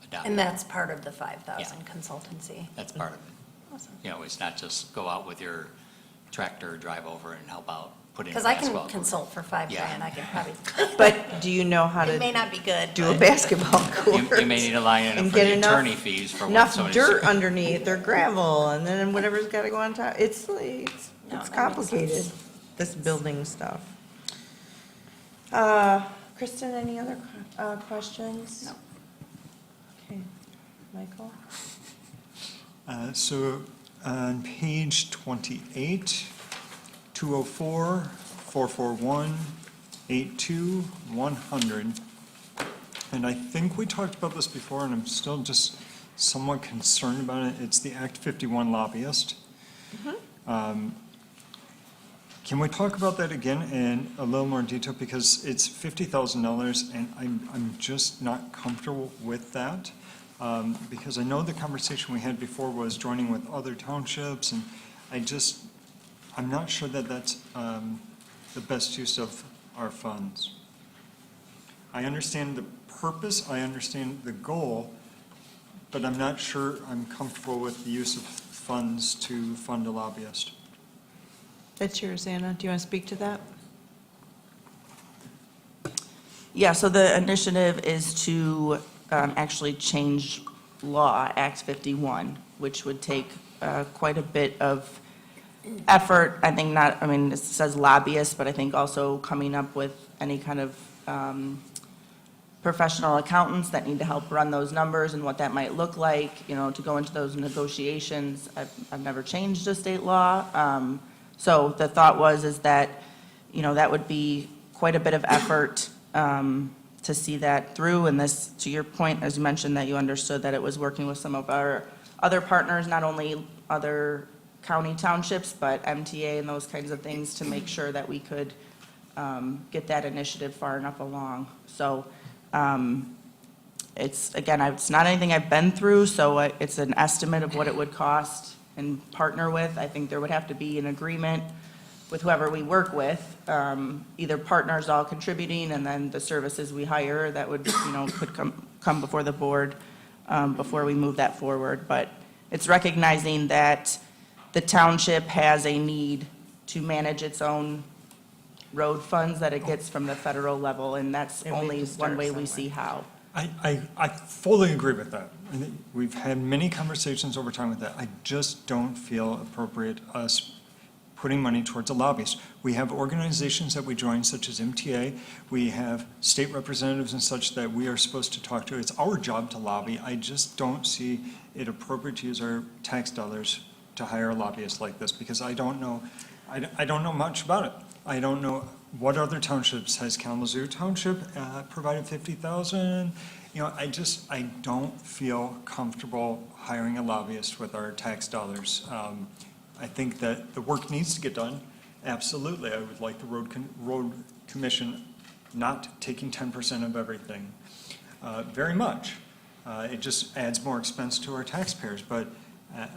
adopted. And that's part of the 5,000 consultancy. That's part of it. Awesome. It's not just go out with your tractor, drive over and help out, put in a Because I basketball can court. consult for $5,000, Yeah. I can probably, But do you know how it may to not be good. do a but- basketball court? You may need a line item And for get the enough- attorney fees for when Enough somebody's. dirt underneath, or gravel, and then whatever's gotta go on top. It's No, that makes complicated, sense. this building stuff. Kristen, any other questions? No. Okay, Michael? So on page 28, 204, 441, 82, 100. And I think we talked about this before, and I'm still just somewhat concerned about it. It's the Act 51 lobbyist. Can we talk about that again in a little more detail? Because it's $50,000, and I'm just not comfortable with that. Because I know the conversation we had before was joining with other townships, and I'm not sure that that's the best use of our funds. I understand the purpose, I understand the goal, but I'm not sure I'm comfortable with the use of funds to fund a lobbyist. That's yours, Anna. Do you want to speak to that? Yeah, so the initiative is to actually change law, Act 51, which would take quite a bit of effort. I think not, I mean, it says lobbyist, but I think also coming up with any kind of professional accountants that need to help run those numbers and what that might look like, you know, to go into those negotiations. I've never changed a state law. So the thought is that, you know, that would be quite a bit of effort to see that through. And this, to your point, as you mentioned, that you understood that it was working with some of our other partners, not only other county townships, but MTA and those kinds of things, to make sure that we could get that initiative far enough along. So it's, again, it's not anything I've been through, so it's an estimate of what it would cost and partner with. I think there would have to be an agreement with whoever we work with, either partners all contributing, and then the services we hire that would, you know, could come before the board before we move that forward. But it's recognizing that the township has a need to manage its own road funds that it gets from the federal level, and that's And we only have to one start way we somewhere. see how. I fully agree with that. I think we've had many conversations over time with that. I just don't feel appropriate us putting money towards a lobbyist. We have organizations that we join, such as MTA. We have state representatives and such that we are supposed to talk to. It's our job to lobby. I just don't see it appropriate to use our tax dollars to hire a lobbyist like this, because I don't know much about it. I don't know what other townships. Has Kalamazoo Township provided $50,000? You know, I don't feel comfortable hiring a lobbyist with our tax dollars. I think that the work needs to get done. Absolutely, I would like the road commission not taking 10% of everything, very much. It just adds more expense to our taxpayers, but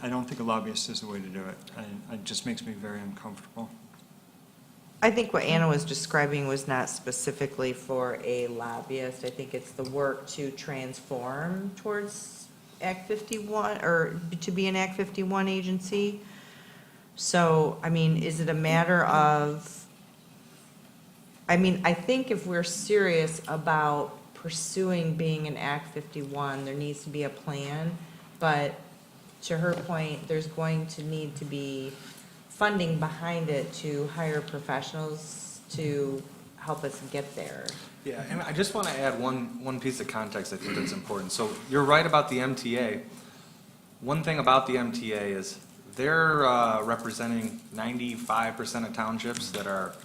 I don't think a lobbyist is the way to do it. It just makes me very uncomfortable. I think what Anna was describing was not specifically for a lobbyist. I think it's the work to transform towards Act 51, or to be an Act 51 agency. So, I mean, is it a matter of, I mean, I think if we're serious about pursuing being an Act 51, there needs to be a plan. But to her point, there's going to need to be funding behind it to hire professionals to help us get there. Yeah, and I just want to add one piece of context I think that's important. So you're right about the MTA. One thing about the MTA is they're representing 95% of townships that are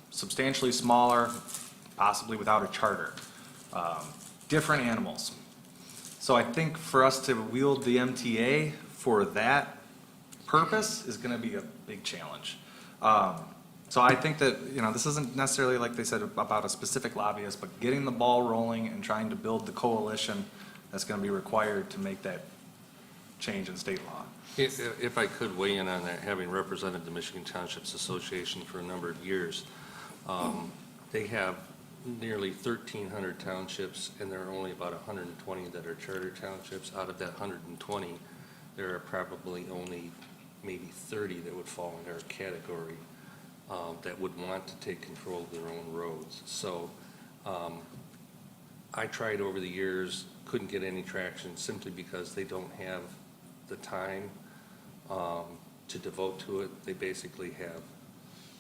substantially smaller, possibly without a charter, different animals. So I think for us to wield the MTA for that purpose is going to be a big challenge. So I think that, you know, this isn't necessarily, like they said, about a specific lobbyist, but getting the ball rolling and trying to build the coalition that's going to be required to make that change in state law. If I could weigh in on that, having represented the Michigan Townships Association for a number of years, they have nearly 1,300 townships, and there are only about 120 that are charter townships. Out of that 120, there are probably only maybe 30 that would fall in our category that would want to take control of their own roads. So I tried over the years, couldn't get any traction simply because they don't have the time to devote to it. They basically have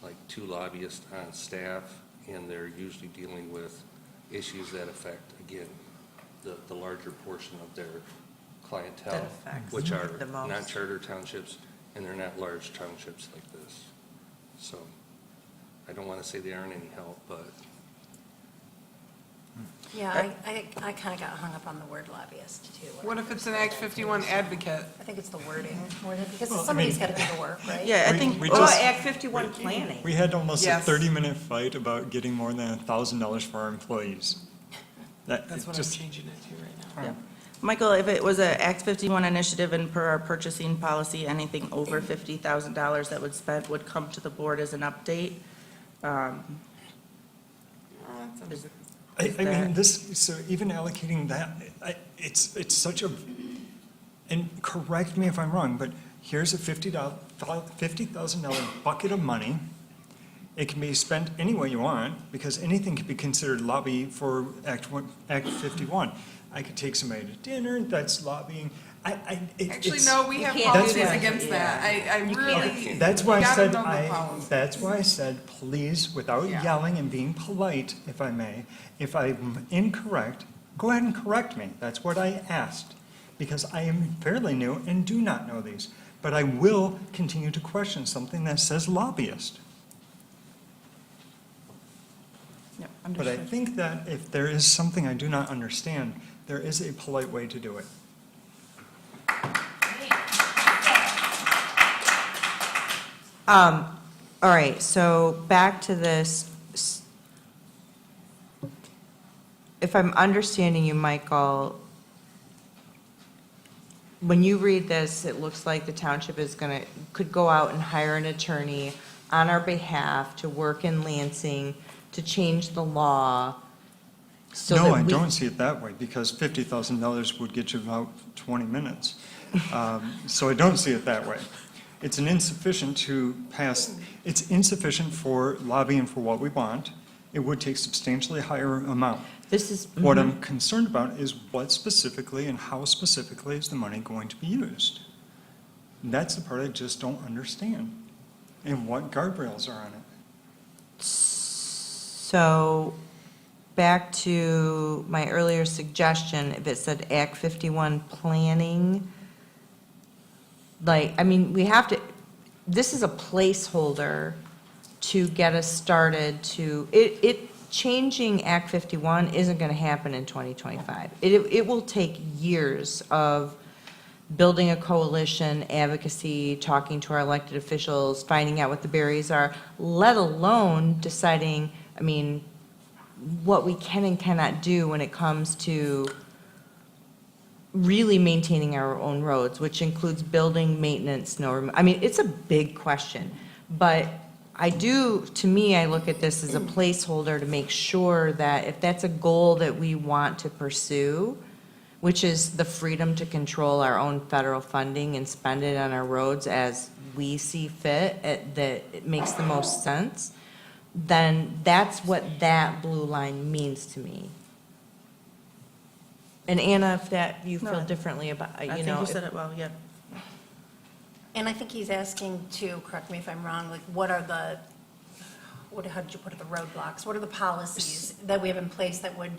like 2 lobbyists on staff, and they're usually dealing with issues that affect, again, the larger portion of their clientele, which are the most. non-charter townships, and they're not large townships like this. So I don't want to say they aren't any help, but Yeah, I kind of got hung up on the word lobbyist, too. What if it's an Act 51 advocate? I think it's the wording more than, because Well, I somebody's mean- got to do the work, right? Yeah, I We- think, we well, just- Act 51 planning. We had almost a Yes. 30-minute fight about getting more than $1,000 for our employees. That's what I'm just- changing it to right now. Michael, if it was a Act 51 initiative and per our purchasing policy, anything over $50,000 that would spend would come to the board as an update. Is I that- mean, this, so even allocating that, it's such a, and correct me if I'm wrong, but here's a $50,000 bucket of money. It can be spent any way you want, because anything can be considered lobby for Act 51. I could take somebody to dinner, that's lobbying. Actually, no, we have can't do policies that. against that. I really, That's why I gotta said, know the policy. that's why I said, please, without Yeah. yelling and being polite, if I may, if I'm incorrect, go ahead and correct me. That's what I asked, because I am fairly new and do not know these. But I will continue to question something that says lobbyist. Yep, But I understood. think that if there is something I do not understand, there is a polite way to do it. All right, so back to this. If I'm understanding you, Michael, when you read this, it looks like the township is could go out and hire an attorney on our behalf to work in Lansing to change the law so that No, I we- don't see it that way, because $50,000 would get you about 20 minutes. So I don't see it that way. It's insufficient for lobbying for what we want. It would take substantially higher amount. This is. What I'm concerned about is what specifically and how specifically is the money going to be used? And that's the part I just don't understand, and what guardrails are on it. So, back to my earlier suggestion, if it said Act 51 planning, like, I mean, we have to, this is a placeholder to get us started to, changing Act 51 isn't going to happen in 2025. It will take years of building a coalition, advocacy, talking to our elected officials, finding out what the barriers are, let alone deciding, I mean, what we can and cannot do when it comes to really maintaining our own roads, which includes building, maintenance, I mean, it's a big question. But to me, I look at this as a placeholder to make sure that if that's a goal that we want to pursue, which is the freedom to control our own federal funding and spend it on our roads as we see fit, that it makes the most sense, then that's what that blue line means to me. And Anna, if that, you feel No, differently about, I you think know. you if- said it well, yeah. And I think he's asking to, correct me if I'm wrong, like, what are the, how did you put it, the roadblocks? What are the policies that we have in place that would,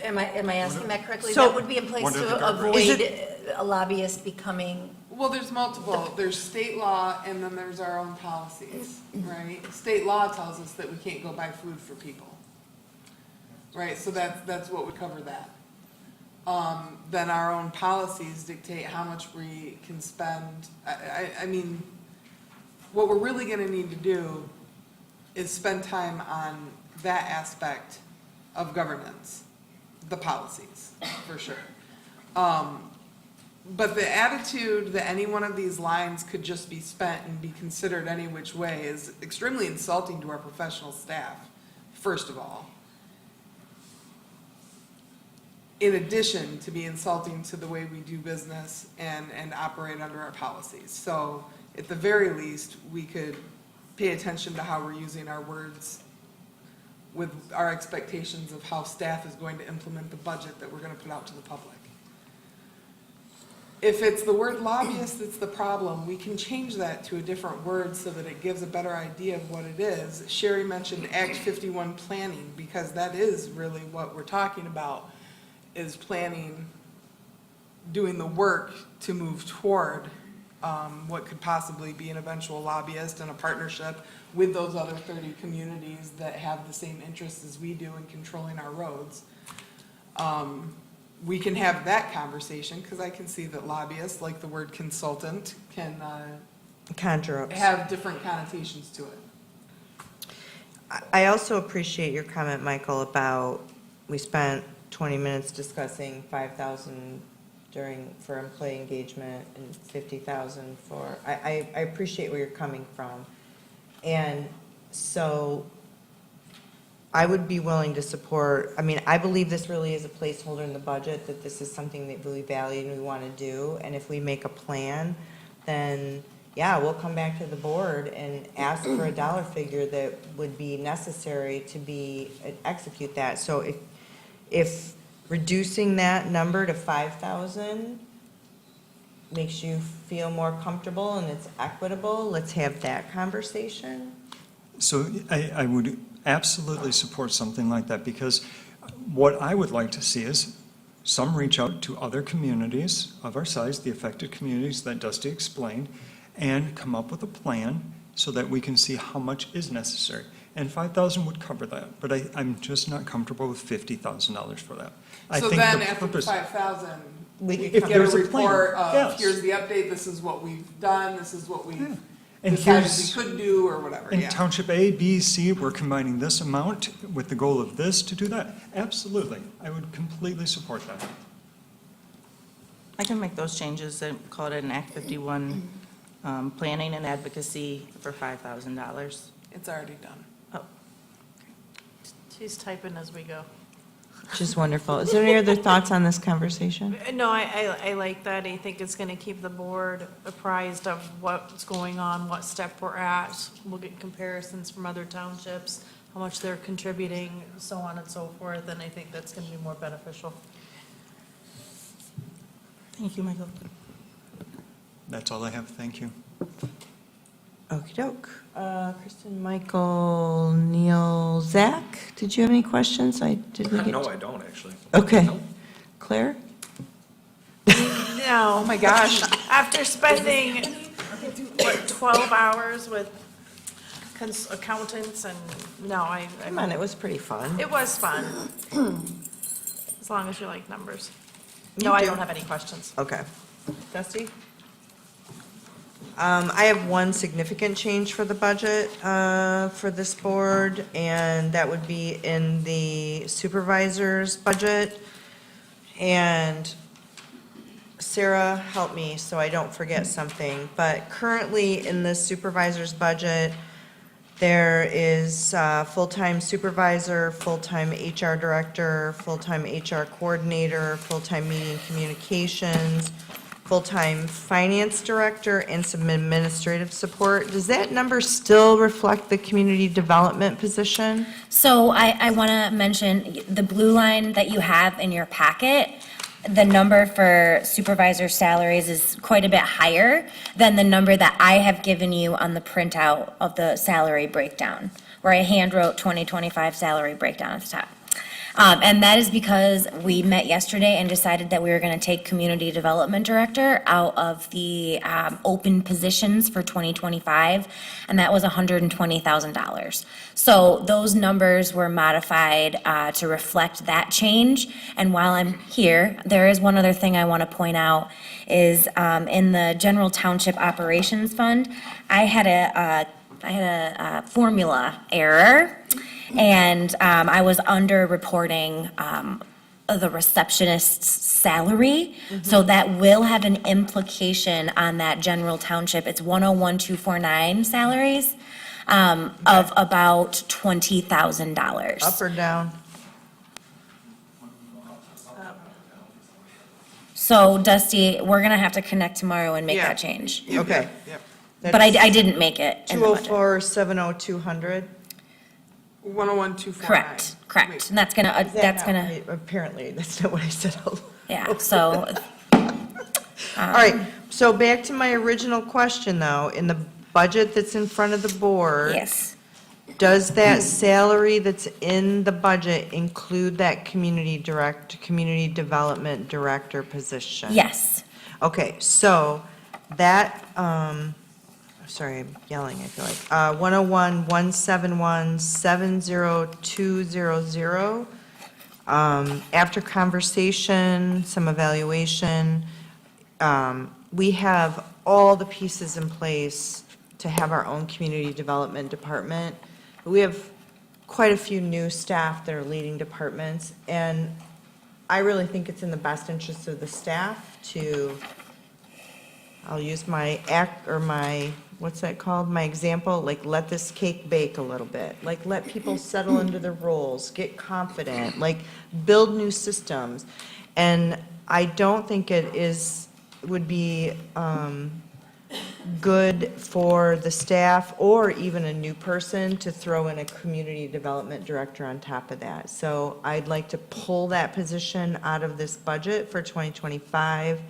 am I asking that correctly? So- That would be in place What are the to guardrails? avoid a lobbyist becoming, Well, there's multiple. There's state law and then there's our own policies, right? State law tells us that we can't go buy food for people. Right, so that's what would cover that. Then our own policies dictate how much we can spend. I mean, what we're really gonna need to do is spend time on that aspect of governance, the policies, for sure. But the attitude that any one of these lines could just be spent and be considered any which way is extremely insulting to our professional staff, first of all. In addition to be insulting to the way we do business and operate under our policies. So at the very least, we could pay attention to how we're using our words with our expectations of how staff is going to implement the budget that we're gonna put out to the public. If it's the word lobbyist that's the problem, we can change that to a different word so that it gives a better idea of what it is. Sherry mentioned Act 51 planning, because that is really what we're talking about, is planning, doing the work to move toward what could possibly be an eventual lobbyist and a partnership with those other 30 communities that have the same interests as we do in controlling our roads. We can have that conversation, because I can see that lobbyists, like the word consultant, can Conjure up. have different connotations to it. I also appreciate your comment, Michael, about we spent 20 minutes discussing 5,000 for employee engagement and 50,000 for, I appreciate where you're coming from. And so I would be willing to support, I mean, I believe this really is a placeholder in the budget, that this is something that we value and we want to do. And if we make a plan, then, yeah, we'll come back to the board and ask for a dollar figure that would be necessary to execute that. So if reducing that number to 5,000 makes you feel more comfortable and it's equitable, let's have that conversation. So I would absolutely support something like that, because what I would like to see is some reach out to other communities of our size, the affected communities that Dusty explained, and come up with a plan so that we can see how much is necessary. And 5,000 would cover that, but I'm just not comfortable with $50,000 for that. I So think then the after the purpose- 5,000, we If could get a there's a plan, report of, yes. here's the update, this is what we've done, this is what we've And decided here's- we could do, or whatever, In yeah. Township A, B, C, we're combining this amount with the goal of this to do that. Absolutely. I would completely support that. I can make those changes and call it an Act 51 planning and advocacy for $5,000. It's already done. She's typing as we go. Just wonderful. Is there any other thoughts on this conversation? No, I like that. I think it's gonna keep the board apprised of what's going on, what step we're at. We'll get comparisons from other townships, how much they're contributing, so on and so forth, and I think that's gonna be more beneficial. Thank you, Michael. That's all I have. Thank you. Okey doke. Kristen, Michael, Neil, Zach, did you have any questions? Did we get? No, I don't, actually. Okay. Claire? No. Oh, my gosh. After spending, 12 hours with accountants and, no, Come on, it was pretty fun. It was fun. As long as you like numbers. Me No, I too. don't have any questions. Okay. Dusty? I have one significant change for the budget for this board, and that would be in the supervisor's budget. And Sarah, help me so I don't forget something, but currently in the supervisor's budget, there is full-time supervisor, full-time HR director, full-time HR coordinator, full-time meeting communications, full-time finance director, and some administrative support. Does that number still reflect the community development position? So I want to mention the blue line that you have in your packet. The number for supervisor salaries is quite a bit higher than the number that I have given you on the printout of the salary breakdown, where I hand wrote 2025 salary breakdown at the top. And that is because we met yesterday and decided that we were going to take community development director out of the open positions for 2025, and that was $120,000. So those numbers were modified to reflect that change. And while I'm here, there is one other thing I want to point out is in the general township operations fund, I had a formula error. And I was under-reporting the receptionist's salary. So that will have an implication on that general township. It's 101,249 salaries of about $20,000. Up or down? So Dusty, we're gonna have to connect tomorrow and make that change. Okay. But I didn't make it in the budget. 204, 70200? 101,249. Correct. And that's gonna, that's gonna, Apparently, that's not what I said. yeah, so. All right, so back to my original question, though. In the budget that's in front of the board. Yes. Does that salary that's in the budget include that community development director position? Yes. Okay, so that, sorry, I'm yelling, I feel like, 101-171-70200. After conversation, some evaluation, we have all the pieces in place to have our own community development department. We have quite a few new staff that are leading departments, and I really think it's in the best interest of the staff to, I'll use my what's that called, my example, like, let this cake bake a little bit. Like, let people settle into their roles, get confident, like, build new systems. And I don't think would be good for the staff or even a new person to throw in a community development director on top of that. So I'd like to pull that position out of this budget for 2025,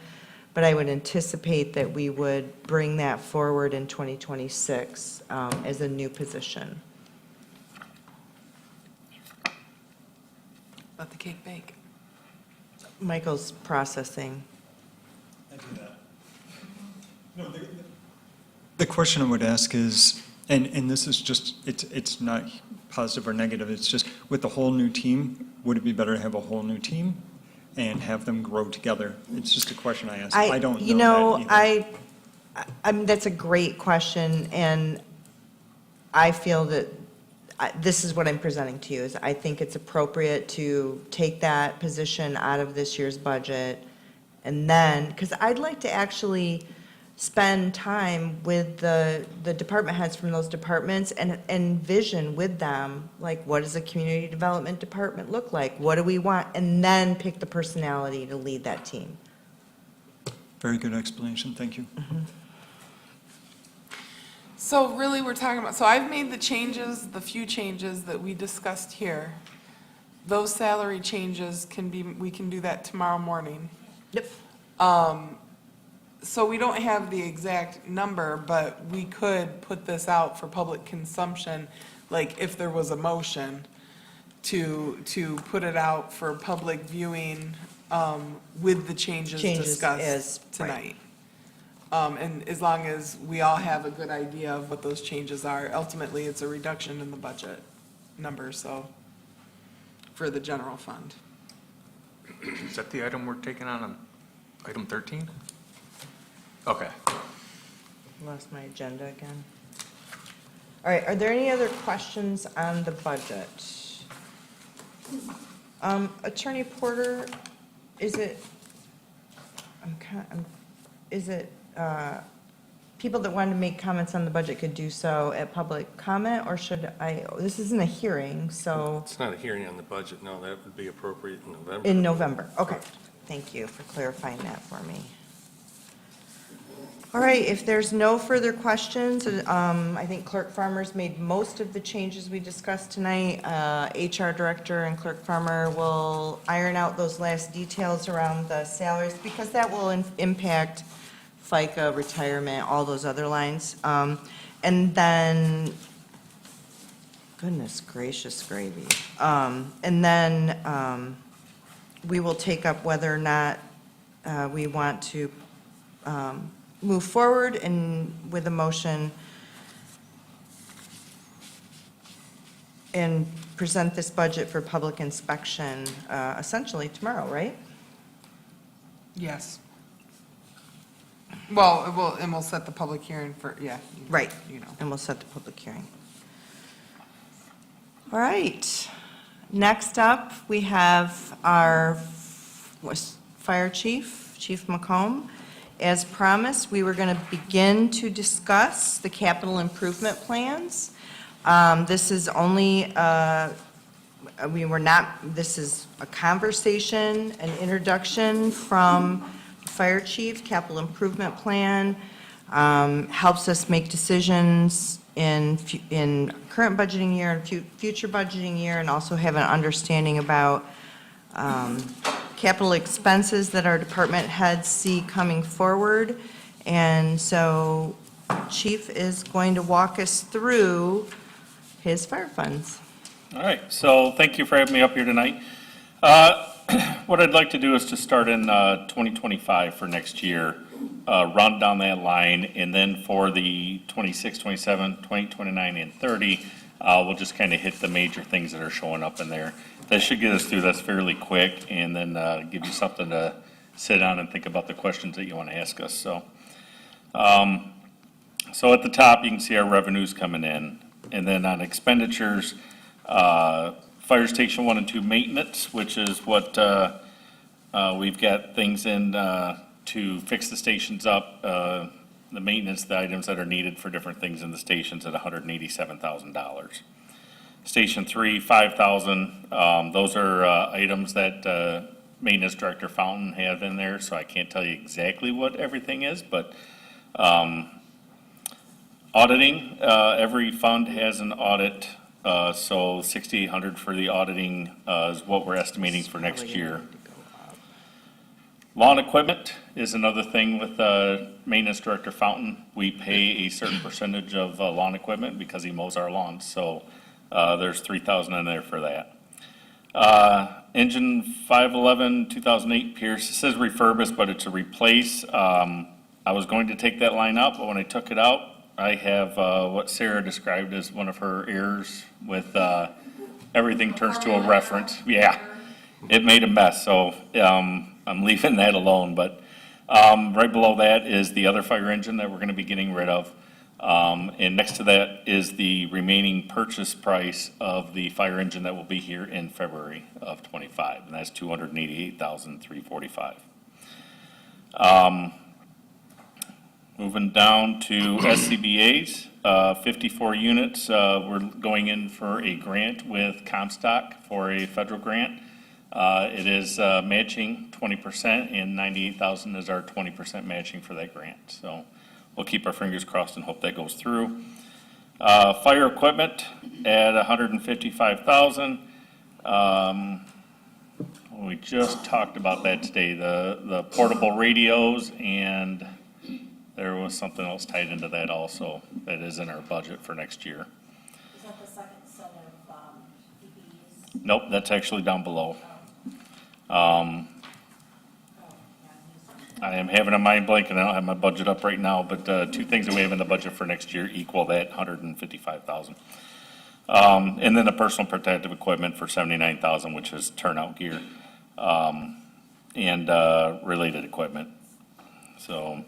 but I would anticipate that we would bring that forward in 2026 as a new position. Let the cake bake. Michael's processing. I do that. No, the question I would ask is, and this is just, it's not positive or negative, it's just with the whole new team, would it be better to have a whole new team and have them grow together? It's just a question I ask. I don't know that either. I mean, that's a great question, and I feel that this is what I'm presenting to you, is I think it's appropriate to take that position out of this year's budget, and then, because I'd like to actually spend time with the department heads from those departments and envision with them, like, what does a community development department look like? What do we want? And then pick the personality to lead that team. Very good explanation, thank you. So really, we're talking about, so I've made the changes, the few changes that we discussed here. Those salary changes we can do that tomorrow morning. Yep. So we don't have the exact number, but we could put this out for public consumption, like if there was a motion to put it out for public viewing with the changes discussed tonight. And as long as we all have a good idea of what those changes are, ultimately it's a reduction in the budget number, so, for the general fund. Is that the item we're taking on item 13? Okay. Lost my agenda again. All right, are there any other questions on the budget? Attorney Porter, is it people that want to make comments on the budget could do so at public comment, or should this isn't a hearing, so. It's not a hearing on the budget, no, that would be appropriate in November. In November, okay. Thank you for clarifying that for me. All right, if there's no further questions, I think Clerk Farmer's made most of the changes we discussed tonight. HR Director and Clerk Farmer will iron out those last details around the salaries, because that will impact FICA, retirement, all those other lines. And then, goodness gracious gravy. And then we will take up whether or not we want to move forward and with a motion and present this budget for public inspection essentially tomorrow, right? Yes. Well, and we'll set the public hearing for, yeah. Right, You know. and we'll set the public hearing. All right, next up, we have our Fire Chief, Chief McComb. As promised, we were going to begin to discuss the capital improvement plans. This is only, this is a conversation, an introduction from the Fire Chief. Capital improvement plan helps us make decisions in current budgeting year and future budgeting year, and also have an understanding about capital expenses that our department heads see coming forward. And so Chief is going to walk us through his fire funds. All right, so thank you for having me up here tonight. What I'd like to do is to start in 2025 for next year, run down that line, and then for the 26, 27, 20, 29, and 30, we'll just kind of hit the major things that are showing up in there. That should get us through this fairly quick, and then give you something to sit down and think about the questions that you want to ask us. So at the top, you can see our revenues coming in. And then on expenditures, Fire Station 1 and 2 maintenance, which is what We've got things in to fix the stations up, the maintenance, the items that are needed for different things in the stations at $187,000. Station 3, 5,000. Those are items that Maintenance Director Fountain have in there, so I can't tell you exactly what everything is, but auditing, every fund has an audit, so $6,800 for the auditing is what we're estimating for next year. Lawn equipment is another thing with Maintenance Director Fountain. We pay a certain percentage of lawn equipment because he mows our lawns, so there's $3,000 in there for that. Engine 511 2008 Pierce, it says refurbished, but it's a replace. I was going to take that line up, but when I took it out, I have what Sarah described as one of her errors with everything turns to a reference. Yeah, it made a mess, so I'm leaving that alone. But right below that is the other fire engine that we're going to be getting rid of. And next to that is the remaining purchase price of the fire engine that will be here in February of '25, and that's $288,345. Moving down to SCBA's, 54 units. We're going in for a grant with Comstock for a federal grant. It is matching 20%, and $98,000 is our 20% matching for that grant. So we'll keep our fingers crossed and hope that goes through. Fire equipment at $155,000. We just talked about that today, the portable radios, and there was something else tied into that also that is in our budget for next year. Is that the second set of PPEs? Nope, that's actually down below. I am having a mind blank and I don't have my budget up right now, but two things that we have in the budget for next year equal that $155,000. And then the personal protective equipment for $79,000, which is turnout gear, and related equipment. So,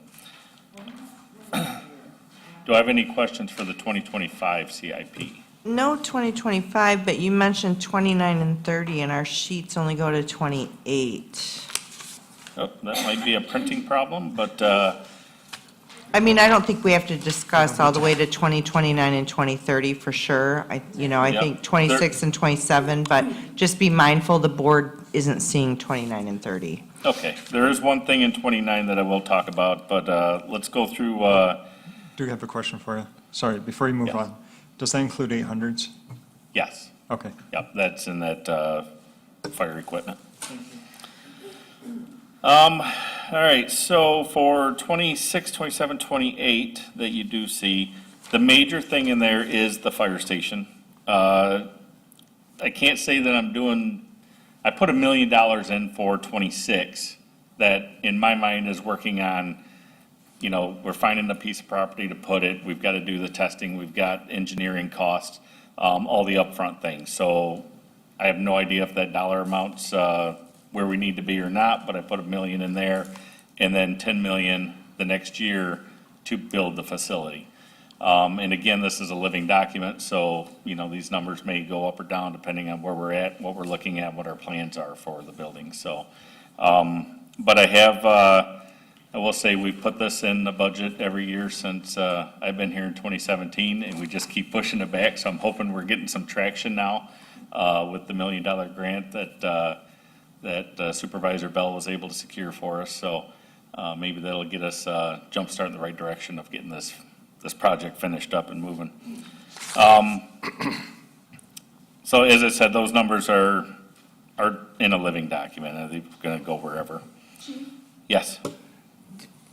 do I have any questions for the 2025 CIP? No 2025, but you mentioned 29 and 30, and our sheets only go to 28. Oh, that might be a printing problem, but I mean, I don't think we have to discuss all the way to 2029 and 2030 for sure. I Yep. think 26 and 27, but just be mindful the board isn't seeing 29 and 30. okay, there is one thing in 29 that I will talk about, but let's go through. Do you have a question for you? Sorry, before you move Yes. on. Does that include 800s? Yes. Okay. Yep, that's in that fire equipment. All right, so for 26, 27, 28 that you do see, the major thing in there is the fire station. I can't say that I put $1 million in for 26 that in my mind is working on, we're finding a piece of property to put it, we've got to do the testing, we've got engineering costs, all the upfront things. So I have no idea if that dollar amount's where we need to be or not, but I put $1 million in there, and then $10 million the next year to build the facility. And again, this is a living document, so, these numbers may go up or down depending on where we're at, what we're looking at, what our plans are for the building, so. But I will say we put this in the budget every year since I've been here in 2017, and we just keep pushing it back, so I'm hoping we're getting some traction now with the $1 million grant that Supervisor Bell was able to secure for us, so maybe that'll get us jumpstart in the right direction of getting this project finished up and moving. So as I said, those numbers are in a living document, and they're going to go wherever. Yes?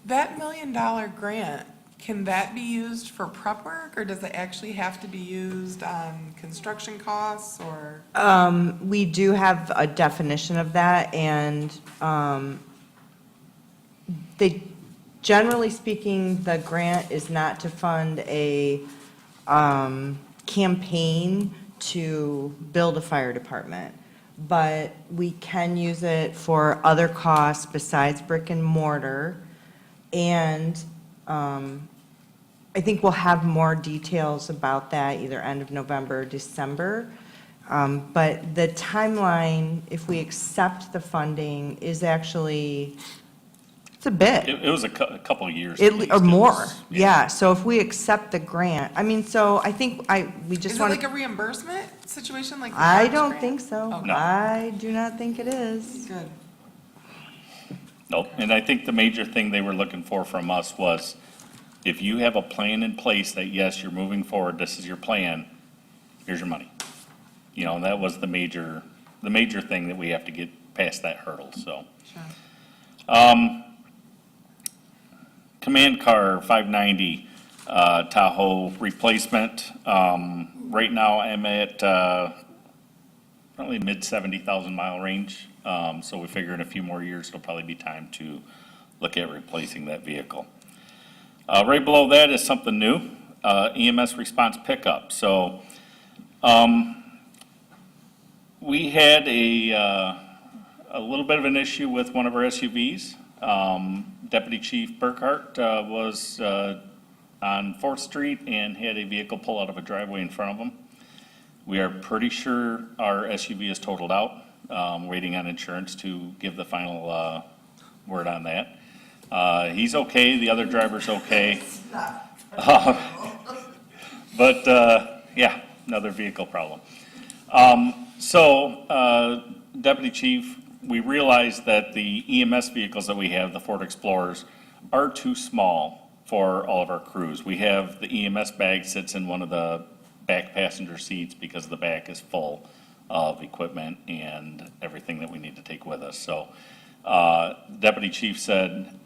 That $1 million grant, can that be used for prep work, or does it actually have to be used on construction costs, or? We do have a definition of that, and generally speaking, the grant is not to fund a campaign to build a fire department, but we can use it for other costs besides brick and mortar. And I think we'll have more details about that either end of November or December. But the timeline, if we accept the funding, is actually, it's a bit. It was a couple of years. at least. Or It more, was- yeah. So if we accept the grant, I mean, so I think we just Is it want like a to, reimbursement situation like? the I Parks don't grant? think so. Okay. I do not think it is. Good. Nope, and I think the major thing they were looking for from us was, if you have a plan in place that, yes, you're moving forward, this is your plan, here's your money. You know, and that was the major thing that we have to get past that hurdle, so. Command car 590, Tahoe replacement. Right now I'm at, probably mid 70,000 mile range. So we figure in a few more years, it'll probably be time to look at replacing that vehicle. Right below that is something new, EMS response pickup. So, we had a little bit of an issue with one of our SUVs. Deputy Chief Burkhart, was, on 4th Street and had a vehicle pull out of a driveway in front of him. We are pretty sure our SUV is totaled out, waiting on insurance to give the final word on that. He's okay, the other driver's okay. But, yeah, another vehicle problem. Deputy Chief, we realized that the EMS vehicles that we have, the Ford Explorers, are too small for all of our crews. We have the EMS bag sits in one of the back passenger seats because the back is full of equipment and everything that we need to take with us. So, Deputy Chief said,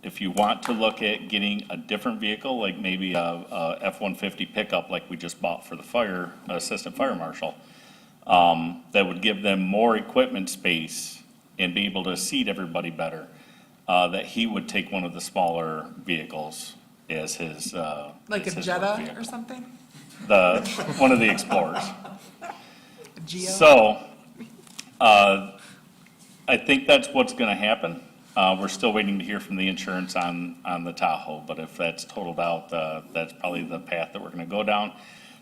if you want to look at getting a different vehicle, like maybe a F-150 pickup like we just bought for the fire, assistant fire marshal, that would give them more equipment space and be able to seat everybody better, that he would take one of the smaller vehicles as his, Like as a his Jetta work vehicle. or something? One of the Explorers. Geo? So, I think that's what's gonna happen. We're still waiting to hear from the insurance on the Tahoe, but if that's totaled out, that's probably the path that we're gonna go down.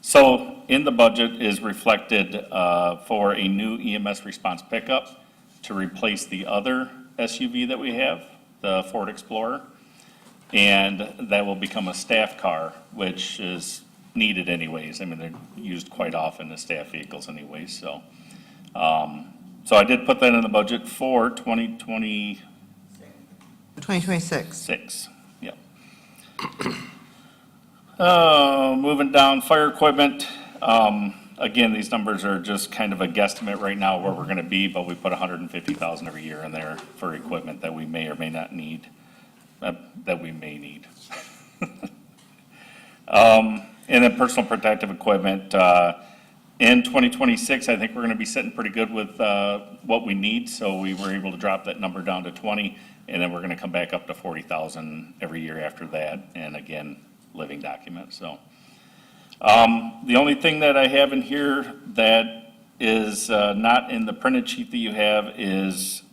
So, in the budget is reflected, for a new EMS response pickup to replace the other SUV that we have, the Ford Explorer. And that will become a staff car, which is needed anyways. I mean, they're used quite often as staff vehicles anyways, so. So I did put that in the budget for 2026. 2026. Yep. Moving down, fire equipment. Again, these numbers are just kind of a guesstimate right now where we're gonna be, but we put 150,000 every year in there for equipment that we may or may not need, that we may need. And then personal protective equipment, in 2026, I think we're gonna be sitting pretty good with, what we need, so we were able to drop that number down to 20, and then we're gonna come back up to 40,000 every year after that, and again, living document, so. The only thing that I have in here that is, not in the printed sheet that you have is,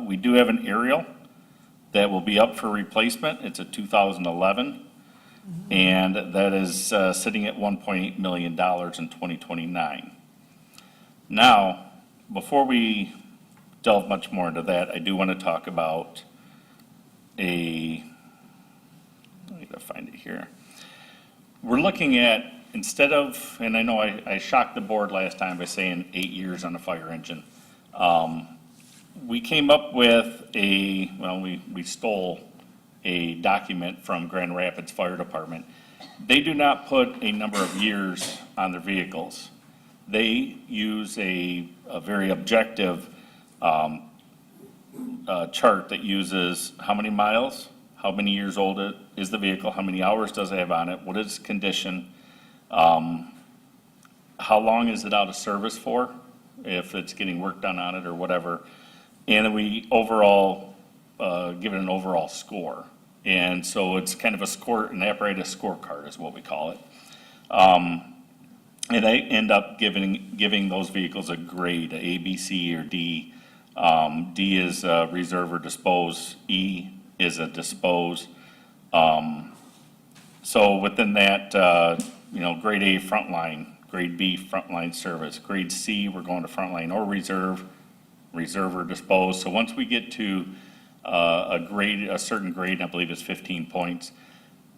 we do have an aerial that will be up for replacement. It's a 2011. And that is sitting at $1.8 million in 2029. Now, before we delve much more into that, I do want to talk about let me find it here. We're looking at, instead of, and I know I shocked the board last time by saying 8 years on a fire engine. We came up with we stole a document from Grand Rapids Fire Department. They do not put a number of years on their vehicles. They use a very objective chart that uses how many miles, how many years old is the vehicle, how many hours does it have on it, what is its condition, how long is it out of service for, if it's getting work done on it or whatever. And then we overall give it an overall score. And so it's kind of an apparatus scorecard is what we call it. And they end up giving those vehicles a grade, a B, C, or D. D is reserve or dispose. E is a dispose. So within that, grade A frontline, Grade B, frontline service. Grade C, we're going to frontline or reserve, reserve or dispose. So once we get to a grade, a certain grade, and I believe it's 15 points,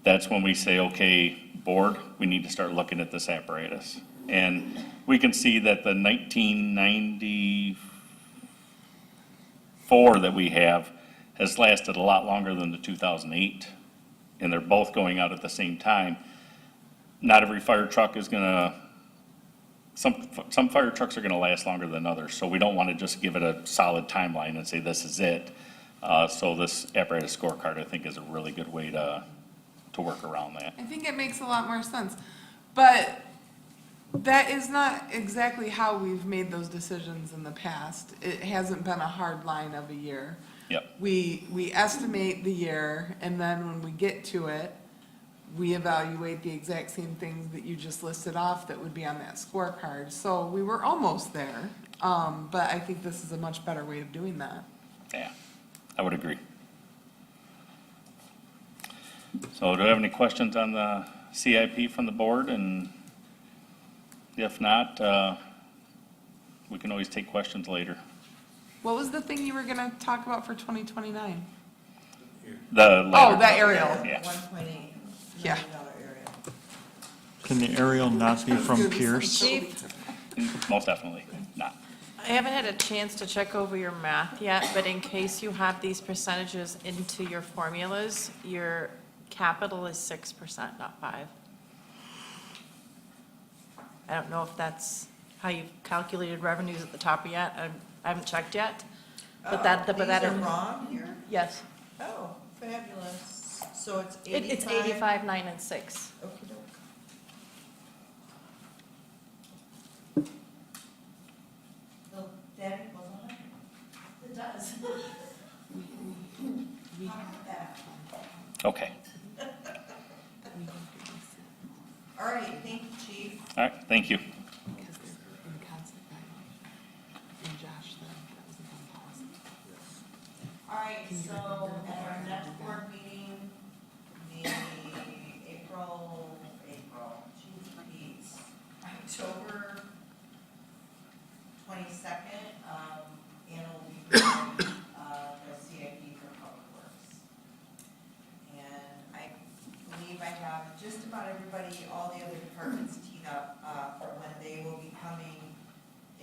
that's when we say, okay, board, we need to start looking at this apparatus. And we can see that the 1994 that we have has lasted a lot longer than the 2008, and they're both going out at the same time. Not every fire truck is gonna, some fire trucks are gonna last longer than others, so we don't wanna just give it a solid timeline and say this is it. So this apparatus scorecard, I think, is a really good way to work around that. I think it makes a lot more sense. But that is not exactly how we've made those decisions in the past. It hasn't been a hard line of a year. Yep. We estimate the year, and then when we get to it, we evaluate the exact same things that you just listed off that would be on that scorecard. So we were almost there, but I think this is a much better way of doing that. Yeah, I would agree. So do I have any questions on the CIP from the board? And if not, we can always take questions later. What was the thing you were gonna talk about for 2029? The Oh, that aerial. Yeah. Yeah. Can the aerial not be from Pierce? Chief, Most definitely not. I haven't had a chance to check over your math yet, but in case you have these percentages into your formulas, your capital is 6%, not 5. I don't know if that's how you've calculated revenues at the top yet. I haven't checked yet. But that, but that. These are wrong here? Yes. Oh, fabulous. So it's It's 85, 9, and 6. Okey-doke. Well, that equals 100. It does. Okay. All right, thank you, Chief. All right, thank you. All right, so at our next board meeting, the October 22nd, Anna will be presenting the CIP for Public Works. And I believe I have just about everybody, all the other departments teed up for when they will be coming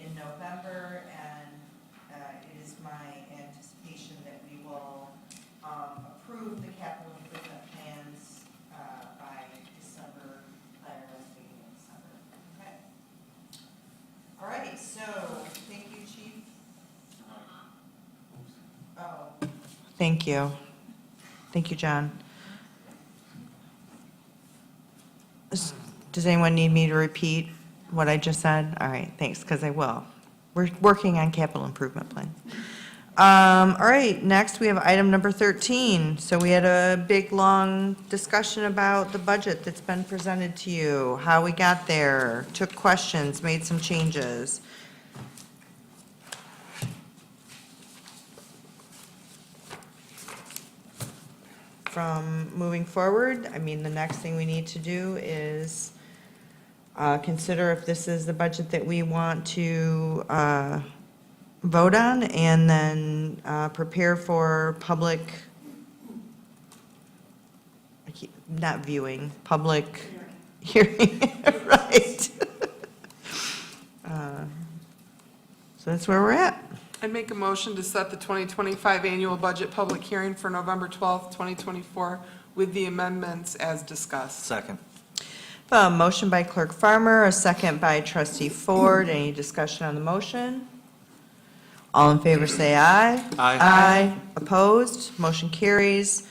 in November, and it is my anticipation that we will approve the capital improvement plans by December, our last meeting in December. Okay. All right, so, thank you, Chief. Oh. Thank you. Thank you, John. Does anyone need me to repeat what I just said? All right, thanks, because I will. We're working on capital improvement plan. All right, next we have item number 13. So we had a big, long discussion about the budget that's been presented to you, how we got there, took questions, made some changes. From moving forward, I mean, the next thing we need to do is consider if this is the budget that we want to vote on, and then prepare for public, not viewing, public hearing, right? So that's where we're at. I'd make a motion to set the 2025 annual budget public hearing for November 12th, 2024, with the amendments as discussed. Second. A motion by Clerk Farmer, a second by Trustee Ford. Any discussion on the motion? All in favor say aye. Aye. Opposed? Motion carries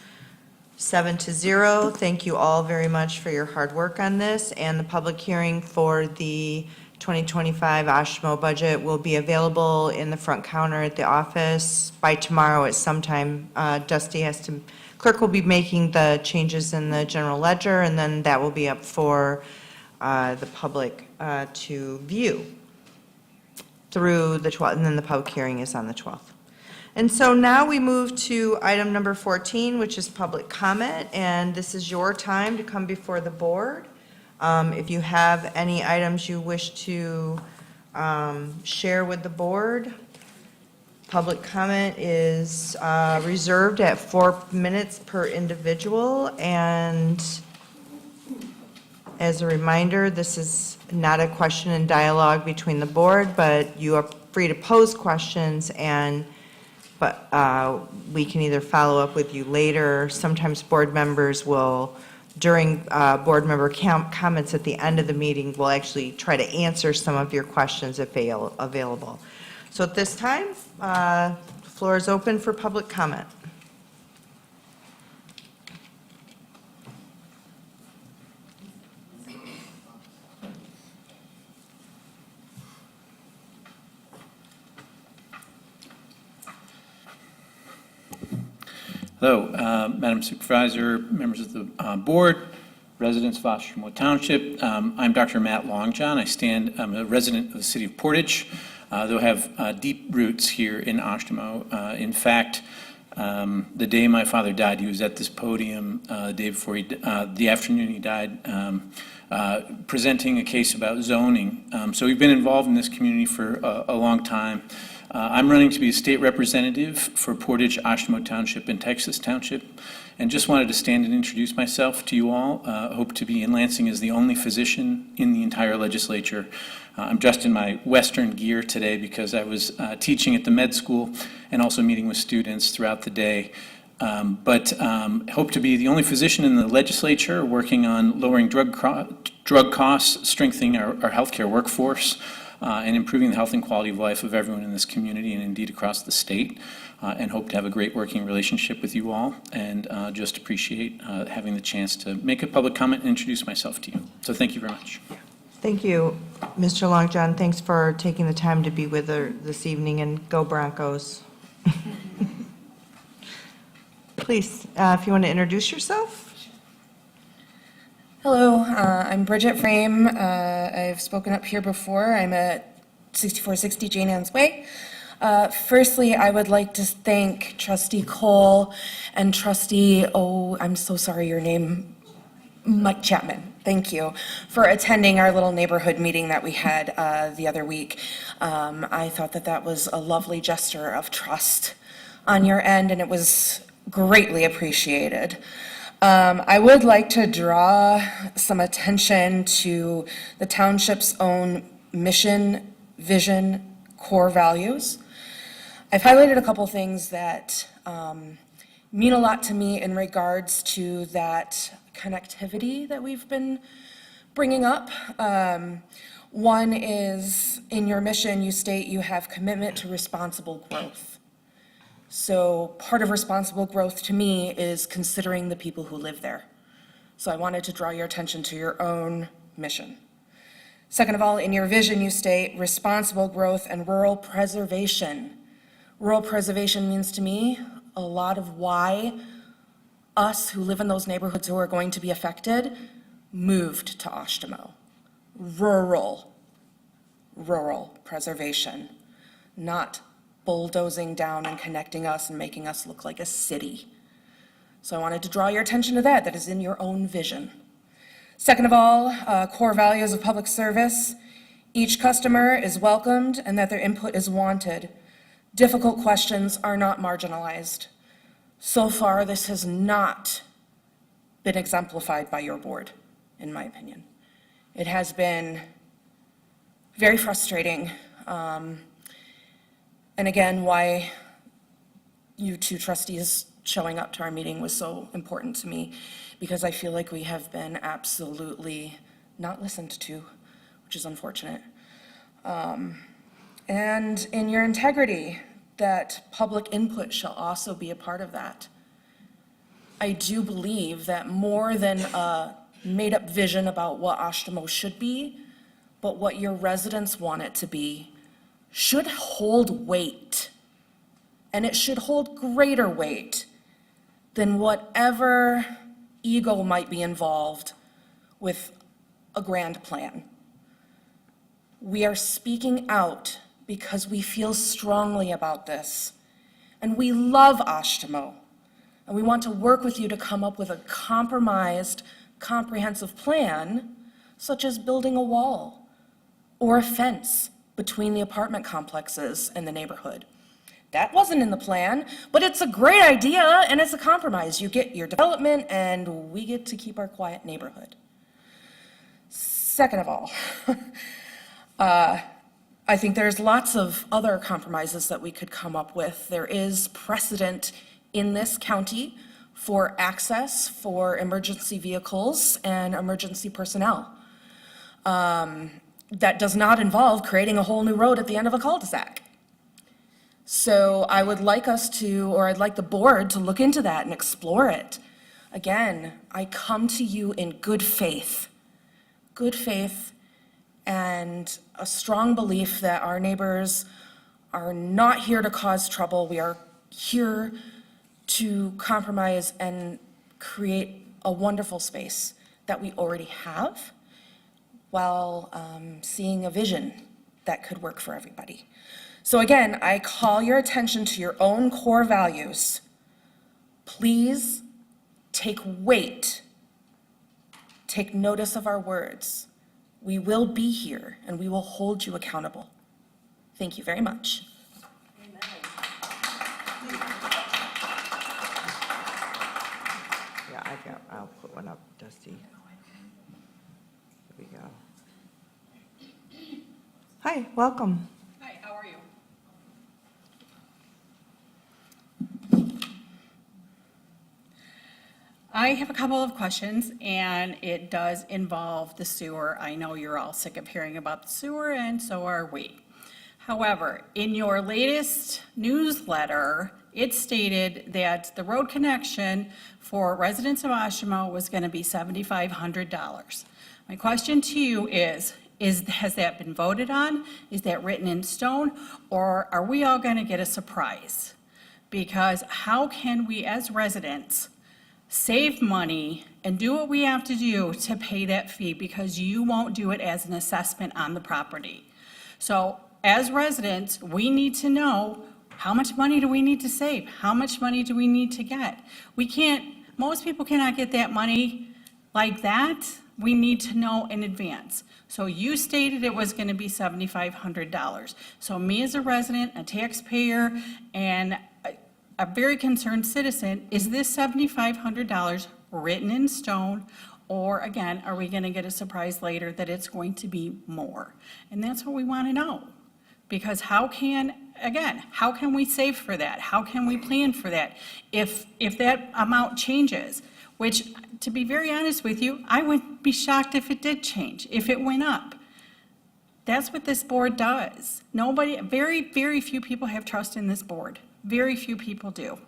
7-0. Thank you all very much for your hard work on this, and the public hearing for the 2025 Oshtemo budget will be available in the front counter at the office by tomorrow at some time. Dusty has to, clerk will be making the changes in the general ledger, and then that will be up for the public to view through the 12th, and then the public hearing is on the 12th. And so now we move to item number 14, which is public comment, and this is your time to come before the board. If you have any items you wish to share with the board, public comment is reserved at 4 minutes per individual. And as a reminder, this is not a question and dialogue between the board, but you are free to pose questions, but we can either follow up with you later. Sometimes board members will, during board member comments at the end of the meeting, will actually try to answer some of your questions if available. So at this time, the floor is open for public comment. Hello, Madam Supervisor, members of the board, residents of Oshtemo Township. I'm Dr. Matt Longjohn. I'm a resident of the city of Portage, though I have deep roots here in Oshtemo. In fact, the day my father died, he was at this podium the day before the afternoon he died, presenting a case about zoning. So we've been involved in this community for a long time. I'm running to be a state representative for Portage, Oshtemo Township, and Texas Township, and just wanted to stand and introduce myself to you all. Hope to be in Lansing as the only physician in the entire legislature. I'm dressed in my Western gear today because I was teaching at the med school and also meeting with students throughout the day. But hope to be the only physician in the legislature working on lowering drug costs, strengthening our healthcare workforce, and improving the health and quality of life of everyone in this community and indeed across the state, and hope to have a great working relationship with you all, and just appreciate having the chance to make a public comment and introduce myself to you. So thank you very much. Thank you, Mr. Longjohn. Thanks for taking the time to be with us this evening, and go Broncos. Please, if you want to introduce yourself. Hello, I'm Bridget Frame. I've spoken up here before. I'm at 6460 Jane Ann's Way. Firstly, I would like to thank Trustee Cole and Trustee, I'm so sorry, your name, Mike Chapman. Thank you for attending our little neighborhood meeting that we had the other week. I thought that was a lovely gesture of trust on your end, and it was greatly appreciated. I would like to draw some attention to the township's own mission, vision, core values. I've highlighted a couple things that mean a lot to me in regards to that connectivity that we've been bringing up. One is, in your mission, you state you have commitment to responsible growth. So part of responsible growth to me is considering the people who live there. So I wanted to draw your attention to your own mission. Second of all, in your vision, you state responsible growth and rural preservation. Rural preservation means to me a lot of why us who live in those neighborhoods who are going to be affected moved to Oshtemo. Rural preservation, not bulldozing down and connecting us and making us look like a city. So I wanted to draw your attention to that. That is in your own vision. Second of all, core values of public service. Each customer is welcomed and that their input is wanted. Difficult questions are not marginalized. So far, this has not been exemplified by your board, in my opinion. It has been very frustrating. And again, why you two trustees showing up to our meeting was so important to me, because I feel like we have been absolutely not listened to, which is unfortunate. And in your integrity, that public input shall also be a part of that. I do believe that more than a made-up vision about what Oshtemo should be, but what your residents want it to be, should hold weight, and it should hold greater weight than whatever ego might be involved with a grand plan. We are speaking out because we feel strongly about this, and we love Oshtemo, and we want to work with you to come up with a compromised, comprehensive plan such as building a wall or a fence between the apartment complexes and the neighborhood. That wasn't in the plan, but it's a great idea and it's a compromise. You get your development and we get to keep our quiet neighborhood. Second of all, I think there's lots of other compromises that we could come up with. There is precedent in this county for access for emergency vehicles and emergency personnel. That does not involve creating a whole new road at the end of a cul-de-sac. So I would like us to, or I'd like the board to look into that and explore it. Again, I come to you in good faith and a strong belief that our neighbors are not here to cause trouble. We are here to compromise and create a wonderful space that we already have while seeing a vision that could work for everybody. So again, I call your attention to your own core values. Please take weight. Take notice of our words. We will be here and we will hold you accountable. Thank you very much. Yeah, I'll put one up, Dusty. Here we go. Hi, welcome. Hi, how are you? I have a couple of questions, and it does involve the sewer. I know you're all sick of hearing about the sewer, and so are we. However, in your latest newsletter, it stated that the road connection for residents of Oshtemo was going to be $7,500. My question to you is, has that been voted on? Is that written in stone? Or are we all going to get a surprise? Because how can we as residents save money and do what we have to do to pay that fee, because you won't do it as an assessment on the property? So as residents, we need to know, how much money do we need to save? How much money do we need to get? Most people cannot get that money like that. We need to know in advance. So you stated it was going to be $7,500. So me as a resident, a taxpayer, and a very concerned citizen, is this $7,500 written in stone? Or again, are we going to get a surprise later that it's going to be more? And that's what we want to know. Because how can we save for that? How can we plan for that? If that amount changes, which, to be very honest with you, I would be shocked if it did change, if it went up. That's what this board does. Very, very few people have trust in this board. Very few people do.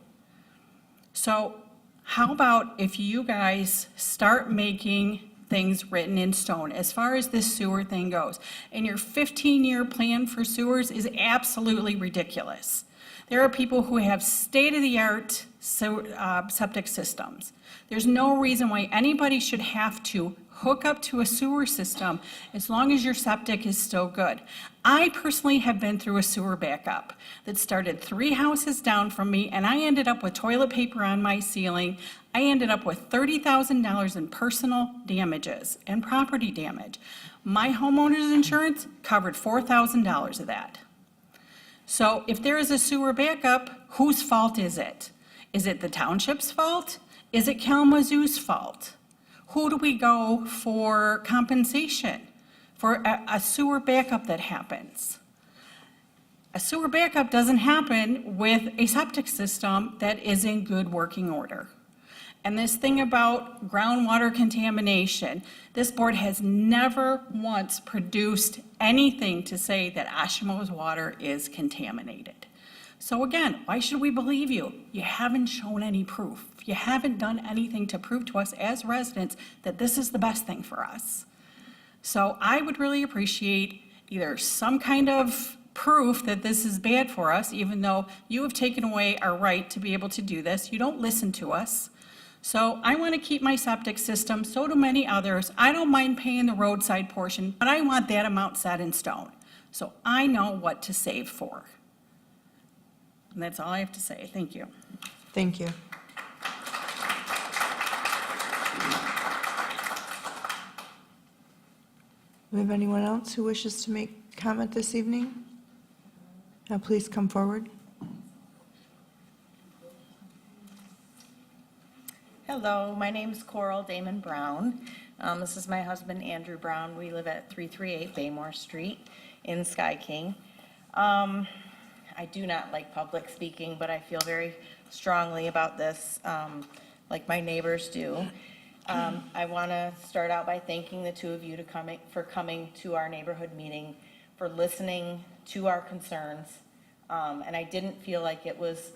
So how about if you guys start making things written in stone as far as this sewer thing goes? And your 15-year plan for sewers is absolutely ridiculous. There are people who have state-of-the-art septic systems. There's no reason why anybody should have to hook up to a sewer system as long as your septic is still good. I personally have been through a sewer backup that started 3 houses down from me, and I ended up with toilet paper on my ceiling. I ended up with $30,000 in personal damages and property damage. My homeowner's insurance covered $4,000 of that. So if there is a sewer backup, whose fault is it? Is it the township's fault? Is it Kalamazoo's fault? Who do we go for compensation for a sewer backup that happens? A sewer backup doesn't happen with a septic system that is in good working order. And this thing about groundwater contamination, this board has never once produced anything to say that Oshtemo's water is contaminated. So again, why should we believe you? You haven't shown any proof. You haven't done anything to prove to us as residents that this is the best thing for us. So I would really appreciate either some kind of proof that this is bad for us, even though you have taken away our right to be able to do this. You don't listen to us. So I want to keep my septic system, so do many others. I don't mind paying the roadside portion, but I want that amount set in stone, so I know what to save for. And that's all I have to say. Thank you. Thank you. we have anyone else who wishes to make comment this evening? Now, please come forward. Hello, my name's Coral Damon Brown. This is my husband, Andrew Brown. We live at 338 Baymore Street in Sky King. I do not like public speaking, but I feel very strongly about this, like my neighbors do. I want to start out by thanking the two of you for coming to our neighborhood meeting, for listening to our concerns. And I didn't feel like it was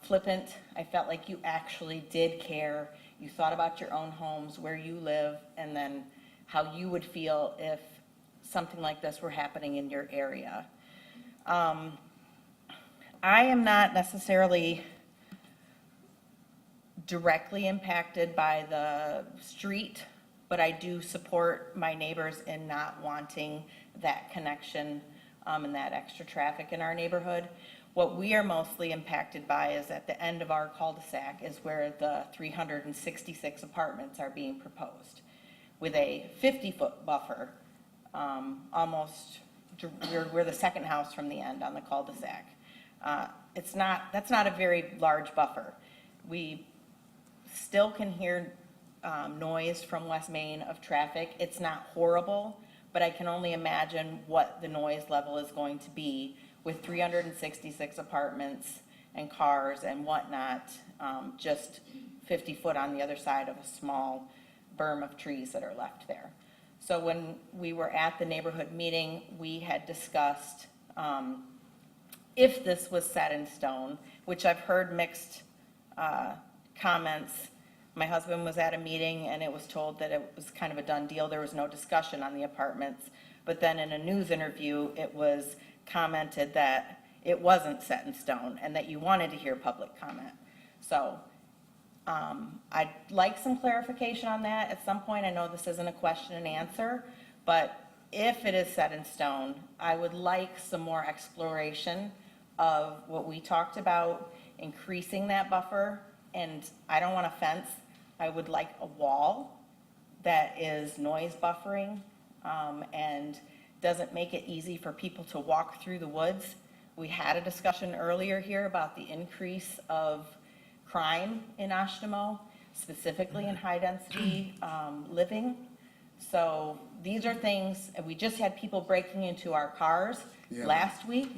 flippant. I felt like you actually did care. You thought about your own homes, where you live, and then how you would feel if something like this were happening in your area. I am not necessarily directly impacted by the street, but I do support my neighbors in not wanting that connection and that extra traffic in our neighborhood. What we are mostly impacted by is at the end of our cul-de-sac is where the 366 apartments are being proposed with a 50-foot buffer. We're the second house from the end on the cul-de-sac. That's not a very large buffer. We still can hear noise from West Main of traffic. It's not horrible, but I can only imagine what the noise level is going to be with 366 apartments and cars and whatnot, just 50 foot on the other side of a small berm of trees that are left there. So when we were at the neighborhood meeting, we had discussed if this was set in stone, which I've heard mixed comments. My husband was at a meeting and it was told that it was kind of a done deal. There was no discussion on the apartments. But then in a news interview, it was commented that it wasn't set in stone and that you wanted to hear public comment. So I'd like some clarification on that at some point. I know this isn't a question and answer, but if it is set in stone, I would like some more exploration of what we talked about, increasing that buffer. And I don't want a fence. I would like a wall that is noise buffering and doesn't make it easy for people to walk through the woods. We had a discussion earlier here about the increase of crime in Oshtemo, specifically in high-density living. So these are things, and we just had people breaking into our cars last week,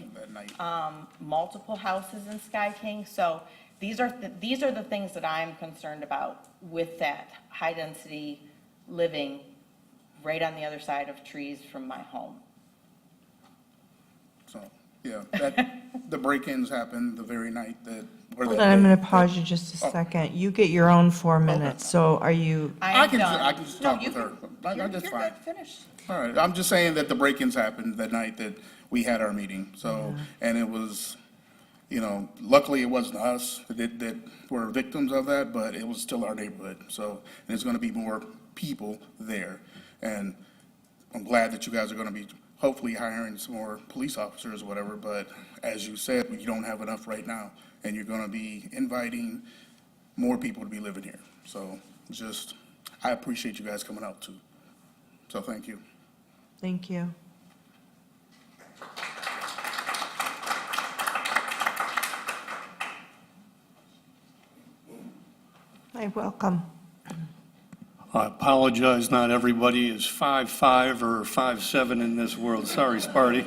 multiple houses in Sky King. So these are the things that I'm concerned about with that high-density living right on the other side of trees from my home. So, yeah, the break-ins happened the very night that. Hold on, I'm going to pause you just a second. You get your own 4 minutes, so are you? I can just talk with her. That's fine. Finish. All right, I'm just saying that the break-ins happened that night that we had our meeting, so, and it was, luckily it wasn't us that were victims of that, but it was still our neighborhood, so, and there's gonna be more people there. And I'm glad that you guys are gonna be hopefully hiring some more police officers or whatever, but as you said, you don't have enough right now, and you're gonna be inviting more people to be living here. So I appreciate you guys coming out too. So thank you. Thank you. Hi, welcome. I apologize, not everybody is 5'5" or 5'7" in this world. Sorry, Sparty.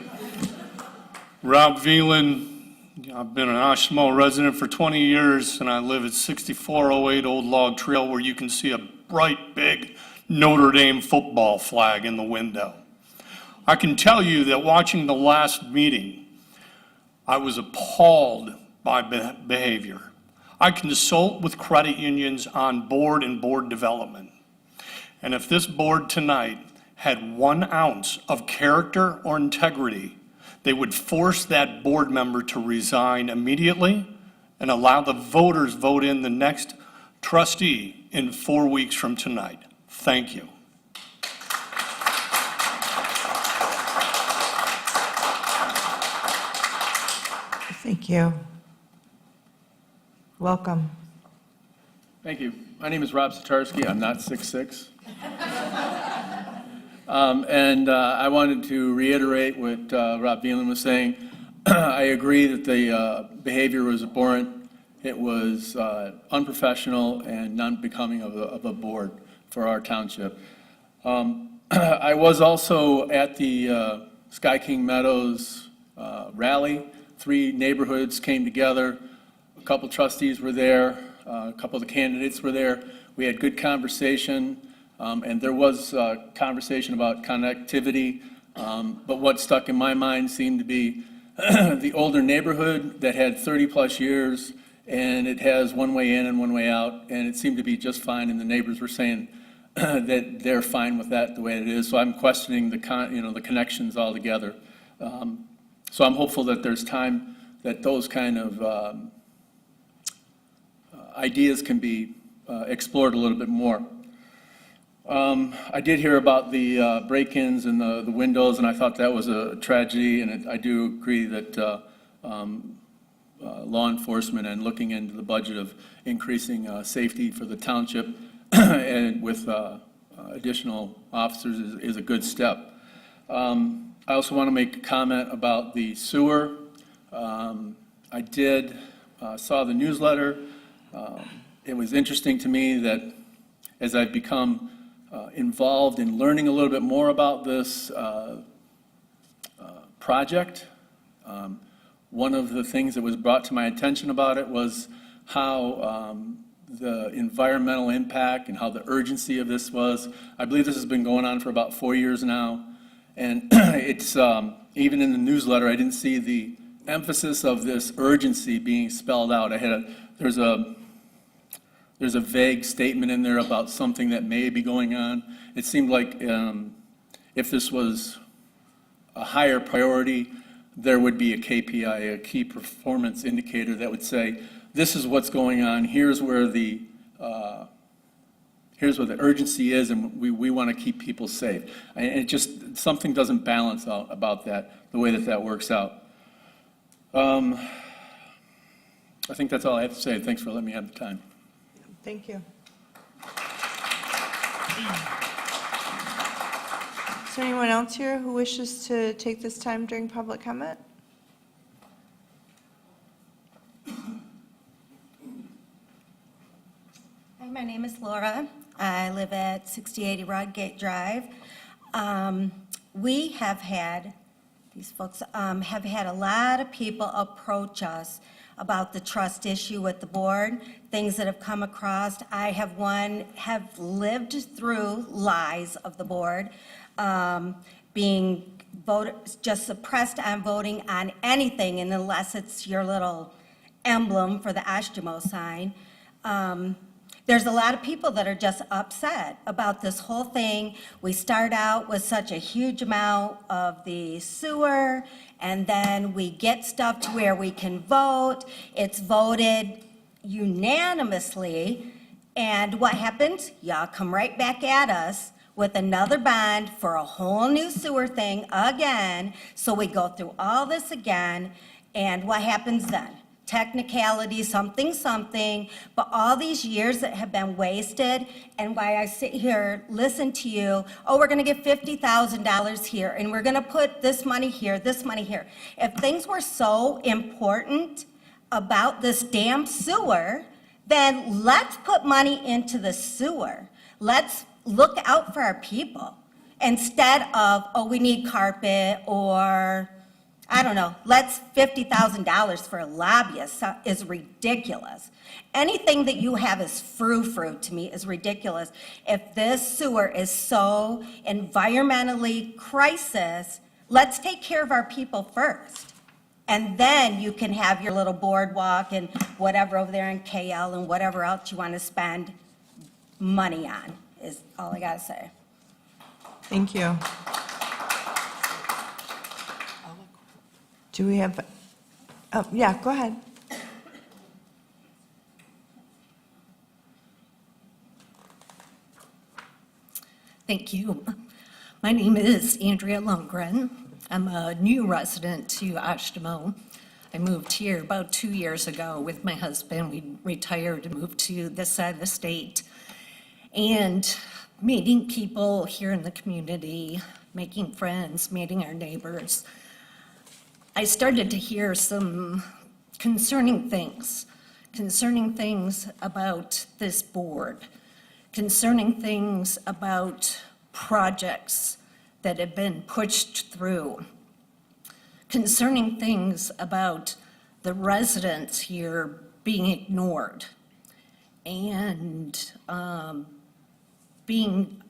Rob Velan, I've been an Oshtemo resident for 20 years, and I live at 6408 Old Log Trail, where you can see a bright, big Notre Dame football flag in the window. I can tell you that watching the last meeting, I was appalled by behavior. I consult with credit unions on board and board development. And if this board tonight had 1 ounce of character or integrity, they would force that board member to resign immediately and allow the voters vote in the next trustee in 4 weeks from tonight. Thank you. Thank you. Welcome. Thank you. My name is Rob Satarski. I'm not 6'6". And I wanted to reiterate what Rob Veland was saying. I agree that the behavior was abhorrent. It was unprofessional and non-becoming of a board for our township. I was also at the Sky King Meadows rally. 3 neighborhoods came together. A couple trustees were there. A couple of the candidates were there. We had good conversation, and there was conversation about connectivity. But what stuck in my mind seemed to be the older neighborhood that had 30-plus years, and it has one way in and one way out, and it seemed to be just fine, and the neighbors were saying that they're fine with that the way it is. So I'm questioning the connections altogether. So I'm hopeful that there's time that those kind of ideas can be explored a little bit more. I did hear about the break-ins and the windows, and I thought that was a tragedy, and I do agree that law enforcement and looking into the budget of increasing safety for the township and with additional officers is a good step. I also want to make a comment about the sewer. I did saw the newsletter. It was interesting to me that as I've become involved in learning a little bit more about this project, one of the things that was brought to my attention about it was how the environmental impact and how the urgency of this was. I believe this has been going on for about 4 years now, and it's even in the newsletter, I didn't see the emphasis of this urgency being spelled out. There's a vague statement in there about something that may be going on. It seemed like if this was a higher priority, there would be a KPI, a key performance indicator that would say, this is what's going on, here's where the urgency is, and we want to keep people safe. And it just, something doesn't balance out about that, the way that works out. I think that's all I have to say. Thanks for letting me have the time. Thank you. Is there anyone else here who wishes to take this time during public comment? Hi, my name is Laura. I live at 6080 Rodgate Drive. We have had, these folks have had a lot of people approach us about the trust issue with the board, things that have come across. I have lived through lies of the board, being just suppressed on voting on anything, and unless it's your little emblem for the Oshtemo sign. There's a lot of people that are just upset about this whole thing. We start out with such a huge amount of the sewer, and then we get stuff to where we can vote. It's voted unanimously, and what happens? Y'all come right back at us with another bond for a whole new sewer thing again. So we go through all this again, and what happens then? Technicality, something, but all these years that have been wasted, and why I sit here, listen to you, oh, we're gonna get $50,000 here, and we're gonna put this money here, this money here. If things were so important about this damn sewer, then let's put money into the sewer. Let's look out for our people, instead of, oh, we need carpet, or I don't know, let's $50,000 for a lobbyist is ridiculous. Anything that you have is frou-frou to me is ridiculous. If this sewer is so environmentally crisis, let's take care of our people first. And then you can have your little boardwalk and whatever over there in KL and whatever else you want to spend money on, is all I gotta say. Thank you. Do we have, oh, yeah, go ahead. Thank you. My name is Andrea Lundgren. I'm a new resident to Oshtemo. I moved here about 2 years ago with my husband. We retired and moved to this side of the state. And meeting people here in the community, making friends, meeting our neighbors, I started to hear some concerning things about this board, concerning things about projects that have been pushed through, concerning things about the residents here being ignored and being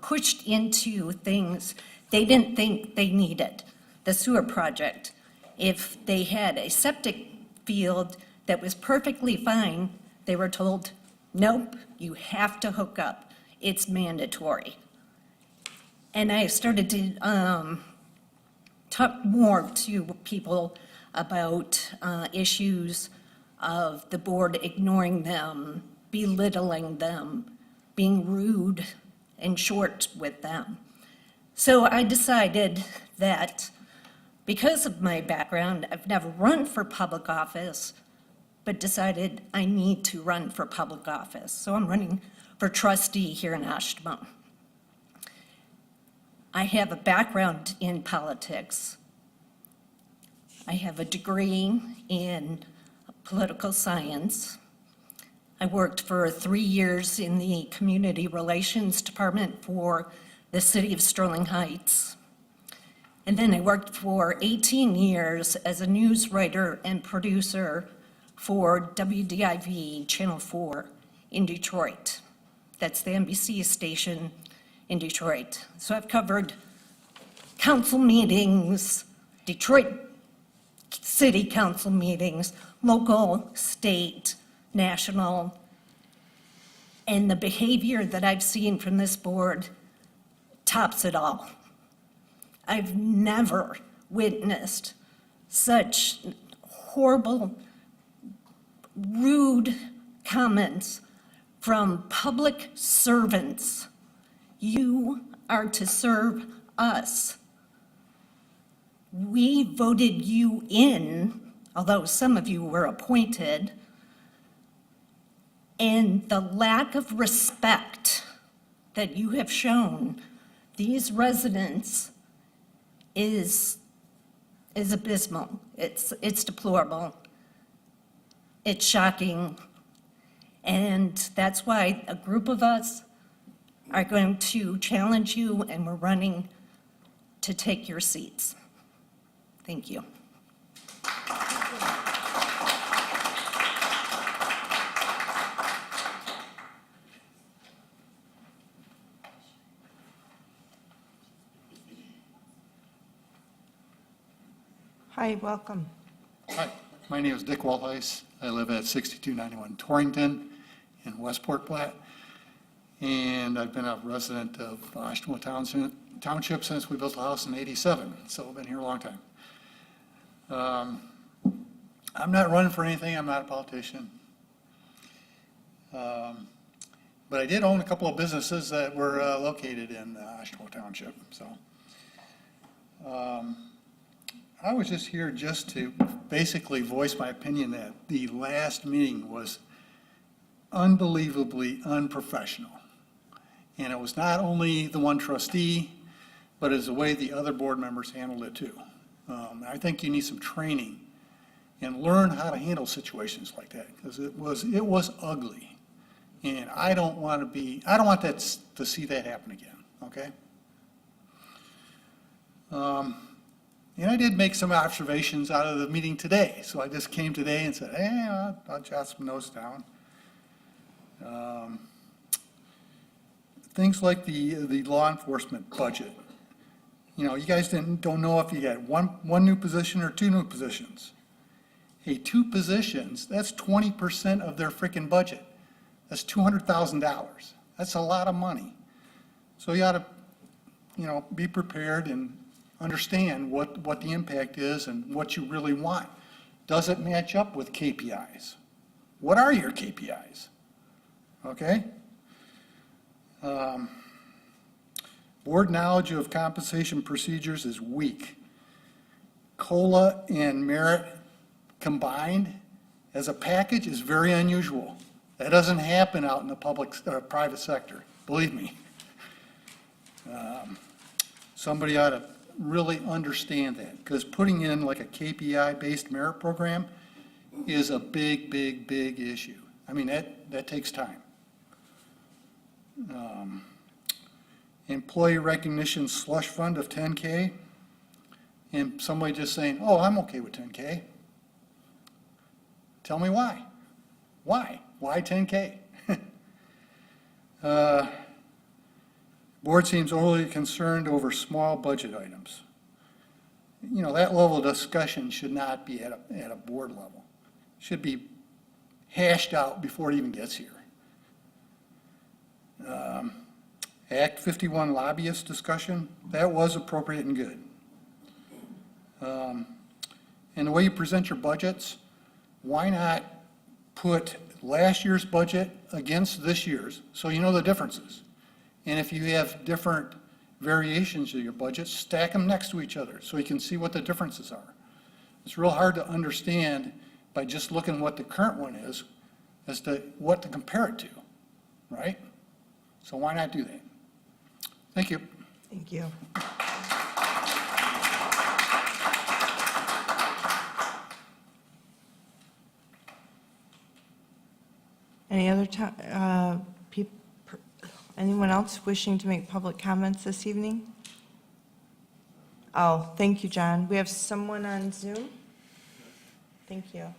pushed into things they didn't think they needed. The sewer project, if they had a septic field that was perfectly fine, they were told, nope, you have to hook up. It's mandatory. And I started to talk more to people about issues of the board ignoring them, belittling them, being rude and short with them. So I decided that because of my background, I've never run for public office, but decided I need to run for public office. So I'm running for trustee here in Oshtemo. I have a background in politics. I have a degree in political science. I worked for 3 years in the Community Relations Department for the City of Sterling Heights. And then I worked for 18 years as a news writer and producer for WDIV Channel 4 in Detroit. That's the NBC station in Detroit. So I've covered council meetings, Detroit City Council meetings, local, state, national, and the behavior that I've seen from this board tops it all. I've never witnessed such horrible, rude comments from public servants. You are to serve us. We voted you in, although some of you were appointed, and the lack of respect that you have shown these residents is abysmal. It's deplorable. It's shocking. And that's why a group of us are going to challenge you, and we're running to take your seats. Thank you. Hi, welcome. Hi, my name is Dick Waltheis. I live at 6291 Torrington in Westport Platte. And I've been a resident of Oshtemo Township since we built the house in '87, so I've been here a long time. I'm not running for anything, I'm not a politician. But I did own a couple of businesses that were located in Oshtemo Township, so. I was just here just to basically voice my opinion that the last meeting was unbelievably unprofessional. And it was not only the one trustee, but it's the way the other board members handled it too. I think you need some training and learn how to handle situations like that, because it was ugly. And I don't want that to see that happen again, okay? And I did make some observations out of the meeting today. So I just came today and said, hey, I'll jot some notes down. Things like the law enforcement budget. You know, you guys don't know if you got one new position or 2 new positions. Hey, 2 positions, that's 20% of their freaking budget. That's $200,000. That's a lot of money. So you ought to, be prepared and understand what the impact is and what you really want. Does it match up with KPIs? What are your KPIs? Okay? Board knowledge of compensation procedures is weak. COLA and merit combined as a package is very unusual. That doesn't happen out in the private sector, believe me. Somebody ought to really understand that, because putting in like a KPI-based merit program is a big, big, big issue. I mean, that takes time. Employee recognition slush fund of 10K, and somebody just saying, oh, I'm okay with 10K. Tell me why. Why? Why 10K? Board seems overly concerned over small budget items. You know, that level of discussion should not be at a board level. Should be hashed out before it even gets here. Act 51 lobbyist discussion, that was appropriate and good. And the way you present your budgets, why not put last year's budget against this year's, so you know the differences? And if you have different variations of your budget, stack them next to each other so you can see what the differences are. It's real hard to understand by just looking what the current one is as to what to compare it to, right? So why not do that? Thank you. Thank you. Any other anyone else wishing to make public comments this evening? Oh, thank you, John. We have someone on Zoom? Thank you.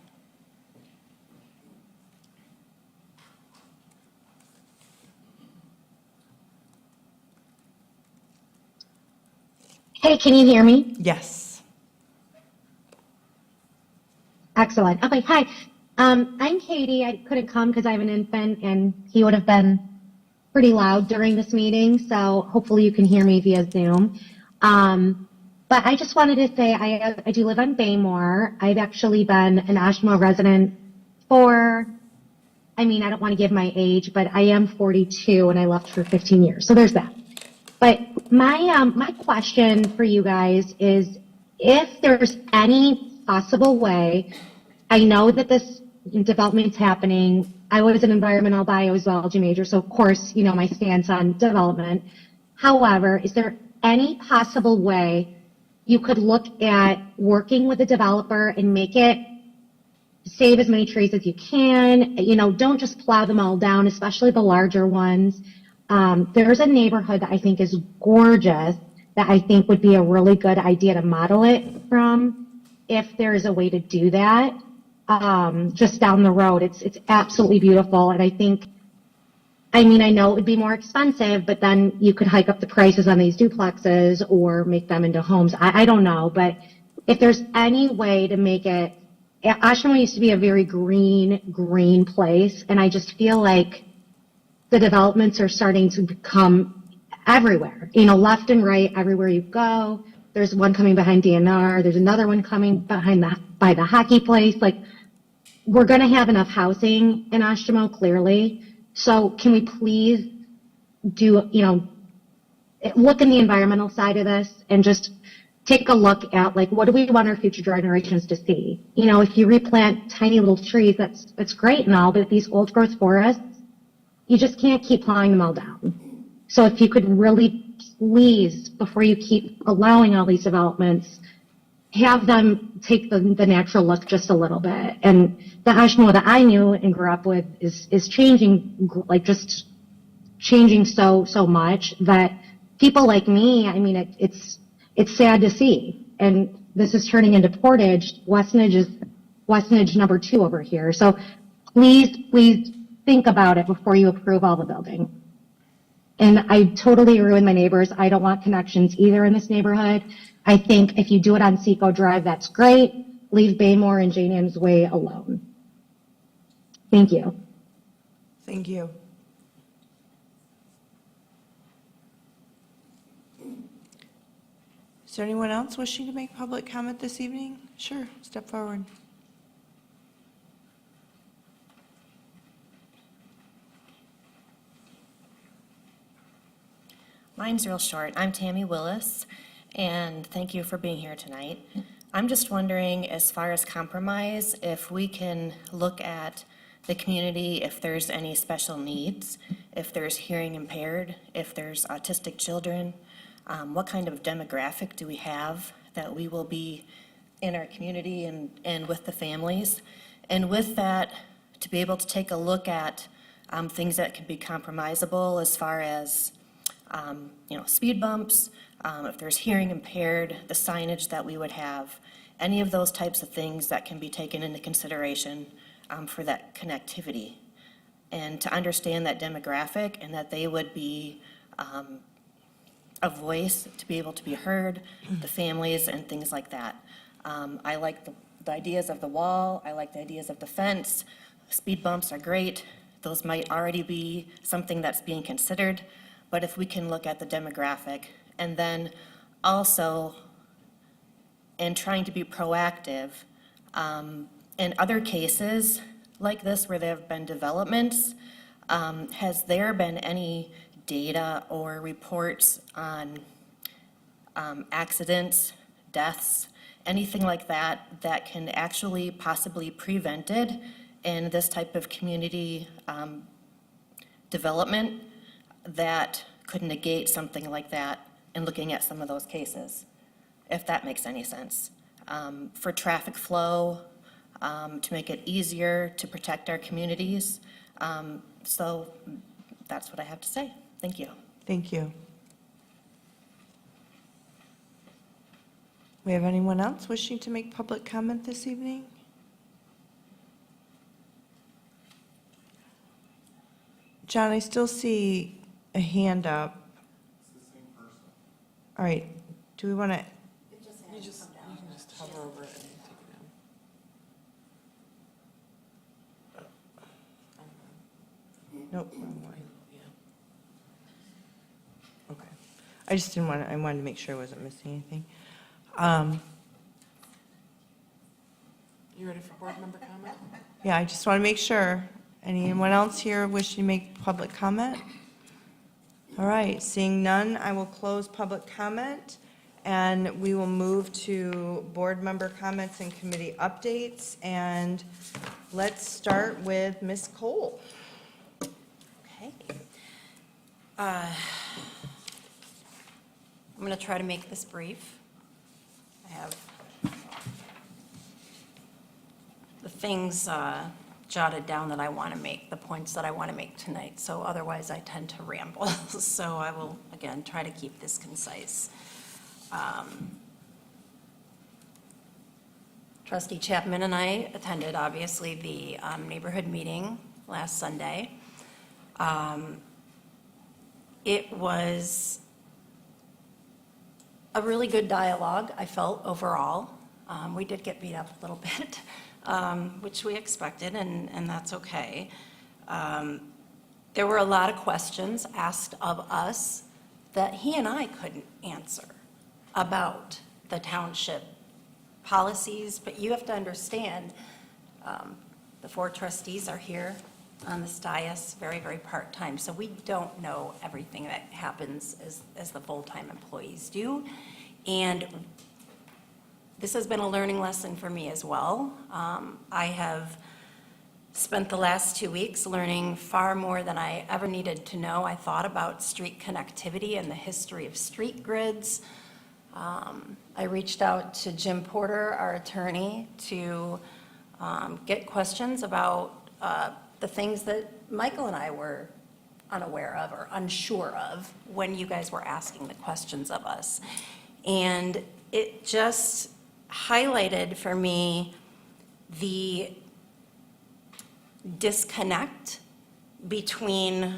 Hey, can you hear me? Yes. Excellent. Okay, hi. I'm Katie. I couldn't come because I have an infant and he would have been pretty loud during this meeting, so hopefully you can hear me via Zoom. But I just wanted to say I do live on Baymore. I've actually been an Oshtemo resident for, I don't want to give my age, but I am 42 and I left for 15 years, so there's that. But my question for you guys is if there's any possible way, I know that this development's happening. I was an environmental biozoology major, so of course, my stance on development. However, is there any possible way you could look at working with a developer and make it save as many trees as you can? Don't just plow them all down, especially the larger ones. There's a neighborhood that I think is gorgeous that I think would be a really good idea to model it from if there is a way to do that. Just down the road, it's absolutely beautiful, and I think, I know it would be more expensive, but then you could hike up the prices on these duplexes or make them into homes. I don't know, but if there's any way to make it, Oshtemo used to be a very green place, and I just feel like the developments are starting to become everywhere, left and right, everywhere you go. There's one coming behind DNR. There's another one coming by the hockey place. Like, we're going to have enough housing in Oshtemo, clearly. So can we please do, look in the environmental side of this and just take a look at, what do we want our future generations to see? If you replant tiny little trees, that's great and all, but these old growth forests, you just can't keep plowing them all down. So if you could really, please, before you keep allowing all these developments, have them take the natural look just a little bit. And the Oshtemo that I knew and grew up with is changing, just changing so much that people like me, it's sad to see. And this is turning into Portage. Westnedge number 2 over here. So please think about it before you approve all the building. And I totally agree with my neighbors. I don't want connections either in this neighborhood. I think if you do it on Seco Drive, that's great. Leave Baymore and Jane Ann's Way alone. Thank you. Thank you. Is there anyone else wishing to make public comment this evening? Sure, step forward. Mine's real short. I'm Tammy Willis, and thank you for being here tonight. I'm just wondering, as far as compromise, if we can look at the community, if there's any special needs, if there's hearing impaired, if there's autistic children, what kind of demographic do we have that we will be in our community and with the families. And with that, to be able to take a look at things that can be compromisable as far as, speed bumps, if there's hearing impaired, the signage that we would have, any of those types of things that can be taken into consideration for that connectivity. And to understand that demographic and that they would be a voice to be able to be heard, the families and things like that. I like the ideas of the wall, I like the ideas of the fence. Speed bumps are great. Those might already be something that's being considered, but if we can look at the demographic and then also in trying to be proactive, in other cases like this where there have been developments, has there been any data or reports on accidents, deaths, anything like that that can actually possibly prevented in this type of community development that could negate something like that in looking at some of those cases, if that makes any sense. For traffic flow, to make it easier to protect our communities. So that's what I have to say. Thank you. Thank you. We have anyone else wishing to make public comment this evening? John, I still see a hand up. All right, do we want to? You can just hover over it and take it down. Nope, wrong one. Okay. I just didn't want to, I wanted to make sure I wasn't missing anything. You ready for board member comment? Yeah, I just want to make sure. Anyone else here wishing to make public comment? All right, seeing none, I will close public comment, and we will move to board member comments and committee updates. And let's start with Ms. Cole. Okay. I'm going to try to make this brief. I have the things jotted down that I want to make, the points that I want to make tonight, so otherwise I tend to ramble. So I will, again, try to keep this concise. Trustee Chapman and I attended, obviously, the neighborhood meeting last Sunday. It was a really good dialogue, I felt, overall. We did get beat up a little bit, which we expected, and that's okay. There were a lot of questions asked of us that he and I couldn't answer about the township policies, but you have to understand, the 4 trustees are here on this dais, very, very part-time, so we don't know everything that happens as the full-time employees do. And this has been a learning lesson for me as well. I have spent the last 2 weeks learning far more than I ever needed to know. I thought about street connectivity and the history of street grids. I reached out to Jim Porter, our attorney, to get questions about the things that Michael and I were unaware of or unsure of when you guys were asking the questions of us. And it just highlighted for me the disconnect between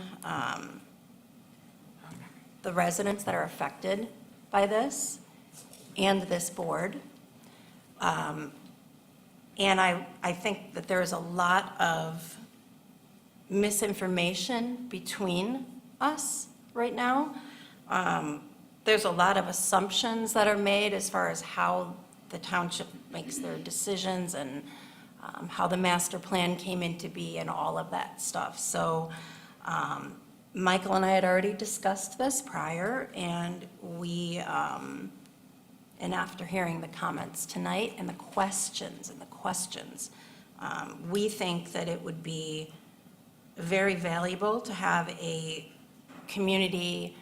the residents that are affected by this and this board. And I think that there's a lot of misinformation between us right now. There's a lot of assumptions that are made as far as how the township makes their decisions and how the master plan came into be and all of that stuff. So Michael and I had already discussed this prior, and we, and after hearing the comments tonight and the questions, we think that it would be very valuable to have a community,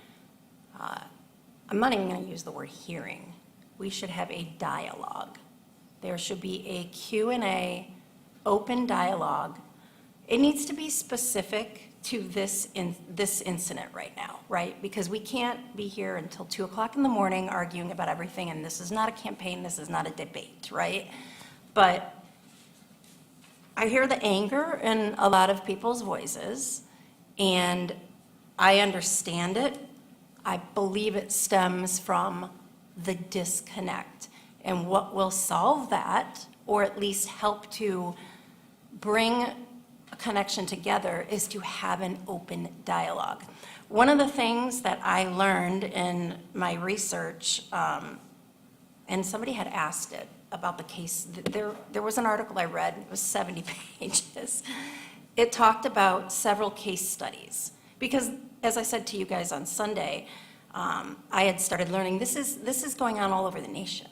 I'm not even going to use the word hearing. We should have a dialogue. There should be a Q&A, open dialogue. It needs to be specific to this incident right now, right? Because we can't be here until 2 o'clock in the morning arguing about everything, and this is not a campaign, this is not a debate, right? But I hear the anger in a lot of people's voices, and I understand it. I believe it stems from the disconnect. And what will solve that, or at least help to bring a connection together, is to have an open dialogue. One of the things that I learned in my research, and somebody had asked it about the case, there was an article I read, it was 70 pages. It talked about several case studies. Because, as I said to you guys on Sunday, I had started learning this is going on all over the nation.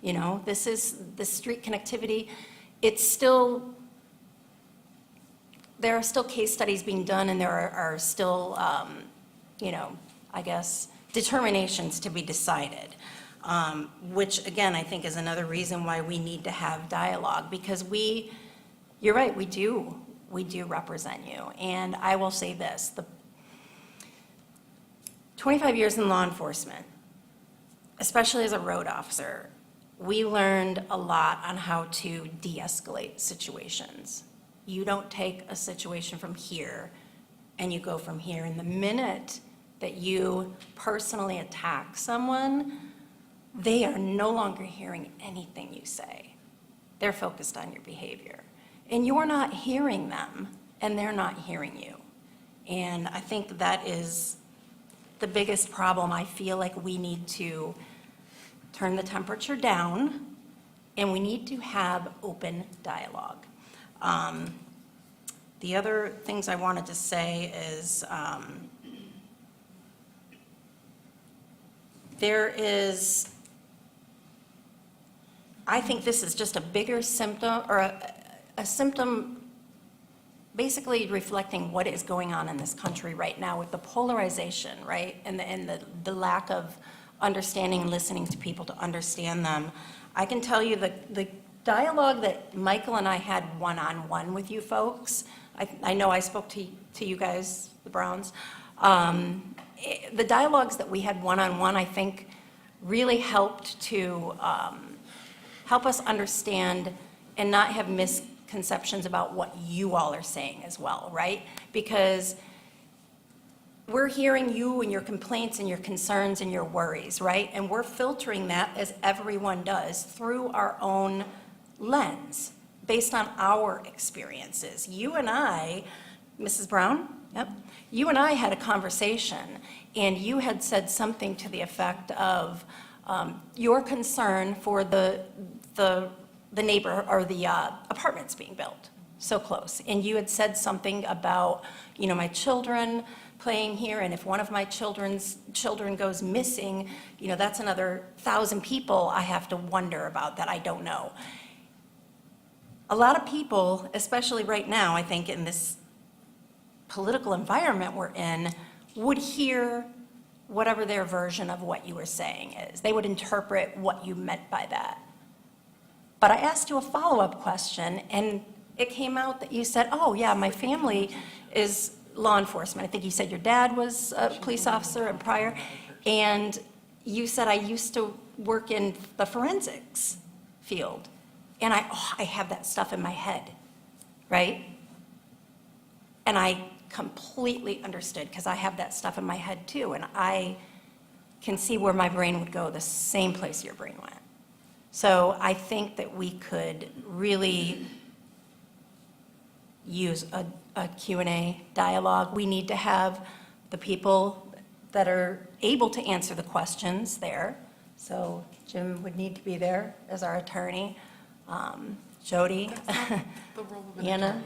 You know, this is the street connectivity. It's still, there are still case studies being done, and there are still, you know, I guess, determinations to be decided. Which, again, I think is another reason why we need to have dialogue, because you're right, we do represent you. And I will say this, the 25 years in law enforcement, especially as a road officer, we learned a lot on how to de-escalate situations. You don't take a situation from here and you go from here. And the minute that you personally attack someone, they are no longer hearing anything you say. They're focused on your behavior. And you're not hearing them, and they're not hearing you. And I think that is the biggest problem. I feel like we need to turn the temperature down, and we need to have open dialogue. The other things I wanted to say is I think this is just a bigger symptom, or a symptom basically reflecting what is going on in this country right now with the polarization, right? And the lack of understanding and listening to people to understand them. I can tell you the dialogue that Michael and I had one-on-one with you folks, I know I spoke to you guys, the Browns. The dialogues that we had one-on-one, I think, really helped to help us understand and not have misconceptions about what you all are saying as well, right? Because we're hearing you and your complaints and your concerns and your worries, right? And we're filtering that, as everyone does, through our own lens, based on our experiences. You and I, Mrs. Brown, yep, you and I had a conversation, and you had said something to the effect of your concern for the neighbor, or the apartments being built so close. And you had said something about, you know, my children playing here, and if one of my children's children goes missing, you know, that's another 1,000 people I have to wonder about that I don't know. A lot of people, especially right now, I think in this political environment we're in, would hear whatever their version of what you were saying is. They would interpret what you meant by that. But I asked you a follow-up question, and it came out that you said, oh, yeah, my family is law enforcement. I think you said your dad was a police officer and prior, and you said, I used to work in the forensics field, and I have that stuff in my head, right? And I completely understood, because I have that stuff in my head too, and I can see where my brain would go the same place your brain went. So I think that we could really use a Q&A dialogue. We need to have the people that are able to answer the questions there. So Jim would need to be there as our attorney. Jody, Anna,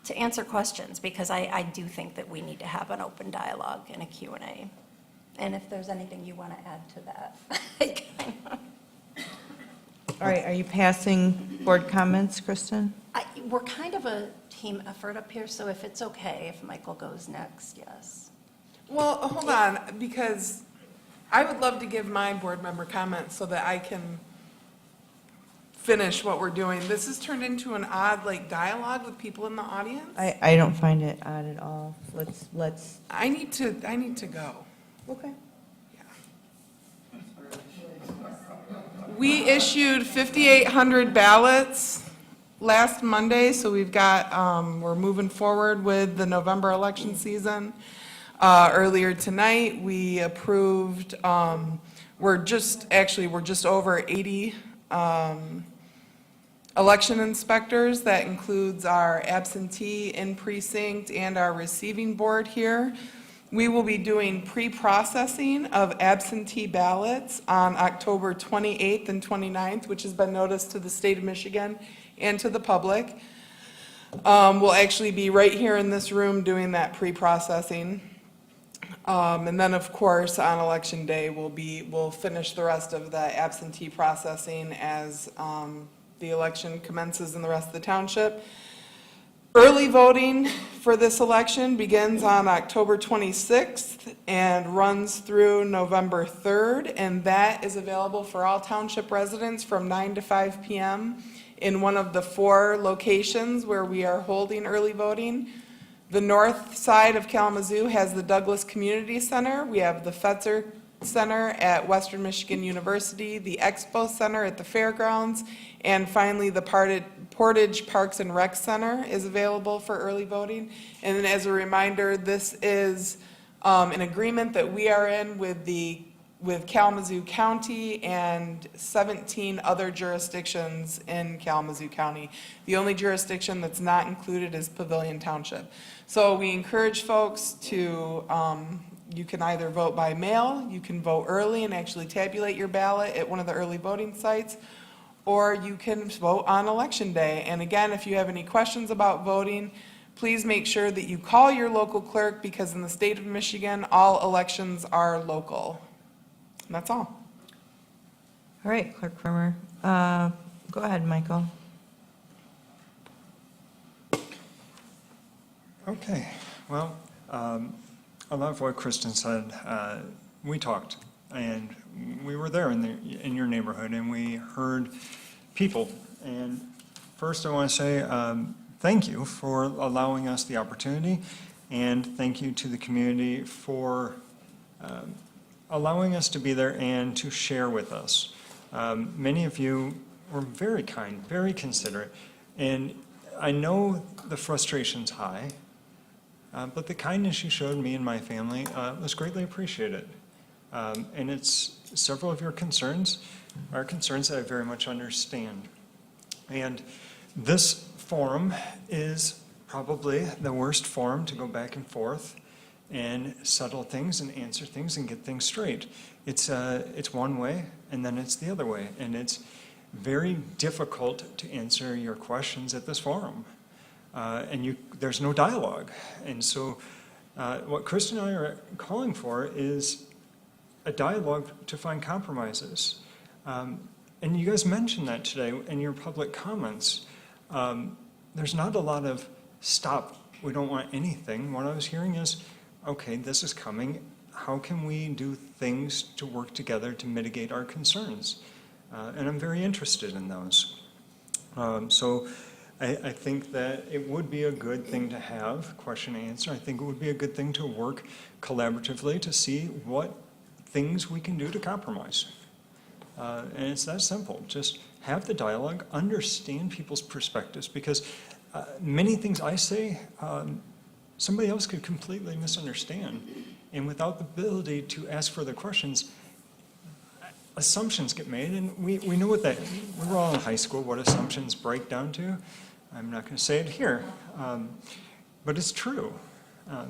to answer questions, because I do think that we need to have an open dialogue and a Q&A. And if there's anything you want to add to that. All right, are you passing board comments, Kristen? We're kind of a team effort up here, so if it's okay, if Michael goes next, yes. Well, hold on, because I would love to give my board member comments so that I can finish what we're doing. This has turned into an odd, like, dialogue with people in the audience. I don't find it odd at all. Let's. I need to go. Okay. We issued 5,800 ballots last Monday, so we've got, we're moving forward with the November election season. Earlier tonight, we approved, we're just over 80 election inspectors. That includes our absentee, in-precinct, and our receiving board here. We will be doing pre-processing of absentee ballots on October 28th and 29th, which has been noticed to the state of Michigan and to the public. We'll actually be right here in this room doing that pre-processing. And then, of course, on Election Day, we'll finish the rest of the absentee processing as the election commences in the rest of the township. Early voting for this election begins on October 26th and runs through November 3rd, and that is available for all township residents from 9 to 5 p.m. in one of the 4 locations where we are holding early voting. The north side of Kalamazoo has the Douglas Community Center. We have the Fetzer Center at Western Michigan University, the Expo Center at the fairgrounds, and finally the Portage Parks and Rec Center is available for early voting. And then as a reminder, this is an agreement that we are in with Kalamazoo County and 17 other jurisdictions in Kalamazoo County. The only jurisdiction that's not included is Pavilion Township. So we encourage folks to, you can either vote by mail, you can vote early and actually tabulate your ballot at one of the early voting sites, or you can vote on Election Day. And again, if you have any questions about voting, please make sure that you call your local clerk, because in the state of Michigan, all elections are local. And that's all. All right, Clerk Firmer. Go ahead, Michael. Okay, well, a lot of what Kristen said, we talked, and we were there in your neighborhood, and we heard people. And first I want to say thank you for allowing us the opportunity, and thank you to the community for allowing us to be there and to share with us. Many of you were very kind, very considerate, and I know the frustration's high, but the kindness you showed me and my family was greatly appreciated. And it's several of your concerns are concerns that I very much understand. And this forum is probably the worst forum to go back and forth and settle things and answer things and get things straight. It's one way, and then it's the other way. And it's very difficult to answer your questions at this forum. And there's no dialogue. And so what Kristen and I are calling for is a dialogue to find compromises. And you guys mentioned that today in your public comments. There's not a lot of stop, we don't want anything. What I was hearing is, okay, this is coming. How can we do things to work together to mitigate our concerns? And I'm very interested in those. So I think that it would be a good thing to have question and answer. I think it would be a good thing to work collaboratively to see what things we can do to compromise. And it's that simple. Just have the dialogue, understand people's perspectives, because many things I say, somebody else could completely misunderstand. And without the ability to ask further questions, assumptions get made, and we know what that, we were all in high school, what assumptions break down to. I'm not going to say it here, but it's true.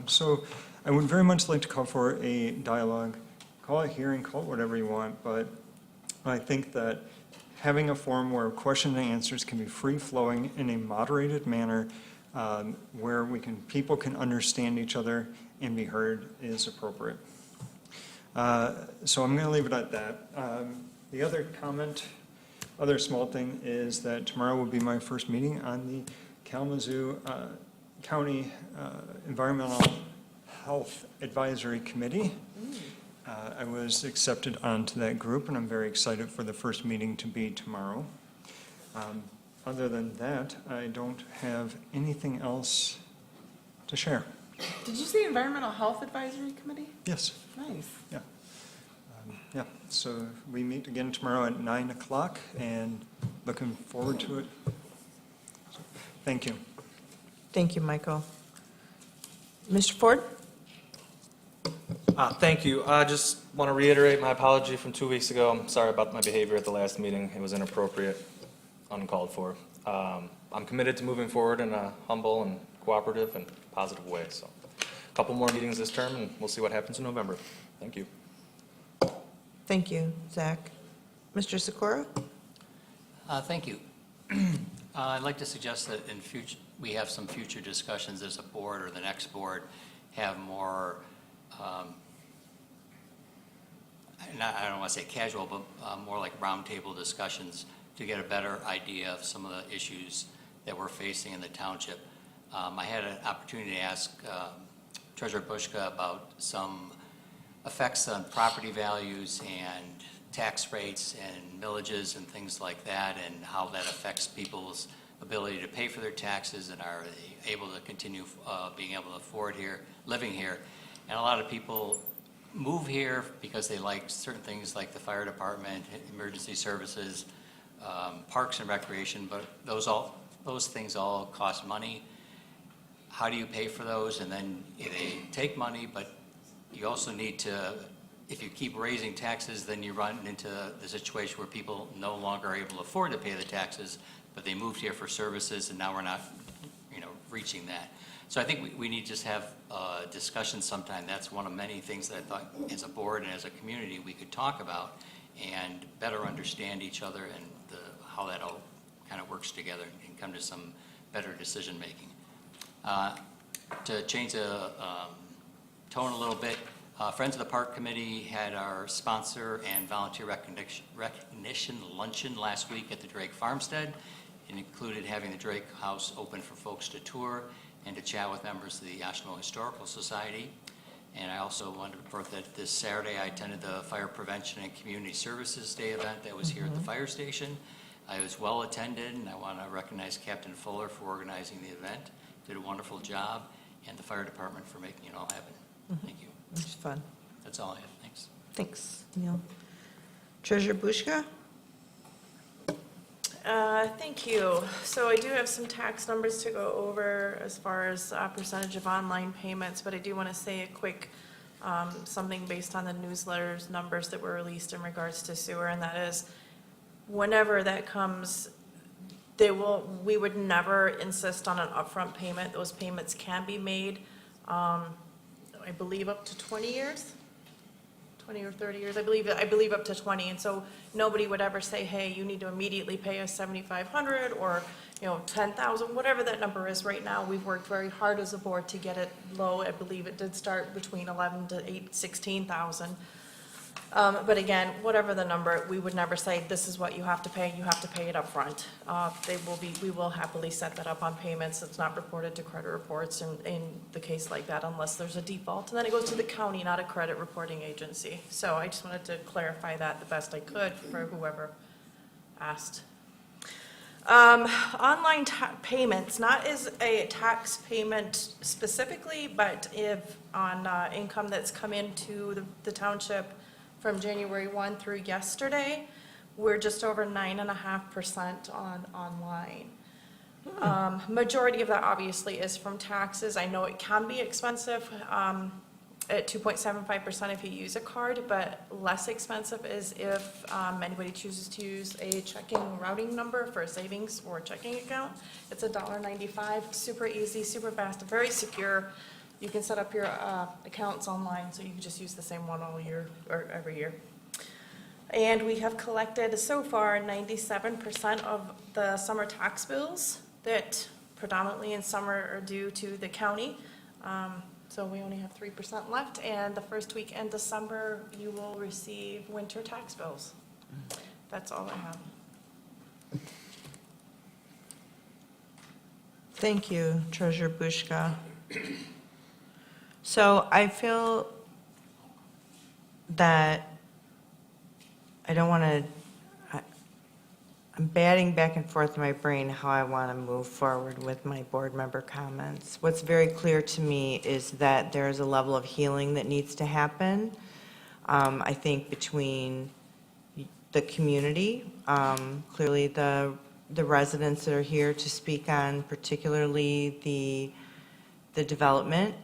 So I would very much like to call for a dialogue, call it hearing, call it whatever you want, but I think that having a forum where questions and answers can be free-flowing in a moderated manner, where people can understand each other and be heard is appropriate. So I'm going to leave it at that. The other comment, other small thing, is that tomorrow will be my first meeting on the Kalamazoo County Environmental Health Advisory Committee. I was accepted onto that group, and I'm very excited for the first meeting to be tomorrow. Other than that, I don't have anything else to share. Did you say Environmental Health Advisory Committee? Yes. Nice. Yeah. Yeah, so we meet again tomorrow at 9 o'clock, and looking forward to it. Thank you. Thank you, Michael. Mr. Ford? Thank you. I just want to reiterate my apology from 2 weeks ago. I'm sorry about my behavior at the last meeting. It was inappropriate, uncalled for. I'm committed to moving forward in a humble and cooperative and positive way. So a couple more meetings this term, and we'll see what happens in November. Thank you. Thank you, Zach. Mr. Sikora? Thank you. I'd like to suggest that in future, we have some future discussions as a board or the next board have more, I don't want to say casual, but more like roundtable discussions to get a better idea of some of the issues that we're facing in the township. I had an opportunity to ask Treasurer Bushka about some effects on property values and tax rates and millages and things like that, and how that affects people's ability to pay for their taxes and are they able to continue being able to afford here, living here. And a lot of people move here because they like certain things like the fire department, emergency services, parks and recreation, but those things all cost money. How do you pay for those? And then they take money, but you also need to, if you keep raising taxes, then you run into the situation where people no longer are able to afford to pay the taxes, but they moved here for services, and now we're not, reaching that. So I think we need to just have a discussion sometime. That's one of many things that I thought as a board and as a community we could talk about and better understand each other and how that all kind of works together and come to some better decision making. To change the tone a little bit, Friends of the Park Committee had our sponsor and volunteer recognition luncheon last week at the Drake Farmstead. It included having the Drake House open for folks to tour and to chat with members of the Oshtemo Historical Society. And I also wanted to report that this Saturday I attended the Fire Prevention and Community Services Day event that was here at the fire station. I was well attended, and I want to recognize Captain Fuller for organizing the event. Did a wonderful job, and the fire department for making it all happen. Thank you. It's fun. That's all I have. Thanks. Thanks, Neil. Treasurer Bushka? Thank you. So I do have some tax numbers to go over as far as percentage of online payments, but I do want to say a quick something based on the newsletters numbers that were released in regards to sewer, and that is whenever that comes, we would never insist on an upfront payment. Those payments can be made, I believe up to 20 years. 20 or 30 years, I believe up to 20, and so nobody would ever say, hey, you need to immediately pay us $7,500 or, $10,000, whatever that number is right now. We've worked very hard as a board to get it low. I believe it did start between 11 to 16,000. But again, whatever the number, we would never say, this is what you have to pay it up front. We will happily set that up on payments. It's not reported to credit reports in the case like that unless there's a default. And then it goes to the county, not a credit reporting agency. So I just wanted to clarify that the best I could for whoever asked. Online payments, not as a tax payment specifically, but if on income that's come into the township from January 1 through yesterday, we're just over 9.5% on online. Majority of that obviously is from taxes. I know it can be expensive at 2.75% if you use a card, but less expensive is if anybody chooses to use a checking routing number for a savings or checking account. It's $1.95, super easy, super fast, very secure. You can set up your accounts online, so you can just use the same one all year or every year. And we have collected so far 97% of the summer tax bills that predominantly in summer are due to the county. So we only have 3% left, and the first week in December, you will receive winter tax bills. That's all I have. Thank you, Treasurer Bushka. So I feel that I don't want to, I'm batting back and forth in my brain how I want to move forward with my board member comments. What's very clear to me is that there is a level of healing that needs to happen, I think, between the community, clearly the residents that are here to speak on, particularly the development,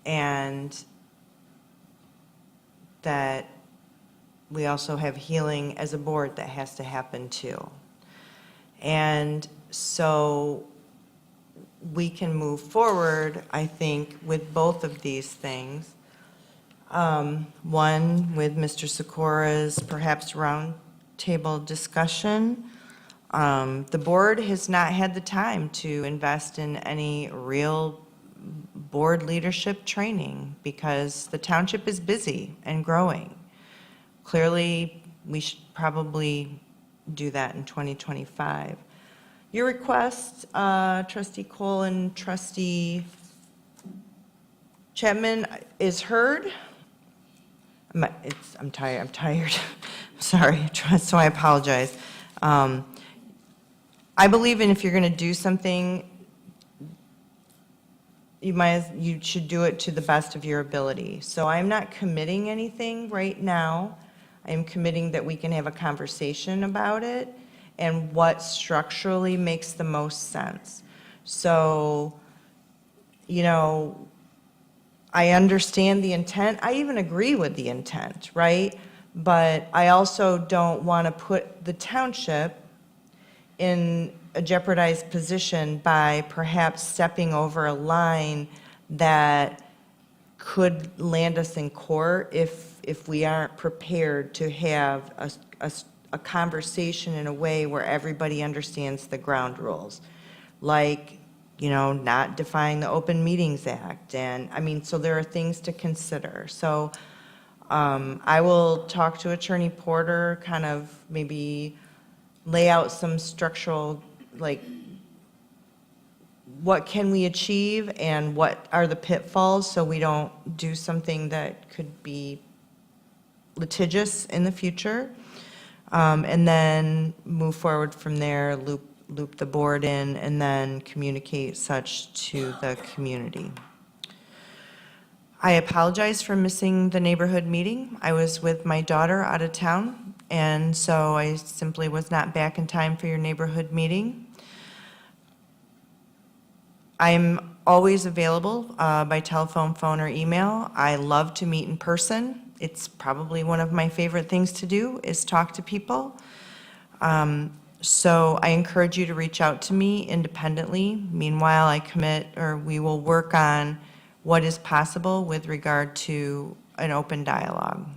and that we also have healing as a board that has to happen too. And so we can move forward, I think, with both of these things. One, with Mr. Sikora's perhaps roundtable discussion. The board has not had the time to invest in any real board leadership training because the township is busy and growing. Clearly, we should probably do that in 2025. Your request, Trustee Cole and Trustee Chapman, is heard. I'm tired. I'm sorry, so I apologize. I believe in if you're going to do something, you should do it to the best of your ability. So I'm not committing anything right now. I'm committing that we can have a conversation about it and what structurally makes the most sense. So, I understand the intent. I even agree with the intent, right? But I also don't want to put the township in a jeopardized position by perhaps stepping over a line that could land us in court if we aren't prepared to have a conversation in a way where everybody understands the ground rules. Like, not defying the Open Meetings Act. And so there are things to consider. So I will talk to Attorney Porter, kind of maybe lay out some structural, like, what can we achieve and what are the pitfalls so we don't do something that could be litigious in the future. And then move forward from there, loop the board in, and then communicate such to the community. I apologize for missing the neighborhood meeting. I was with my daughter out of town, and so I simply was not back in time for your neighborhood meeting. I'm always available by telephone, phone, or email. I love to meet in person. It's probably one of my favorite things to do is talk to people. So I encourage you to reach out to me independently. Meanwhile, we will work on what is possible with regard to an open dialogue.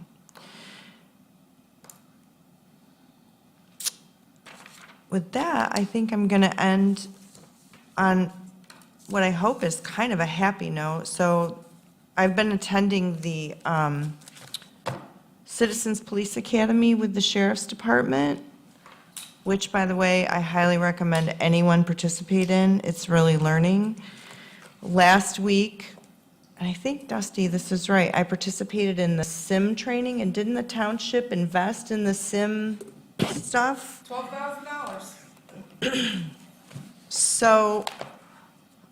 With that, I think I'm going to end on what I hope is kind of a happy note. So I've been attending the Citizens Police Academy with the Sheriff's Department, which, by the way, I highly recommend anyone participate in. It's really learning. Last week, and I think, Dusty, this is right, I participated in the SIM training, and didn't the township invest in the SIM stuff? $12,000. So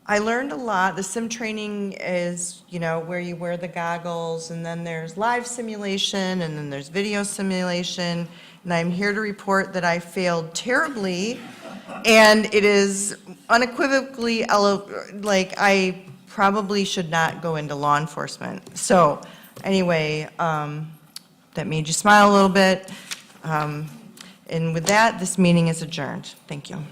I learned a lot. The sim training is, where you wear the goggles, and then there's live simulation, and then there's video simulation. And I'm here to report that I failed terribly, and it is unequivocally, I probably should not go into law enforcement. So anyway, that made you smile a little bit. And with that, this meeting is adjourned. Thank you.